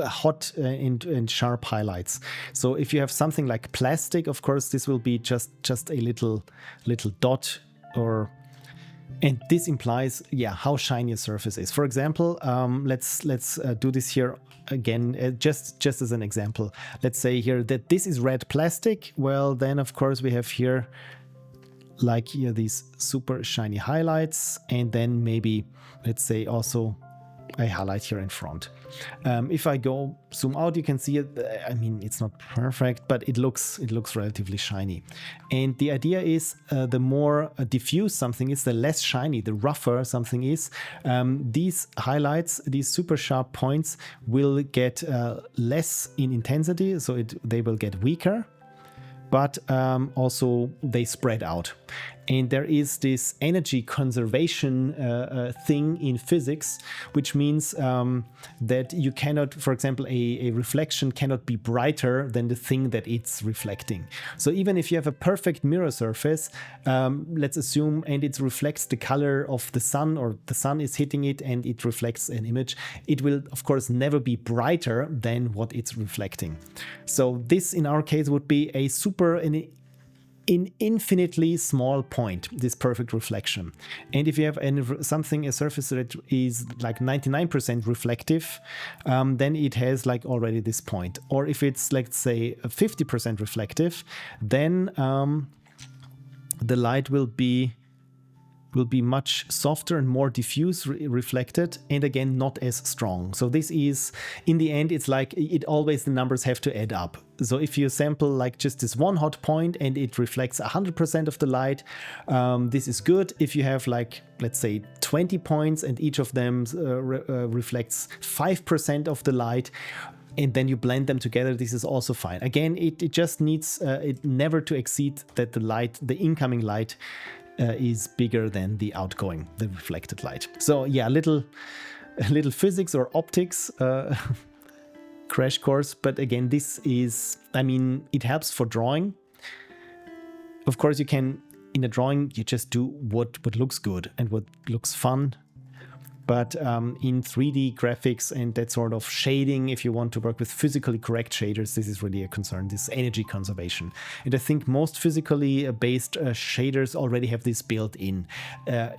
hot and sharp highlights. So if you have something like plastic, of course, this will be just a little dot, and this implies, yeah, how shiny a surface is. For example, let's do this here again, just as an example. Let's say here that this is red plastic. Well, then of course we have here like here these super shiny highlights, and then maybe let's say also I highlight here in front. If I go zoom out, you can see it. I mean, it's not perfect, but it looks relatively shiny. And the idea is the more diffuse something is, the less shiny, the rougher something is. These highlights, these super sharp points, will get less in intensity, so they will get weaker. But also they spread out. And there is this energy conservation thing in physics, which means that you cannot, for example, a reflection cannot be brighter than the thing that it's reflecting. So even if you have a perfect mirror surface, let's assume, and it reflects the color of the sun, or the sun is hitting it and it reflects an image, it will, of course, never be brighter than what it's reflecting. So this, in our case, would be a an infinitely small point, this perfect reflection. And if you have a surface that is like 99% reflective, then it has like already this point. Or if it's, let's say, 50% reflective, then the light will be much softer and more diffuse reflected, and again not as strong. So this is, in the end, it's like the numbers have to add up. So if you sample like just this one hot point and it reflects 100% of the light, this is good. If you have like, let's say, 20 points and each of them reflects 5% of the light, and then you blend them together, this is also fine. Again, it just needs it never to exceed that the incoming light is bigger than the reflected light. So yeah, a little physics or optics crash course. But again, this is, I mean, it helps for drawing. Of course, you can, in a drawing, you just do what looks good and what looks fun. But in 3D graphics and that sort of shading, if you want to work with physically correct shaders, this is really a concern, this energy conservation. And I think most physically based shaders already have this built in.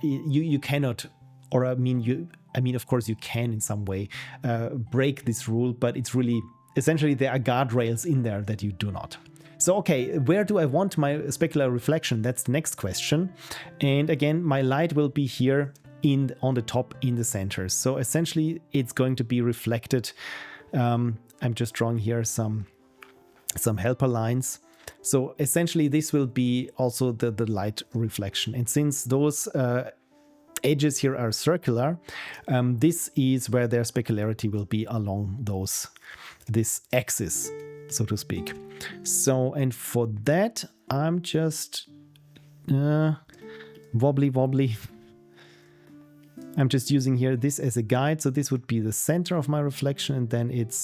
You cannot, or I mean, of course you can in some way break this rule, but it's really, essentially there are guardrails in there that you do not. So, okay, where do I want my specular reflection? That's the next question. And again, my light will be here on the top in the center. So essentially it's going to be reflected. I'm just drawing here some helper lines. So essentially this will be also the light reflection. And since those edges here are circular, this is where their specularity will be along this axis, so to speak. So, and for that, I'm just wobbly. I'm just using here this as a guide. So this would be the center of my reflection, and then it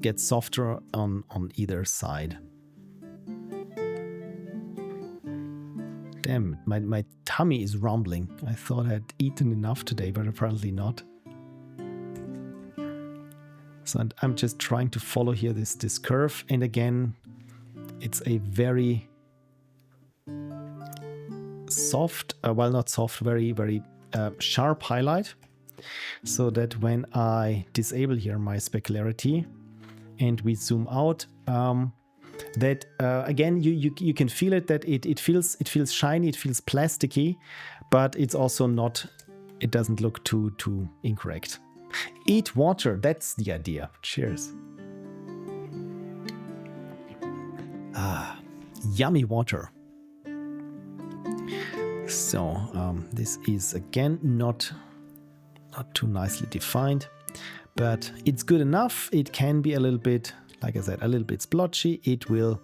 gets softer on either side. Damn, my tummy is rumbling. I thought I'd eaten enough today, but apparently not. So I'm just trying to follow here this curve. And again, it's a very soft, well, not soft, very sharp highlight, so that when I disable here my specularity and we zoom out, that again you can feel it, that it feels shiny, it feels plasticky, but it's also not, it doesn't look too incorrect. Eat water, that's the idea. Cheers. Yummy water. So this is again not too nicely defined, but it's good enough. It can be a little bit, like I said, a little bit splotchy. It will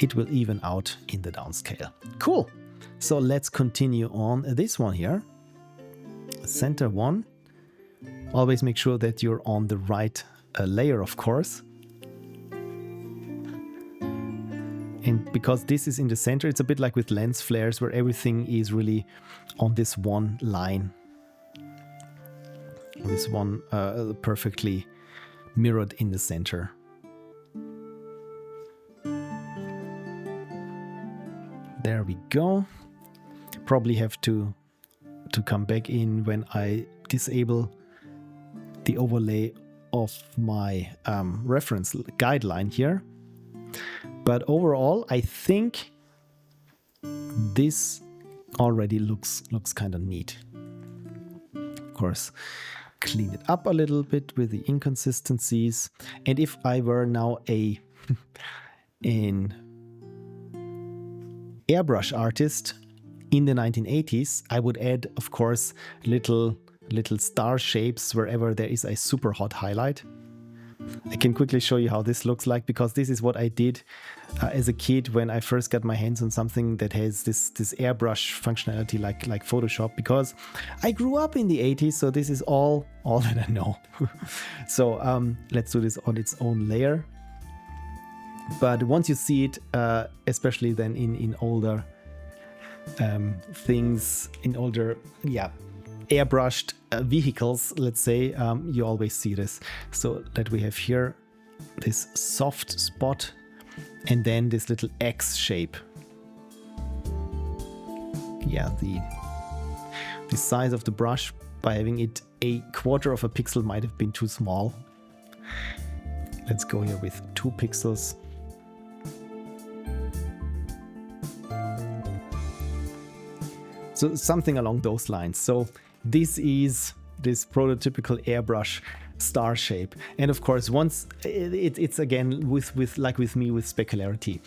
even out in the downscale. Cool. So let's continue on this one here. Center one. Always make sure that you're on the right layer, of course. And because this is in the center, it's a bit like with lens flares, where everything is really on this one line. This one perfectly mirrored in the center. There we go. Probably have to come back in when I disable the overlay of my reference guideline here. But overall, I think this already looks kind of neat. Of course, clean it up a little bit with the inconsistencies. And if I were now an airbrush artist in the 1980s, I would add, of course, little star shapes wherever there is a super hot highlight. I can quickly show you how this looks like, because this is what I did as a kid when I first got my hands on something that has this airbrush functionality like Photoshop, because I grew up in the 80s, so this is all that I know. So let's do this on its own layer. But once you see it, especially then in older things, in older, airbrushed vehicles, let's say, you always see this. So that we have here this soft spot and then this little X shape. Yeah, the size of the brush, by having it a quarter of a pixel, might have been too small. Let's go here with 2 pixels. So something along those lines. So this is this prototypical airbrush star shape. And of course, once it's again with like with me, with specularity.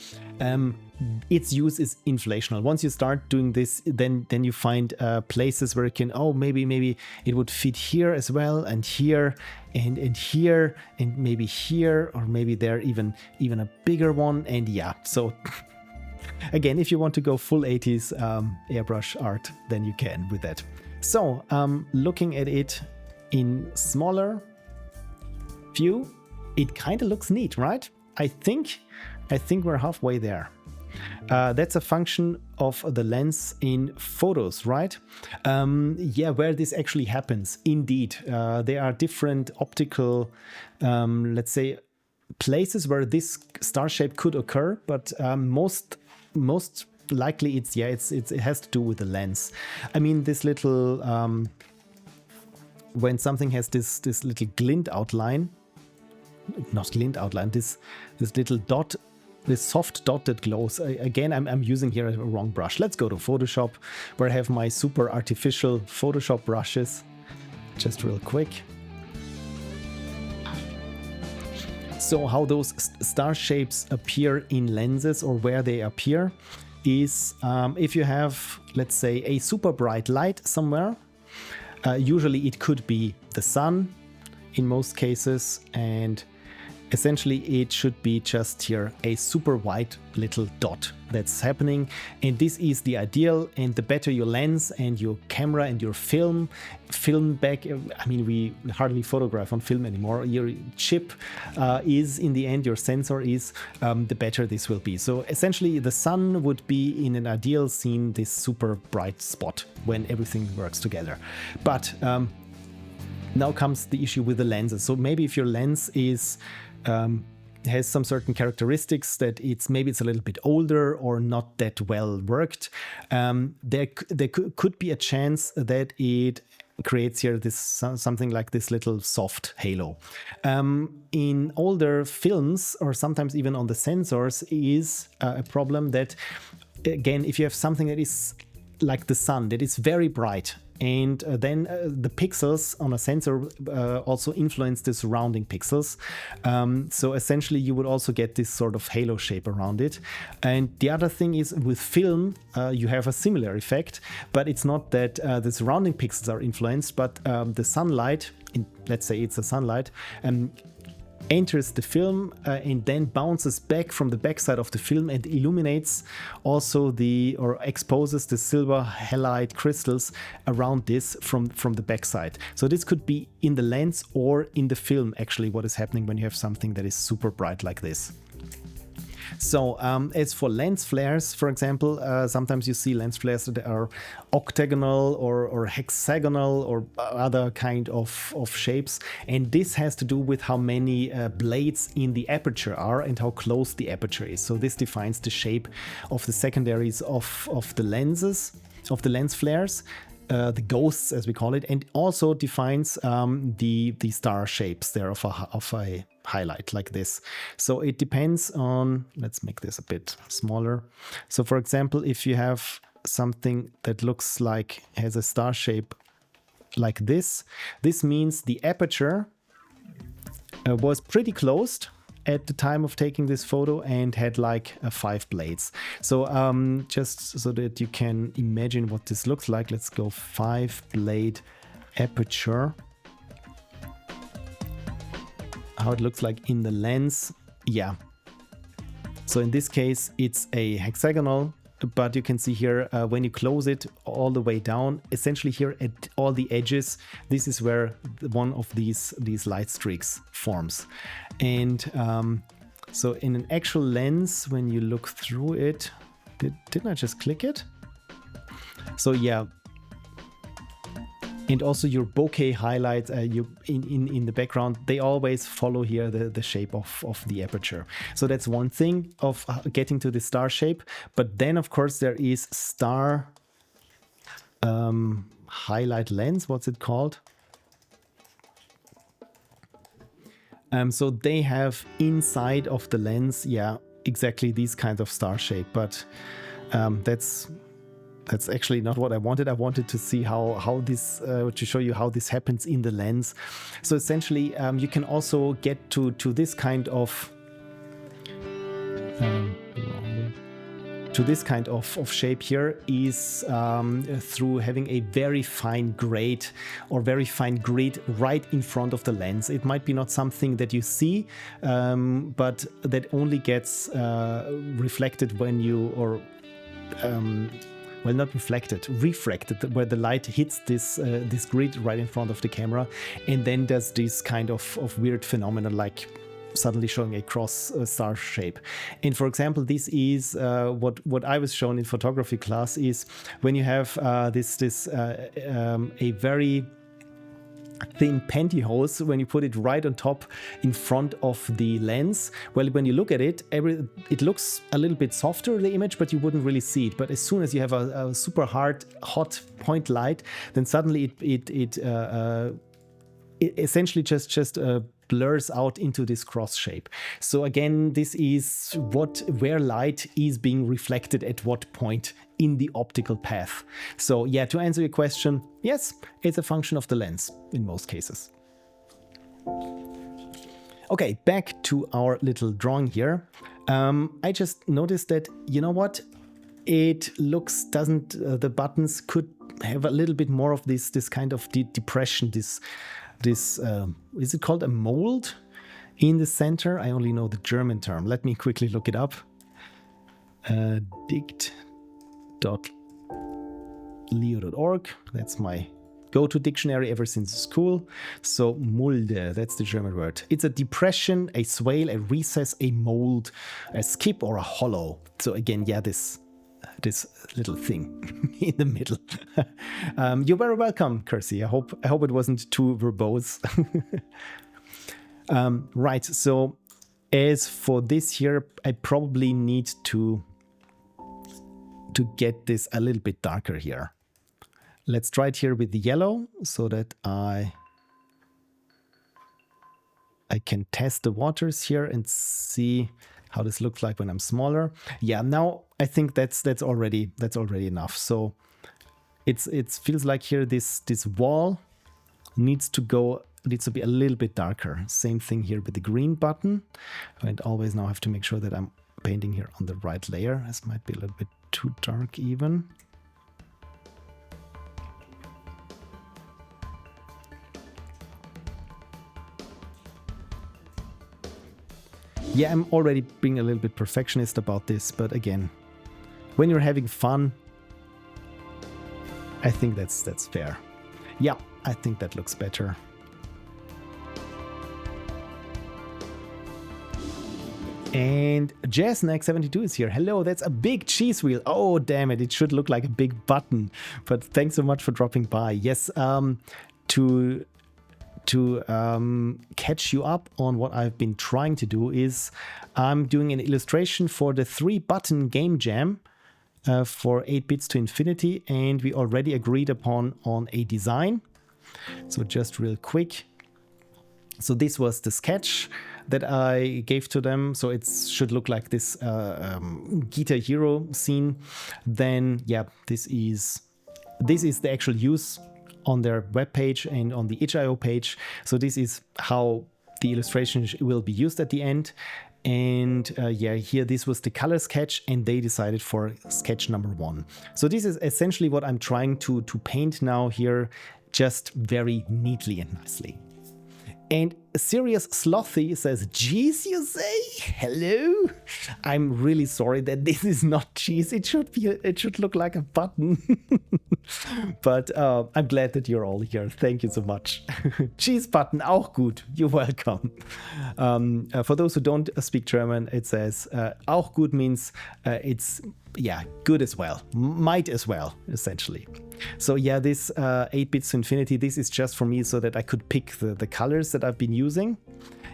Its use is inflational. Once you start doing this, then you find places where it can, maybe it would fit here as well, and here and here, and maybe here, or maybe there even a bigger one. And yeah, so again, if you want to go full 80s airbrush art, then you can with that. So looking at it in smaller view, it kind of looks neat, right? I think we're halfway there. That's a function of the lens in photos, right? Where this actually happens. Indeed, there are different optical, let's say, places where this star shape could occur, but most likely it has to do with the lens. I mean, this little when something has this little glint outline, not glint outline, this little dot, this soft dot that glows. Again, I'm using here a wrong brush. Let's go to Photoshop, where I have my super artificial Photoshop brushes. Just real quick. So how those star shapes appear in lenses, or where they appear, is if you have, let's say, a super bright light somewhere. Usually it could be the sun in most cases, and essentially it should be just here a super white little dot that's happening, and this is the ideal. And the better your lens and your camera and your film back, I mean, we hardly photograph on film anymore, your chip is in the end, your sensor is, the better this will be. So essentially the sun would be, in an ideal scene, this super bright spot when everything works together. But now comes the issue with the lenses. So maybe if your lens is has some certain characteristics that it's a little bit older or not that well worked, there could be a chance that it creates here this something like this little soft halo. In older films, or sometimes even on the sensors, is a problem that, again, if you have something that is like the sun, that is very bright, and then the pixels on a sensor also influence the surrounding pixels. So essentially you would also get this sort of halo shape around it. And the other thing is, with film, you have a similar effect, but it's not that the surrounding pixels are influenced, but the sunlight, let's say it's a sunlight, enters the film and then bounces back from the backside of the film and illuminates also or exposes the silver halide crystals around this from the backside. So this could be in the lens or in the film, actually, what is happening when you have something that is super bright like this. So as for lens flares, for example, sometimes you see lens flares that are octagonal or hexagonal or other kind of shapes. And this has to do with how many blades in the aperture are and how close the aperture is. So this defines the shape of the secondaries of the lenses, of the lens flares. The ghosts, as we call it, and also defines the star shapes there of a highlight like this. So it depends on, let's make this a bit smaller. So for example, if you have something that looks like has a star shape like this. This means the aperture was pretty closed at the time of taking this photo and had like 5 blades. So just so that you can imagine what this looks like, let's go 5 blade aperture. How it looks like in the lens. Yeah. So in this case, it's a hexagonal, but you can see here when you close it all the way down, essentially here at all the edges, this is where one of these light streaks forms. And so in an actual lens, when you look through it, didn't I just click it? So yeah. And also your bokeh highlights in the background, they always follow here the shape of the aperture. So that's one thing of getting to the star shape. But then, of course, there is star highlight lens. What's it called? So they have inside of the lens, yeah, exactly these kinds of star shape. But that's actually not what I wanted. I wanted to see how this, to show you how this happens in the lens. So essentially, you can also get to this kind of shape here is through having a very fine grade or very fine grid right in front of the lens. It might be not something that you see, but that only gets reflected when you, well, not reflected, refracted, where the light hits this grid right in front of the camera, and then there's this kind of weird phenomenon like suddenly showing a cross star shape. And for example, this is what I was shown in photography class is when you have a very thin pantyhose, when you put it right on top in front of the lens. Well, when you look at it, it looks a little bit softer, the image, but you wouldn't really see it. But as soon as you have a super hard, hot point light, then suddenly it essentially just blurs out into this cross shape. So again, this is where light is being reflected at what point in the optical path. So yeah, to answer your question, yes, it's a function of the lens in most cases. Okay, back to our little drawing here. I just noticed that, you know what? It looks, the buttons could have a little bit more of this kind of depression, this is it called a mold in the center? I only know the German term. Let me quickly look it up. dict.leo.org. That's my go-to dictionary ever since school. So Mulde, that's the German word. It's a depression, a swale, a recess, a mold, a skip, or a hollow. So again, yeah, this little thing in the middle. You're very welcome, Kersey. I hope it wasn't too verbose. Right, so as for this here, I probably need to get this a little bit darker here. Let's try it here with the yellow so that I can test the waters here and see how this looks like when I'm smaller. Yeah, now I think that's already enough. So it feels like here this wall needs to be a little bit darker. Same thing here with the green button. And always now have to make sure that I'm painting here on the right layer. This might be a little bit too dark even. Yeah, I'm already being a little bit perfectionist about this, but again, when you're having fun, I think that's fair. Yeah, I think that looks better. And JazzNack72 is here. Hello, that's a big cheese wheel. Oh, damn it. It should look like a big button. But thanks so much for dropping by. Yes, to catch you up on what I've been trying to do is I'm doing an illustration for the 3-button game jam for 8 bits to infinity, and we already agreed upon on a design. So just real quick. So this was the sketch that I gave to them. So it should look like this Guitar Hero scene. Then, yeah, this is the actual use on their webpage and on the itch.io page. So this is how the illustration will be used at the end. And yeah, here this was the color sketch, and they decided for sketch number 1. So this is essentially what I'm trying to paint now here, just very neatly and nicely. And Serious Slothy says, "Cheese, you say? Hello? I'm really sorry that this is not cheese. It should look like a button." But I'm glad that you're all here. Thank you so much. Cheese button, auch gut. You're welcome. For those who don't speak German, it says auch gut means it's, yeah, good as well. Might as well, essentially. So yeah, this 8 bits to infinity, this is just for me so that I could pick the colors that I've been using.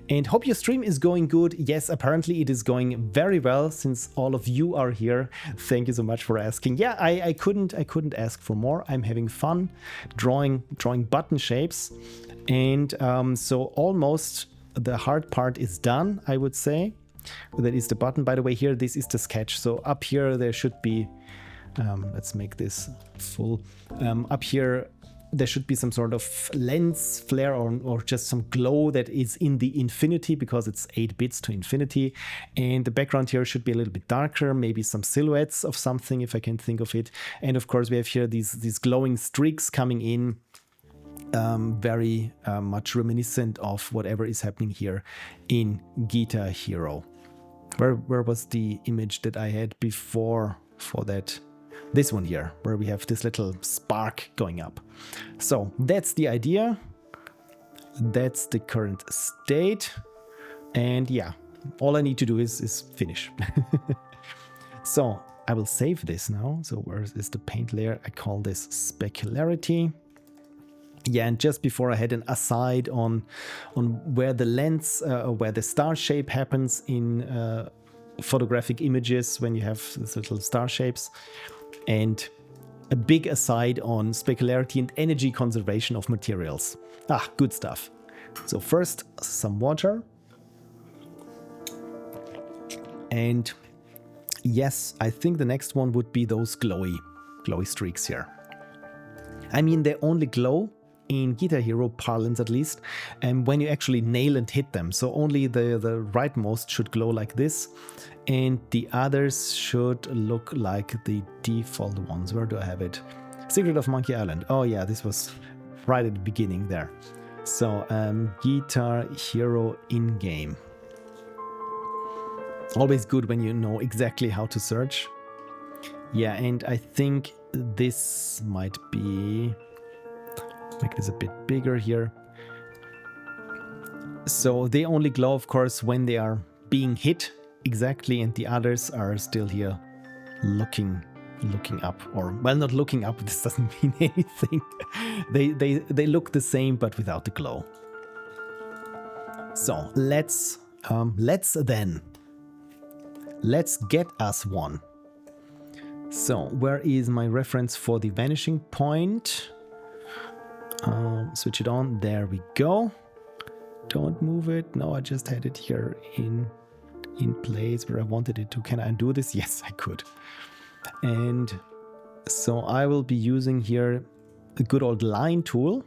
And hope your stream is going good. Yes, apparently it is going very well since all of you are here. Thank you so much for asking. Yeah, I couldn't ask for more. I'm having fun drawing button shapes. And so almost the hard part is done, I would say. That is the button. By the way, here, this is the sketch. So up here, there should be, let's make this full. Up here, there should be some sort of lens flare or just some glow that is in the infinity, because it's 8 bits to infinity. And the background here should be a little bit darker, maybe some silhouettes of something, if I can think of it. And of course, we have here these glowing streaks coming in. Very much reminiscent of whatever is happening here in Guitar Hero. Where was the image that I had before for that? This one here, where we have this little spark going up. So that's the idea. That's the current state. And yeah, all I need to do is finish. So I will save this now. So where is the paint layer? I call this specularity. Yeah, and just before I had an aside on where the lens, where the star shape happens in photographic images when you have these little star shapes, and a big aside on specularity and energy conservation of materials. Ah, good stuff. So first, some water. And yes, I think the next one would be those glowy streaks here. I mean, they only glow in Guitar Hero parlance, at least, and when you actually nail and hit them. So only the rightmost should glow like this, and the others should look like the default ones. Where do I have it? Secret of Monkey Island. Oh yeah, this was right at the beginning there. So Guitar Hero in-game. Always good when you know exactly how to search. Yeah, and I think this might be... Make this a bit bigger here. So they only glow, of course, when they are being hit exactly, and the others are still here looking up, or well, not looking up. This doesn't mean anything. They look the same but without the glow. So let's get us one. So where is my reference for the vanishing point? Switch it on. There we go. Don't move it. No, I just had it here in place where I wanted it to. Can I undo this? Yes, I could. And so I will be using here a good old line tool,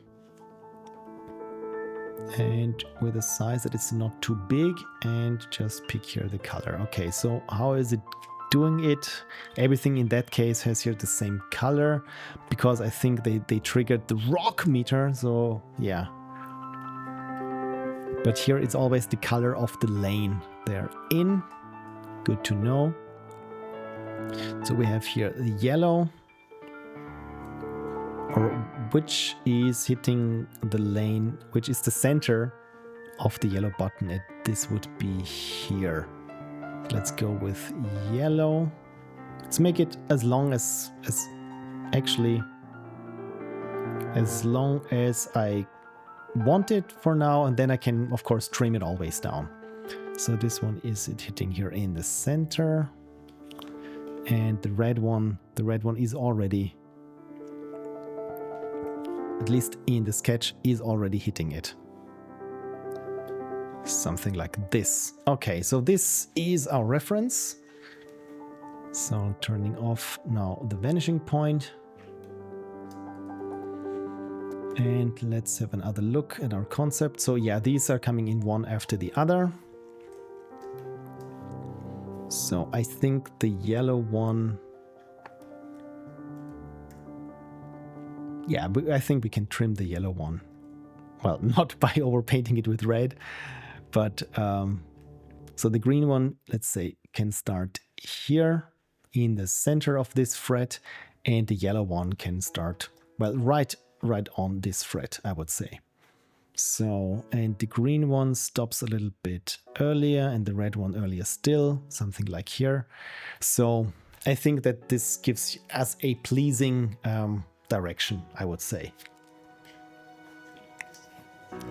and with a size that is not too big, and just pick here the color. Okay, so how is it doing it? Everything in that case has here the same color, because I think they triggered the rock meter. So yeah, but here it's always the color of the lane they're in. Good to know. So we have here the yellow, or which is hitting the lane, which is the center of the yellow button, and this would be here. Let's go with yellow. Let's make it as long as I want it for now, and then I can of course trim it always down. So this one is it hitting here in the center, and the red one is already, at least in the sketch, is already hitting it. Something like this. Okay, so this is our reference. So turning off now the vanishing point. And let's have another look at our concept. So yeah, these are coming in one after the other. So I think the yellow one, yeah, I think we can trim the yellow one. Well, not by overpainting it with red, but so the green one, let's say, can start here in the center of this fret, and the yellow one can start, well, right on this fret, I would say. So, and the green one stops a little bit earlier and the red one earlier still, something like here. So I think that this gives us a pleasing direction, I would say.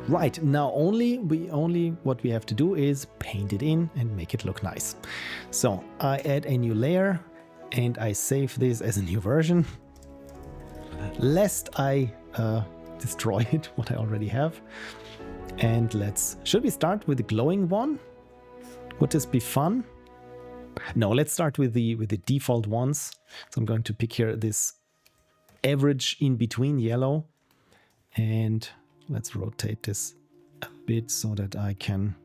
Right, now what we have to do is paint it in and make it look nice. So I add a new layer and I save this as a new version, lest I destroy it, what I already have. And should we start with the glowing one? Would this be fun? No, let's start with the default ones. So I'm going to pick here this average in between yellow, and let's rotate this a bit so that I can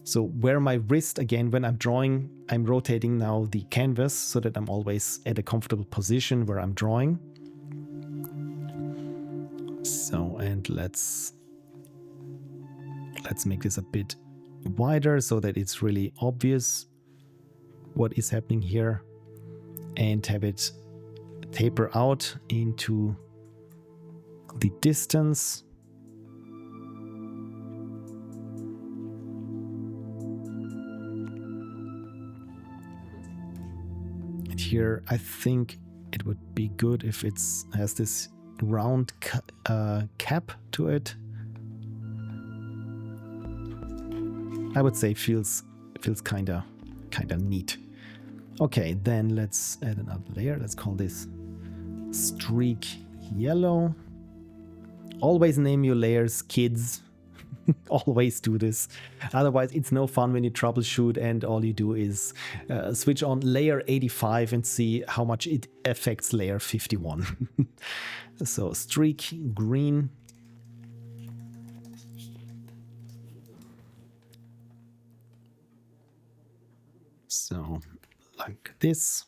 so where my wrist, again, when I'm drawing, I'm rotating now the canvas so that I'm always at a comfortable position where I'm drawing. So, and let's make this a bit wider so that it's really obvious what is happening here, and have it taper out into the distance. And here I think it would be good if it has this round cap to it. I would say feels kind of neat. Okay, then let's add another layer. Let's call this streak yellow. Always name your layers, kids. Always do this. Otherwise, it's no fun when you troubleshoot and all you do is switch on layer 85 and see how much it affects layer 51. So streak green. So like this.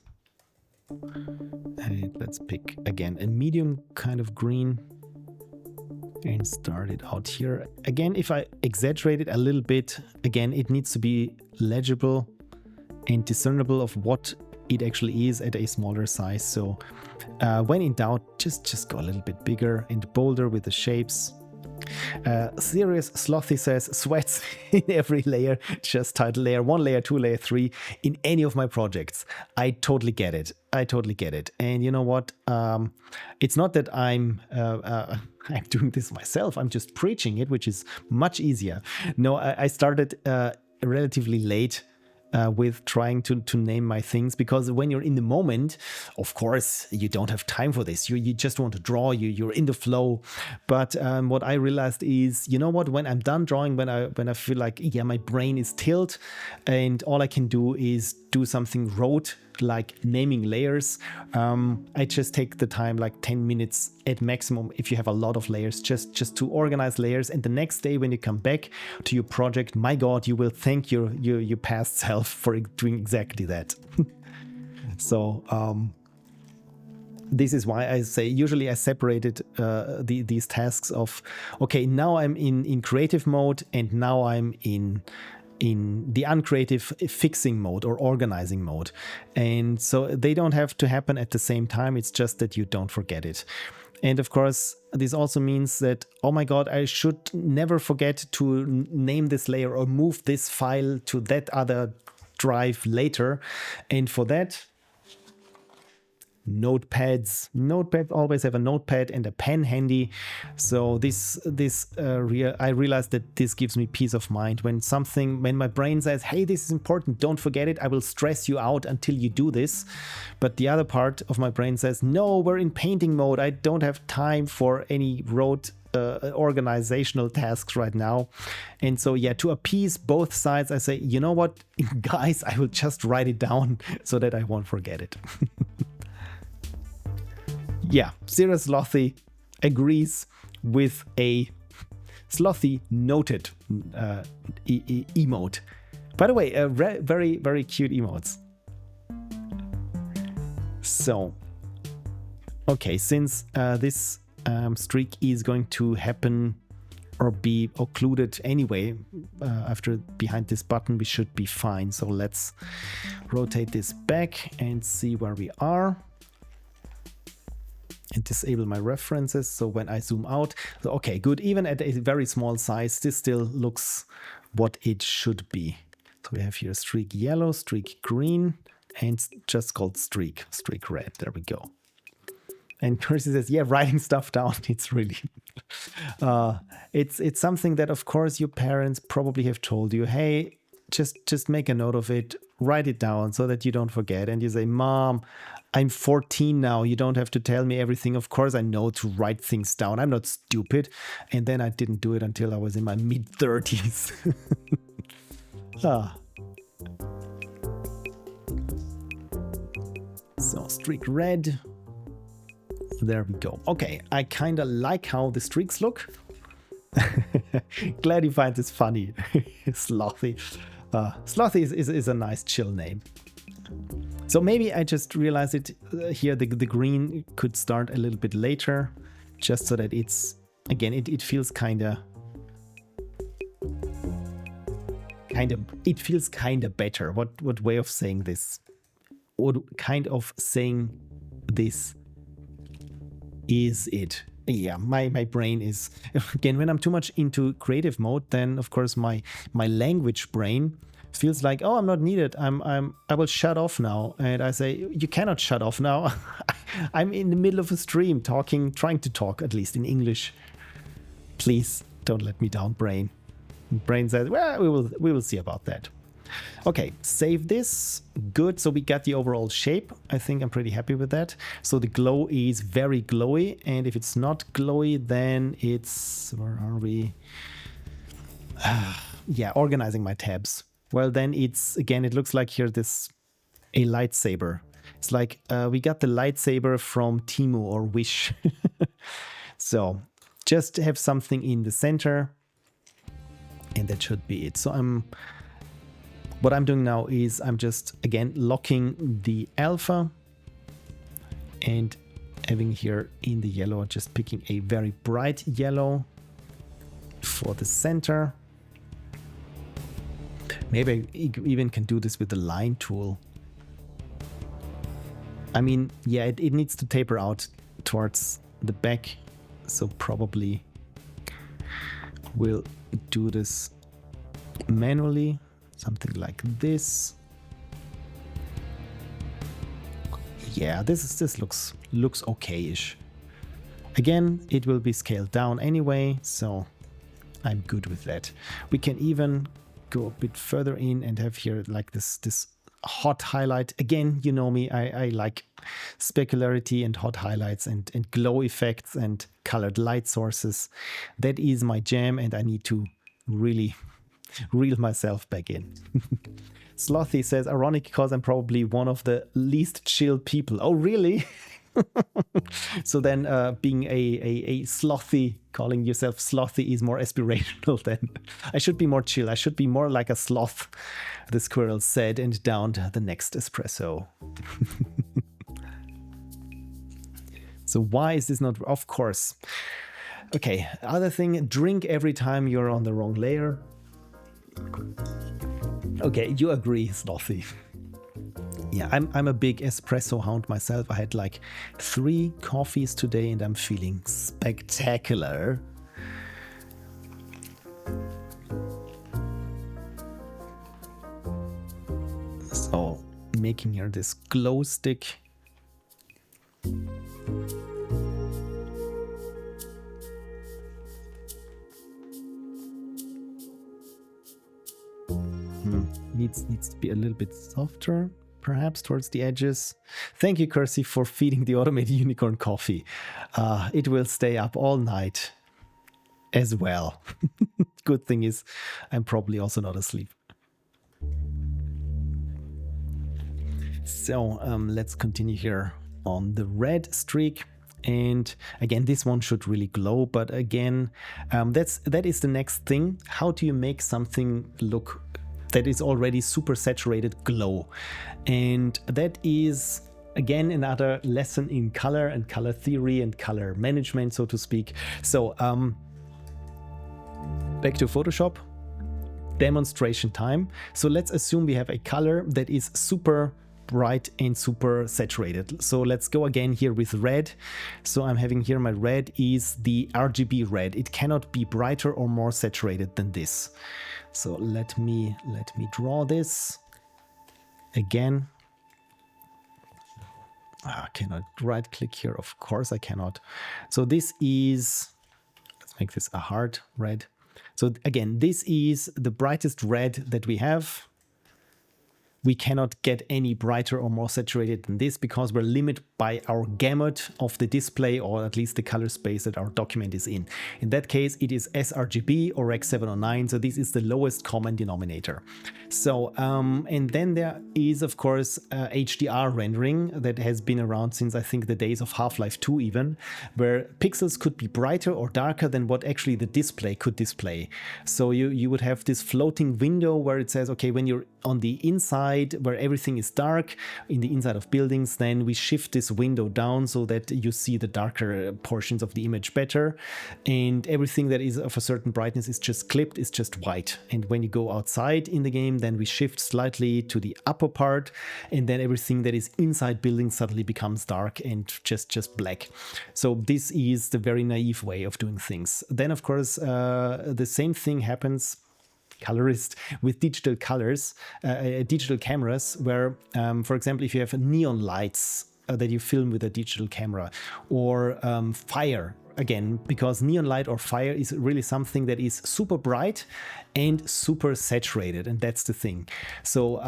And let's pick again a medium kind of green and start it out here. Again, if I exaggerate it a little bit, again, it needs to be legible and discernible of what it actually is at a smaller size. So when in doubt, just go a little bit bigger and bolder with the shapes. Serious Slothy says, sweats in every layer, just title layer 1, layer 2, layer 3 in any of my projects. I totally get it. And you know what? It's not that I'm doing this myself. I'm just preaching it, which is much easier. No, I started relatively late with trying to name my things, because when you're in the moment, of course, you don't have time for this. You just want to draw, you're in the flow. But what I realized is, you know what, when I'm done drawing, when I feel like, yeah, my brain is tilt and all I can do is do something rote, like naming layers, I just take the time, like 10 minutes at maximum if you have a lot of layers, just to organize layers. And the next day when you come back to your project, my God, you will thank your past self for doing exactly that. So this is why I say usually I separated these tasks of, okay, now I'm in creative mode and now I'm in the uncreative fixing mode or organizing mode. And so they don't have to happen at the same time. It's just that you don't forget it. And of course, this also means that, oh my God, I should never forget to name this layer or move this file to that other drive later. And for that, notepads always have a notepad and a pen handy. So I realized that this gives me peace of mind when my brain says, hey, this is important, don't forget it, I will stress you out until you do this. But the other part of my brain says, no, we're in painting mode, I don't have time for any rote organizational tasks right now. And so, yeah, to appease both sides, I say, you know what, guys, I will just write it down so that I won't forget it. Yeah, Zero Slothy agrees with a Slothy noted emote. By the way, very, very cute emotes. So, okay, since this streak is going to happen or be occluded anyway, after behind this button, we should be fine. So let's rotate this back and see where we are. And disable my references, so when I zoom out, so okay, good. Even at a very small size, this still looks what it should be. So we have here streak yellow, streak green, and just called streak red. There we go. And Kirsty says, yeah, writing stuff down, it's really it's something that of course your parents probably have told you, hey, just make a note of it, write it down so that you don't forget. And you say, Mom, I'm 14 now. You don't have to tell me everything. Of course, I know to write things down. I'm not stupid. And then I didn't do it until I was in my mid-30s. So streak red. There we go. Okay, I kind of like how the streaks look. Glad you find this funny. Slothy. Slothy is a nice chill name. So maybe I just realized it here, the green could start a little bit later, just so that it's, again, it feels it feels kind of better. What way of saying this? What kind of saying this is it? Yeah, my brain is, again, when I'm too much into creative mode, then of course my language brain feels like, oh, I'm not needed. I will shut off now. And I say, you cannot shut off now. I'm in the middle of a stream trying to talk, at least in English. Please don't let me down, brain. Brain says, well, we will see about that. Okay, save this. Good. So we got the overall shape. I think I'm pretty happy with that. So the glow is very glowy. And if it's not glowy, then it's, where are we? Yeah, organizing my tabs. Well, then it's, again, it looks like here a lightsaber. It's like we got the lightsaber from Temu or Wish. So just have something in the center. And that should be it. So what I'm doing now is I'm just, again, locking the alpha and having here in the yellow, just picking a very bright yellow for the center. Maybe I even can do this with the line tool. I mean, yeah, it needs to taper out towards the back. So probably we'll do this manually, something like this. Yeah, this looks okay-ish. Again, it will be scaled down anyway, so I'm good with that. We can even go a bit further in and have here like this hot highlight. Again, you know me, I like specularity and hot highlights and glow effects and colored light sources. That is my jam, and I need to really reel myself back in. Slothy says, ironic because I'm probably one of the least chill people. Oh, really? So then being a slothy, calling yourself slothy is more aspirational then. I should be more chill. I should be more like a sloth, the squirrel said, and downed the next espresso. So why is this not? Of course. Okay, other thing, drink every time you're on the wrong layer. Okay, you agree, Slothy. Yeah, I'm a big espresso hound myself. I had like 3 coffees today and I'm feeling spectacular. So, making here this glow stick. Needs to be a little bit softer, perhaps towards the edges. Thank you, Kersey, for feeding the automated unicorn coffee. It will stay up all night as well. Good thing is, I'm probably also not asleep. So let's continue here on the red streak. And again, this one should really glow, but again, that is the next thing. How do you make something look that is already super saturated glow? And that is again another lesson in color and color theory and color management, so to speak. So back to Photoshop, demonstration time. So let's assume we have a color that is super bright and super saturated. So let's go again here with red. So I'm having here my red is the RGB red. It cannot be brighter or more saturated than this. So let me draw this again. I cannot right click here. Of course I cannot. So this is, let's make this a hard red. So again, this is the brightest red that we have. We cannot get any brighter or more saturated than this because we're limited by our gamut of the display, or at least the color space that our document is in. In that case, it is sRGB or Rec 709, so this is the lowest common denominator. So, and then there is, of course, HDR rendering that has been around since I think the days of Half-Life 2 even, where pixels could be brighter or darker than what actually the display could display. So you would have this floating window where it says, okay, when you're on the inside, where everything is dark in the inside of buildings, then we shift this window down so that you see the darker portions of the image better, and everything that is of a certain brightness is just clipped, is just white. And when you go outside in the game, then we shift slightly to the upper part, and then everything that is inside buildings suddenly becomes dark and just black. So this is the very naive way of doing things. Then of course the same thing happens, colorist, with digital colors, digital cameras, where for example, if you have neon lights that you film with a digital camera, or fire, again, because neon light or fire is really something that is super bright and super saturated, and that's the thing. So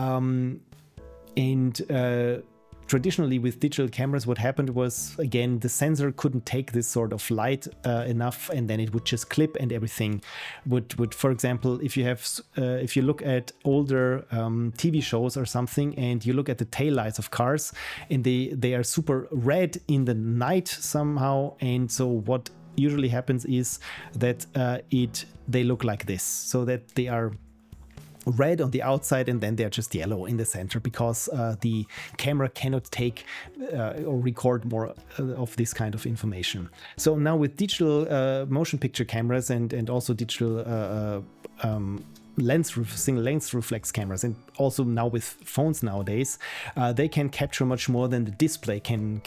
traditionally with digital cameras, what happened was, again, the sensor couldn't take this sort of light enough, and then it would just clip, and everything would for example, if you look at older TV shows or something, and you look at the taillights of cars, and they are super red in the night somehow, and so what usually happens is that they look like this, so that they are red on the outside and then they're just yellow in the center, because the camera cannot take or record more of this kind of information. So now with digital motion picture cameras and also digital single lens reflex cameras, and also now with phones nowadays, they can capture much more than the display can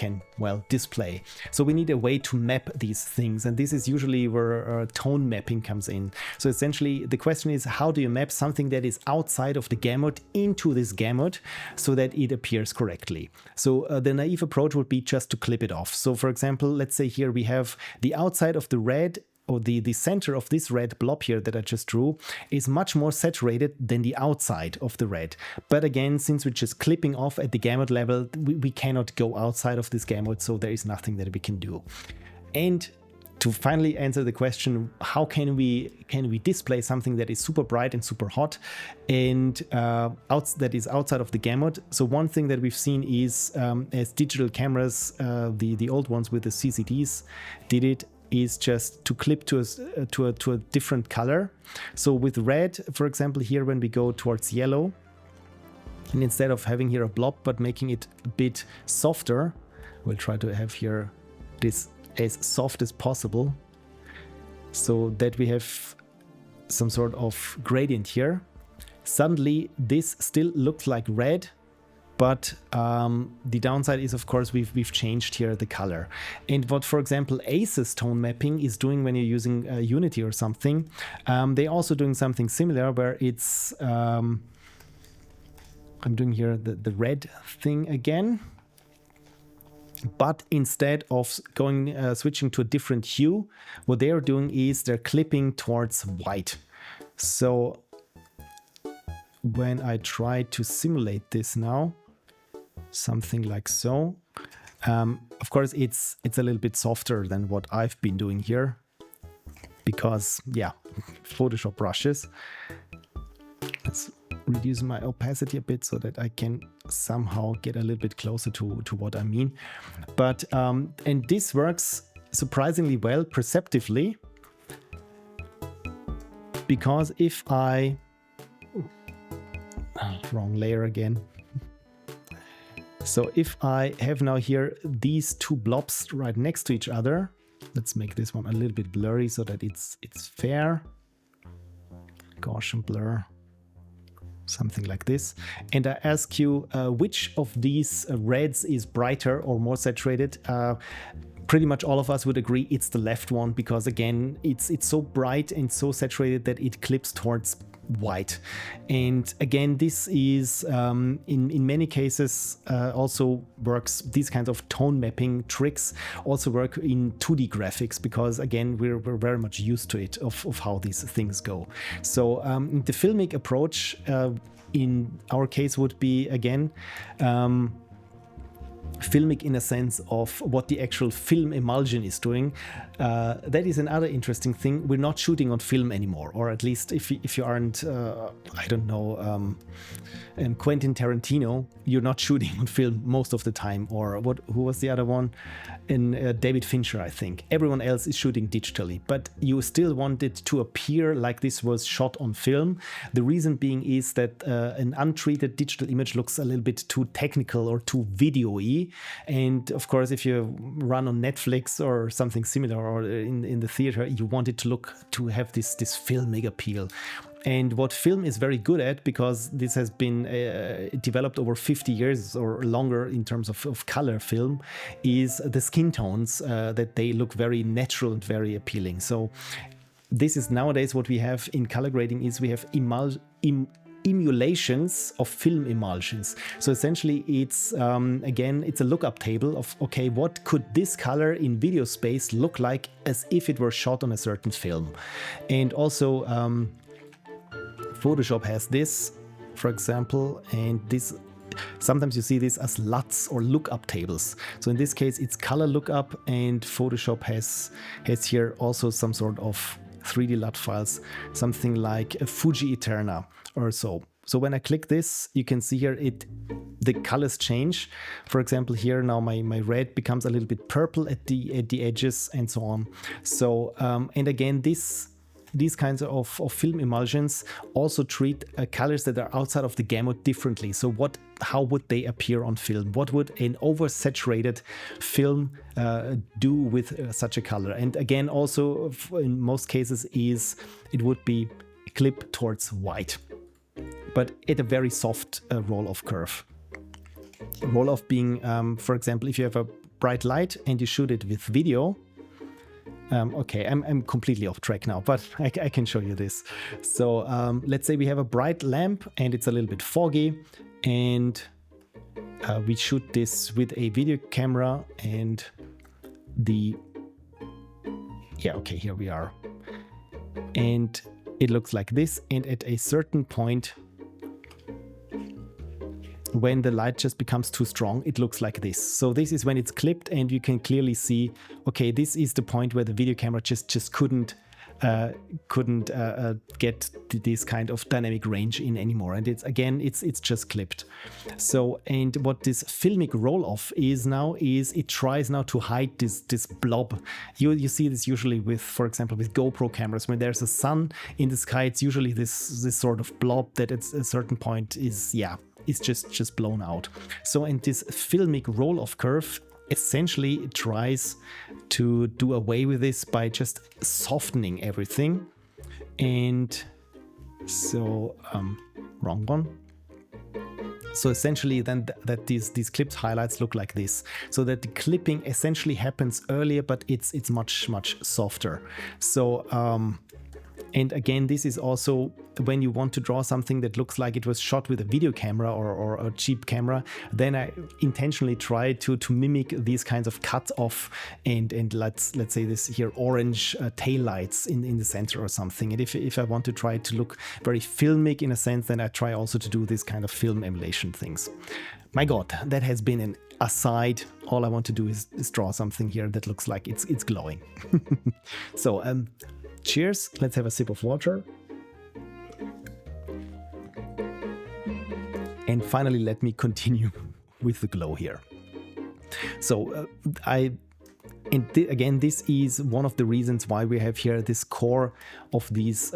display. So we need a way to map these things, and this is usually where tone mapping comes in. So essentially the question is, how do you map something that is outside of the gamut into this gamut so that it appears correctly? So the naive approach would be just to clip it off. So for example, let's say here we have the outside of the red, or the center of this red blob here that I just drew is much more saturated than the outside of the red. But again, since we're just clipping off at the gamut level, we cannot go outside of this gamut, so there is nothing that we can do. And to finally answer the question, how can we display something that is super bright and super hot and that is outside of the gamut? So one thing that we've seen is as digital cameras, the old ones with the CCDs did it, is just to clip to a different color. So with red, for example, here when we go towards yellow, and instead of having here a blob but making it a bit softer, we'll try to have here this as soft as possible, so that we have some sort of gradient here. Suddenly this still looks like red, but the downside is, of course, we've changed here the color. And what, for example, Ace's tone mapping is doing when you're using Unity or something, they're also doing something similar, where it's I'm doing here the red thing again, but instead of going switching to a different hue, what they are doing is they're clipping towards white. So when I try to simulate this now, something like so, of course it's a little bit softer than what I've been doing here, because yeah, Photoshop brushes. Let's reduce my opacity a bit so that I can somehow get a little bit closer to what I mean. But, and this works surprisingly well perceptively, because if I, wrong layer again. So if I have now here these two blobs right next to each other, let's make this one a little bit blurry so that it's fair. Gaussian blur, something like this. And I ask you which of these reds is brighter or more saturated. Pretty much all of us would agree it's the left one, because again, it's so bright and so saturated that it clips towards white. And again, this is in many cases also works, these kinds of tone mapping tricks also work in 2D graphics, because again, we're very much used to it, of how these things go. So the filmic approach in our case would be, again, filmic in a sense of what the actual film emulsion is doing. That is another interesting thing. We're not shooting on film anymore, or at least if you aren't, I don't know, Quentin Tarantino, you're not shooting on film most of the time. Or who was the other one? In David Fincher, I think. Everyone else is shooting digitally, but you still want it to appear like this was shot on film. The reason being is that an untreated digital image looks a little bit too technical or too video-y. And of course, if you run on Netflix or something similar, or in the theater, you want it to have this filmic appeal. And what film is very good at, because this has been developed over 50 years or longer in terms of color film, is the skin tones, that they look very natural and very appealing. So this is nowadays what we have in color grading, is we have emulations of film emulsions. So essentially it's again, it's a lookup table of, okay, what could this color in video space look like as if it were shot on a certain film. And also Photoshop has this, for example, and this, sometimes you see this as LUTs or lookup tables. So in this case, it's color lookup, and Photoshop has here also some sort of 3D LUT files, something like a Fuji Eterna or so. So when I click this, you can see here the colors change. For example, here now my red becomes a little bit purple at the edges and so on. So and again, these kinds of film emulsions also treat colors that are outside of the gamut differently. So how would they appear on film? What would an oversaturated film do with such a color? And again, also in most cases it would be clip towards white, but at a very soft roll-off curve. Roll-off being, for example, if you have a bright light and you shoot it with video. Okay, I'm completely off track now, but I can show you this. So let's say we have a bright lamp and it's a little bit foggy, and we shoot this with a video camera, and okay, here we are. And it looks like this, and at a certain point, when the light just becomes too strong, it looks like this. So this is when it's clipped, and you can clearly see, okay, this is the point where the video camera just couldn't get this kind of dynamic range in anymore. And it's just clipped. So, and what this filmic roll-off is now is it tries now to hide this blob. You see this usually with, for example, with GoPro cameras. When there's a sun in the sky, it's usually this sort of blob that at a certain point is, it's just blown out. So in this filmic roll-off curve, essentially it tries to do away with this by just softening everything. And so, wrong one. So essentially then that these clipped highlights look like this, so that the clipping essentially happens earlier, but it's much softer. So and again, this is also when you want to draw something that looks like it was shot with a video camera or a cheap camera, then I intentionally try to mimic these kinds of cut off and let's say this here orange tail lights in the center or something. And if I want to try to look very filmic in a sense, then I try also to do this kind of film emulation things. My God, that has been an aside. All I want to do is draw something here that looks like it's glowing. So cheers, let's have a sip of water. And finally, let me continue with the glow here. So again, this is one of the reasons why we have here this core of these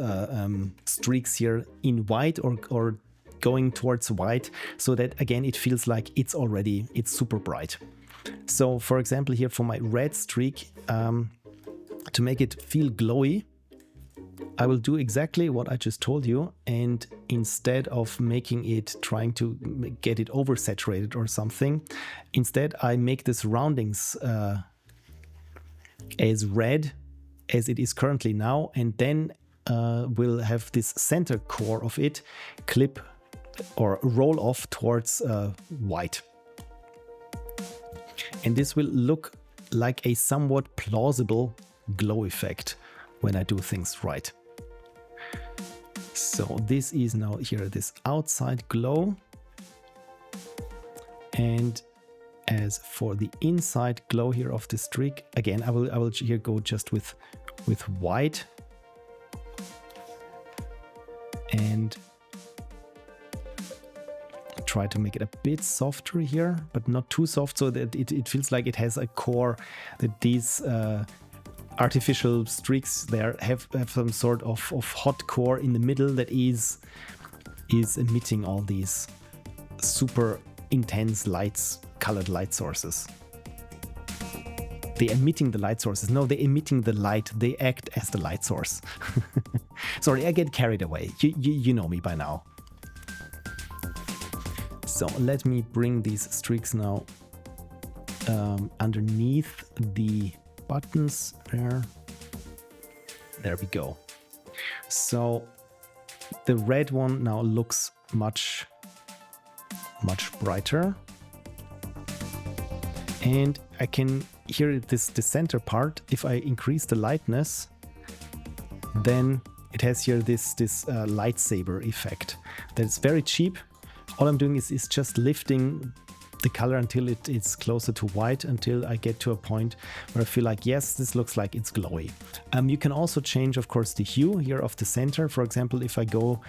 streaks here in white or going towards white, so that again it feels like it's super bright. So for example, here for my red streak, to make it feel glowy, I will do exactly what I just told you, and instead of making it, trying to get it oversaturated or something, instead I make the surroundings as red as it is currently now, and then we'll have this center core of it clip or roll off towards white. And this will look like a somewhat plausible glow effect when I do things right. So this is now here this outside glow, and as for the inside glow here of the streak, again I will here go just with white and try to make it a bit softer here, but not too soft, so that it feels like it has a core, that these artificial streaks there have some sort of hot core in the middle that is emitting all these super intense lights, colored light sources. They're emitting the light sources. No, they're emitting the light. They act as the light source. Sorry, I get carried away. You know me by now. So let me bring these streaks now underneath the buttons there. There we go. So the red one now looks much brighter. And I can hear the center part. If I increase the lightness, then it has here this lightsaber effect. That's very cheap. All I'm doing is just lifting the color until it's closer to white, until I get to a point where I feel like, yes, this looks like it's glowy. You can also change, of course, the hue here of the center. For example, if I go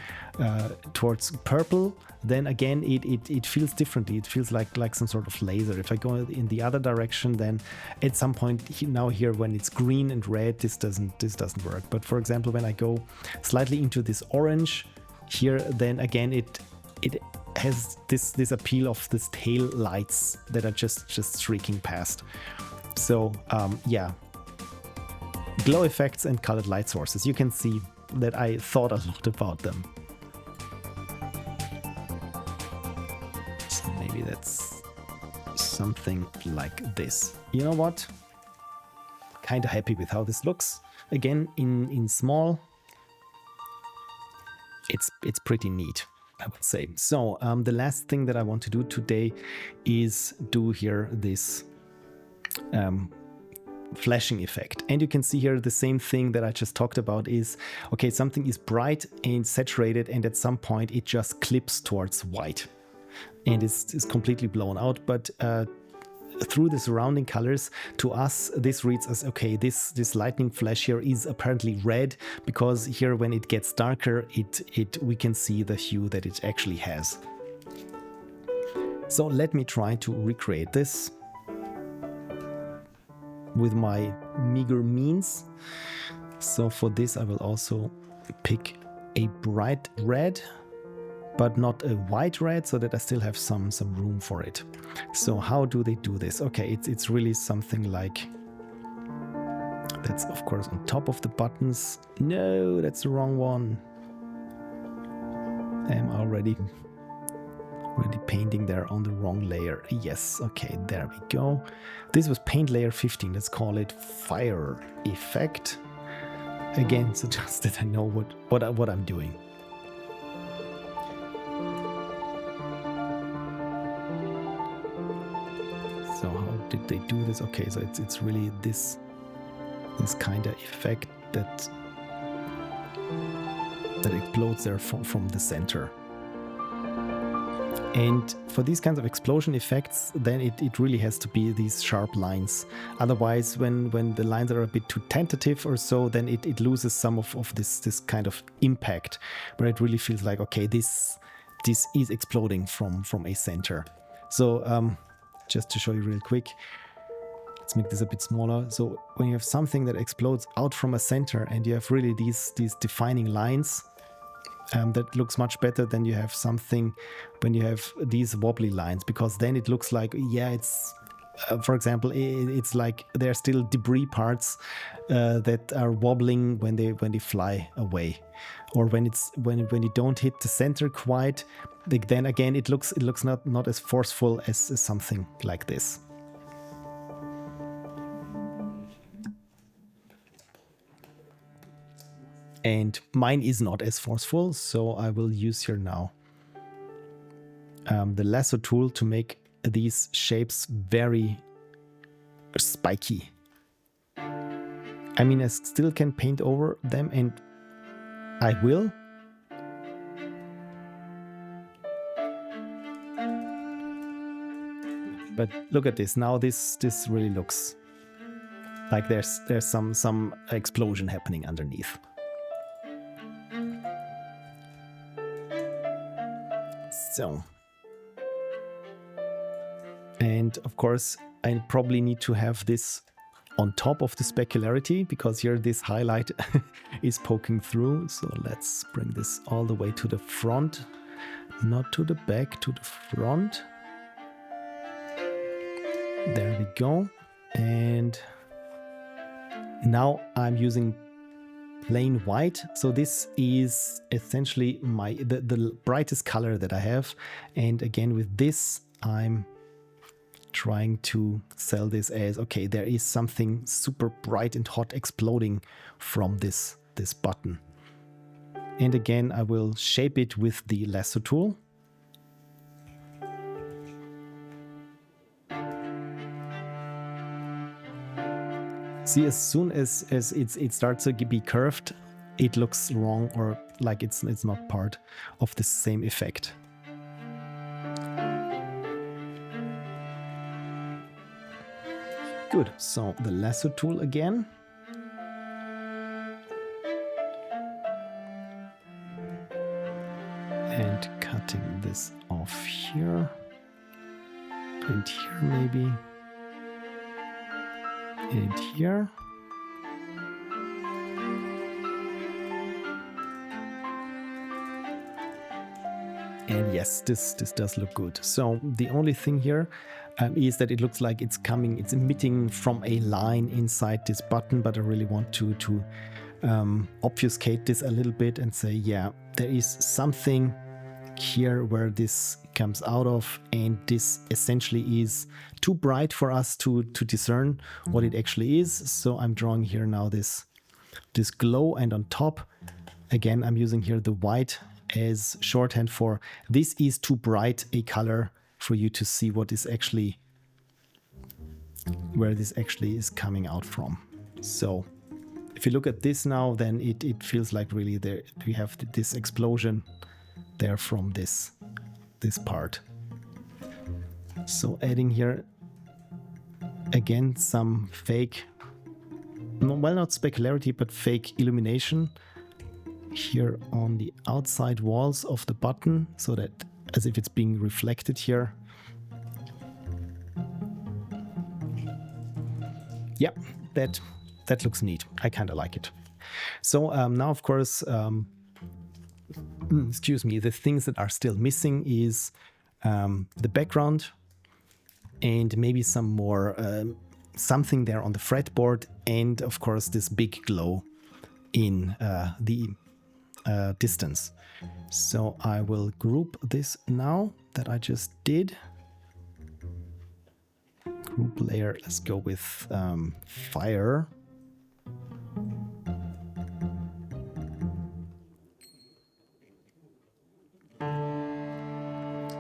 towards purple, then again it feels differently. It feels like some sort of laser. If I go in the other direction, then at some point now here when it's green and red, this doesn't work. But for example, when I go slightly into this orange here, then again it has this appeal of this tail lights that are just streaking past. So yeah, glow effects and colored light sources. You can see that I thought a lot about them. So maybe that's something like this. You know what? Kind of happy with how this looks. Again, in small, it's pretty neat, I would say. So the last thing that I want to do today is do here this flashing effect. And you can see here the same thing that I just talked about is, okay, something is bright and saturated, and at some point it just clips towards white and it's completely blown out. But through the surrounding colors, to us this reads as, okay, this lightning flash here is apparently red, because here when it gets darker we can see the hue that it actually has. So let me try to recreate this with my meager means. So for this I will also pick a bright red, but not a white red, so that I still have some room for it. So how do they do this? Okay, it's really something like, that's of course on top of the buttons. No, that's the wrong one. I'm already painting there on the wrong layer. Yes, okay, there we go. This was paint layer 15. Let's call it fire effect. Again, so just that I know what I'm doing. So how did they do this? Okay, so it's really this kind of effect that explodes there from the center. And for these kinds of explosion effects, then it really has to be these sharp lines. Otherwise, when the lines are a bit too tentative or so, then it loses some of this kind of impact, where it really feels like, okay, this this is exploding from a center. So just to show you real quick, let's make this a bit smaller. So when you have something that explodes out from a center and you have really these defining lines, that looks much better than you have something when you have these wobbly lines, because then it looks like, yeah, it's for example, it's like there are still debris parts that are wobbling when they fly away, or when you don't hit the center quite. Then again, it looks not as forceful as something like this. And mine is not as forceful, so I will use here now the lasso tool to make these shapes very spiky. I mean, I still can paint over them, and I will. But look at this. Now this really looks like there's some explosion happening underneath. So, and of course, I probably need to have this on top of the specularity, because here this highlight is poking through. So let's bring this all the way to the front, not to the back, to the front. There we go. And now I'm using plain white. So this is essentially the brightest color that I have. And again, with this, I'm trying to sell this as, okay, there is something super bright and hot exploding from this button. And again, I will shape it with the lasso tool. See, as soon as it starts to be curved, it looks wrong, or like it's not part of the same effect. Good. So the lasso tool again. And cutting this off here. And here maybe. And here. And yes, this does look good. So the only thing here is that it looks like it's emitting from a line inside this button, but I really want to obfuscate this a little bit and say, yeah, there is something here where this comes out of, and this essentially is too bright for us to discern what it actually is. So I'm drawing here now this glow, and on top, again, I'm using here the white as shorthand for this is too bright a color for you to see what is actually, where this actually is coming out from. So if you look at this now, then it feels like really there we have this explosion there from this part. So adding here again some fake, well, not specularity, but fake illumination here on the outside walls of the button, so that as if it's being reflected here. Yeah, that looks neat. I kind of like it. So now, of course, excuse me, the things that are still missing is the background, and maybe some more something there on the fretboard, and of course this big glow in the distance. So I will group this now that I just did. Group layer, let's go with fire.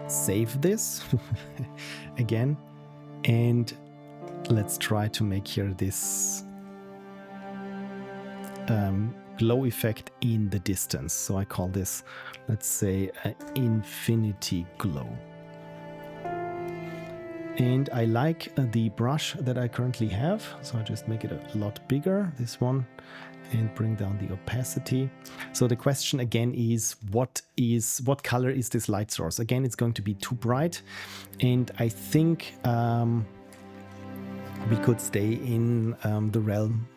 Save this again, and let's try to make here this glow effect in the distance. So I call this, let's say, an infinity glow. And I like the brush that I currently have, so I just make it a lot bigger, this one, and bring down the opacity. So the question again is what color is this light source? Again, it's going to be too bright, and I think we could stay in the realm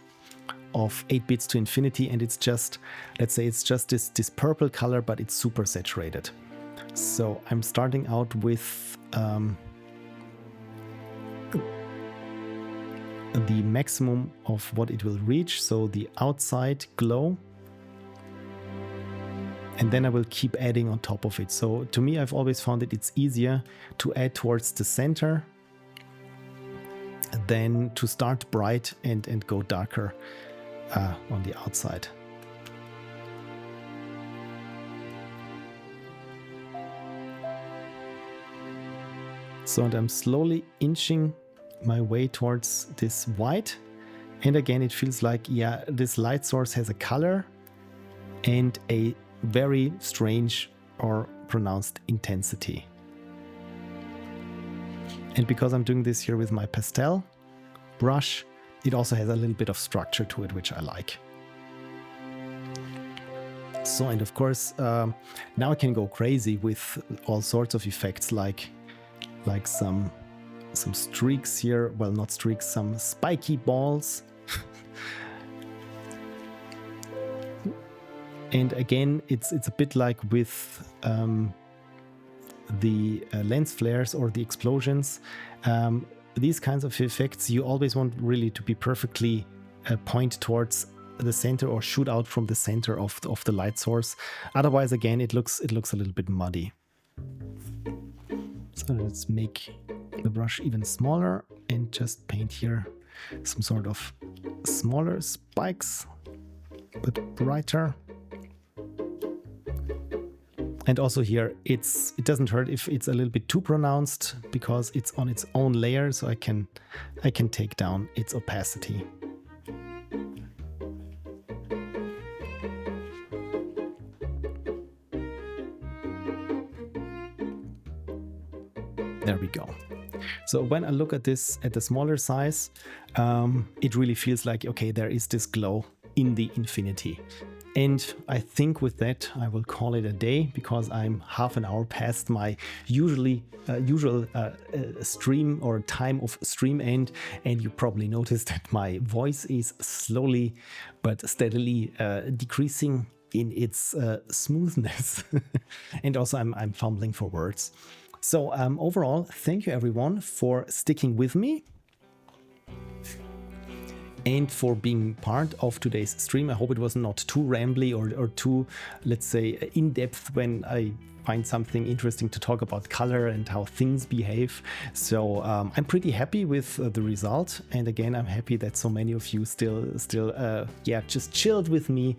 of 8 bits to infinity, and it's just, let's say it's just this purple color, but it's super saturated. So I'm starting out with the maximum of what it will reach, so the outside glow, and then I will keep adding on top of it. So to me, I've always found it's easier to add towards the center than to start bright and go darker on the outside. So, and I'm slowly inching my way towards this white, and again it feels like, yeah, this light source has a color and a very strange or pronounced intensity. And because I'm doing this here with my pastel brush, it also has a little bit of structure to it, which I like. So, and of course now I can go crazy with all sorts of effects, like some streaks here, well, not streaks, some spiky balls. And again, it's a bit like with the lens flares or the explosions. These kinds of effects, you always want really to be perfectly point towards the center or shoot out from the center of the light source. Otherwise, again, it looks a little bit muddy. So let's make the brush even smaller and just paint here some sort of smaller spikes, but brighter. And also here, it doesn't hurt if it's a little bit too pronounced, because it's on its own layer, so I can take down its opacity. There we go. So when I look at this at the smaller size, it really feels like, okay, there is this glow in the infinity. And I think with that, I will call it a day, because I'm half an hour past my usual stream or time of stream end. And you probably noticed that my voice is slowly but steadily decreasing in its smoothness. And also I'm fumbling for words. So overall, thank you everyone for sticking with me and for being part of today's stream. I hope it was not too rambly or too, let's say, in-depth when I find something interesting to talk about color and how things behave. So I'm pretty happy with the result. And again, I'm happy that so many of you still just chilled with me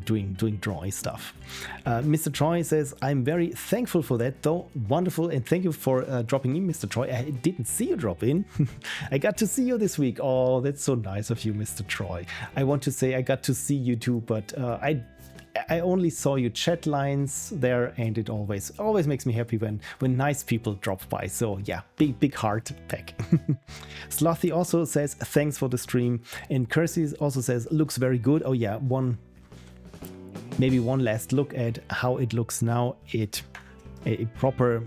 doing drawing stuff. Mr. Troy says, I'm very thankful for that, though. Wonderful. And thank you for dropping in, Mr. Troy. I didn't see you drop in. I got to see you this week. Oh, that's so nice of you, Mr. Troy. I want to say I got to see you too, but I only saw your chat lines there, and it always makes me happy when nice people drop by. So yeah, big heart pack. Slothy also says thanks for the stream, and Kersey also says looks very good. Oh yeah, maybe one last look at how it looks now. A proper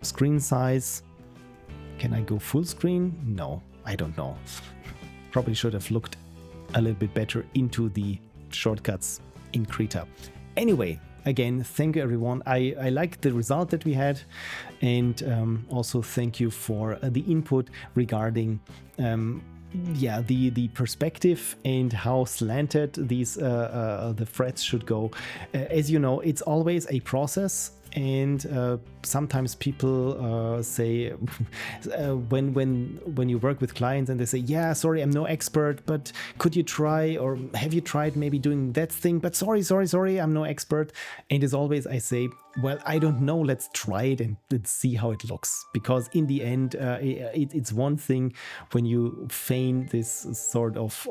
screen size. Can I go full screen? No, I don't know. Probably should have looked a little bit better into the shortcuts in Krita. Anyway, again, thank you everyone. I like the result that we had, and also thank you for the input regarding the perspective and how slanted these the frets should go. As you know, it's always a process. And sometimes people say when you work with clients and they say, yeah, sorry, I'm no expert, but could you try, or have you tried maybe doing that thing, but sorry, I'm no expert. And as always, I say, well, I don't know, let's try it and let's see how it looks. Because in the end, it's one thing when you feign this sort of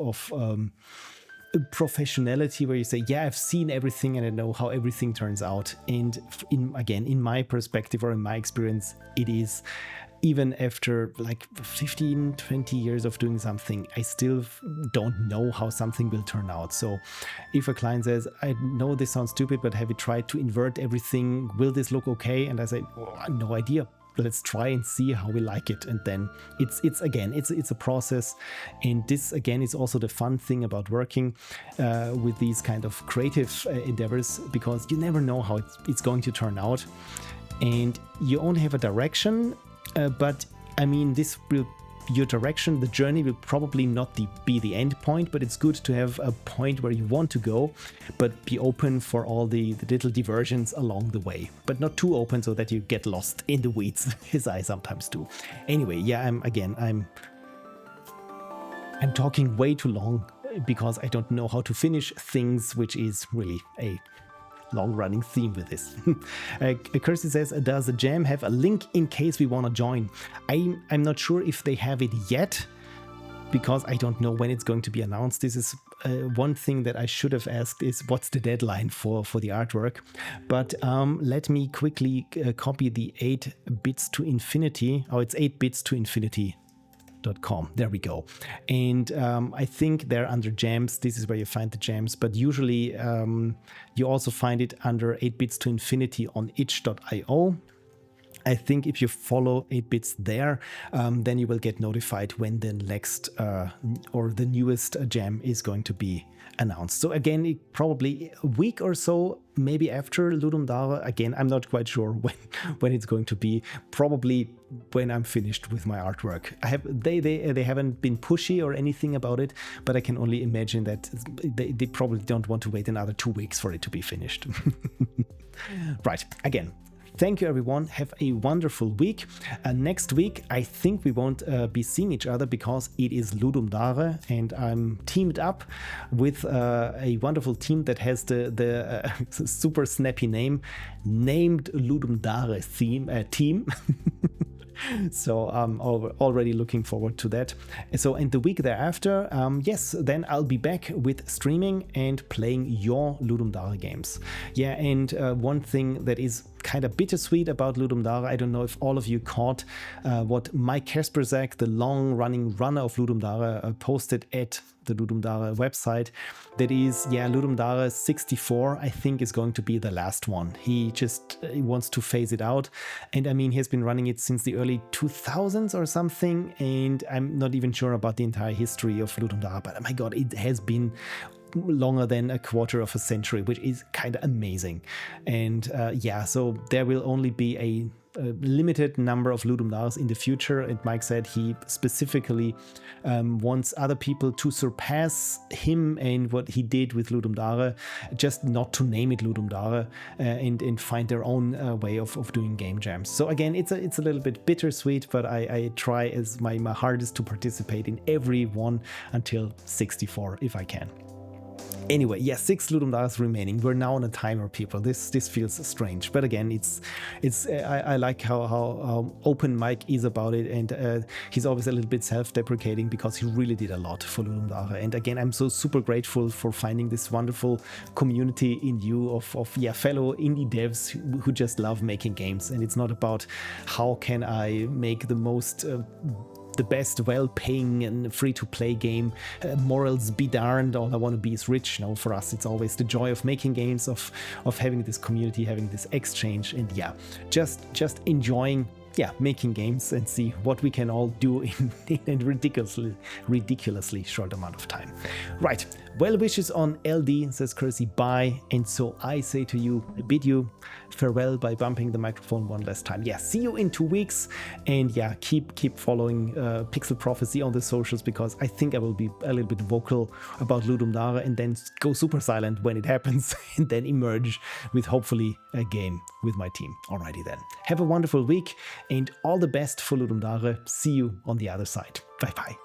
professionality where you say, yeah, I've seen everything and I know how everything turns out. And in my perspective or in my experience, it is. Even after like 15, 20 years of doing something, I still don't know how something will turn out. So if a client says, I know this sounds stupid, but have you tried to invert everything? Will this look okay? And I say, oh, no idea. Let's try and see how we like it. And then it's a process. And this again is also the fun thing about working with these kind of creative endeavors, because you never know how it's going to turn out. And you only have a direction. But I mean, your direction, the journey will probably not be the end point, but it's good to have a point where you want to go, but be open for all the little diversions along the way, but not too open so that you get lost in the weeds, as I sometimes do. Anyway, yeah, I'm talking way too long because I don't know how to finish things, which is really a long-running theme with this. Kirsty says, does the jam have a link in case we want to join? I'm not sure if they have it yet, because I don't know when it's going to be announced. This is one thing that I should have asked is what's the deadline for the artwork. But let me quickly copy the 8 bits to infinity. Oh, it's 8 bits to infinity.com. There we go. And I think they're under jams. This is where you find the jams, but usually you also find it under 8 bits to infinity on itch.io. I think if you follow 8 bits there, then you will get notified when the next or the newest jam is going to be announced. So again, probably a week or so, maybe after Ludum Dare. Again, I'm not quite sure when it's going to be. Probably when I'm finished with my artwork. They haven't been pushy or anything about it, but I can only imagine that they probably don't want to wait another 2 weeks for it to be finished. Right. Again, thank you, everyone. Have a wonderful week. Next week, I think we won't be seeing each other because it is Ludum Dare, and I'm teamed up with a wonderful team that has the super snappy name, named Ludum Dare team. So I'm already looking forward to that. So, and the week thereafter, yes, then I'll be back with streaming and playing your Ludum Dare games. Yeah, and one thing that is kind of bittersweet about Ludum Dare, I don't know if all of you caught what Mike Kasperzak, the long-running runner of Ludum Dare, posted at the Ludum Dare website. That is, yeah, Ludum Dare 64, I think, is going to be the last one. He wants to phase it out. And I mean, he's been running it since the early 2000s or something. And I'm not even sure about the entire history of Ludum Dare, but oh my God, it has been longer than a quarter of a century, which is kind of amazing. And yeah, so there will only be a limited number of Ludum Dares in the future. And Mike said he specifically wants other people to surpass him and what he did with Ludum Dare, just not to name it Ludum Dare, and find their own way of doing game jams. So again, it's a little bit bittersweet, but I try as my hardest to participate in every one until 64 if I can. Anyway, yeah, 6 Ludum Dares remaining. We're now on a timer, people. This feels strange, but again, I like how open Mike is about it, and he's always a little bit self-deprecating because he really did a lot for Ludum Dare. And again, I'm so super grateful for finding this wonderful community in you of fellow indie devs who just love making games. And it's not about how can I make the best well-paying and free-to-play game. Morals be darned, all I want to be is rich. No, for us, it's always the joy of making games, of having this community, having this exchange, and yeah, just enjoying making games and see what we can all do in a ridiculously short amount of time. Right. Well wishes on LD, says Kersey, bye. And so I say to you, bid you farewell by bumping the microphone one last time. Yeah, see you in 2 weeks. And yeah, keep following Pixel Prophecy on the socials, because I think I will be a little bit vocal about Ludum Dare and then go super silent when it happens and then emerge with hopefully a game with my team. Alrighty then. Have a wonderful week and all the best for Ludum Dare. See you on the other side. Bye bye.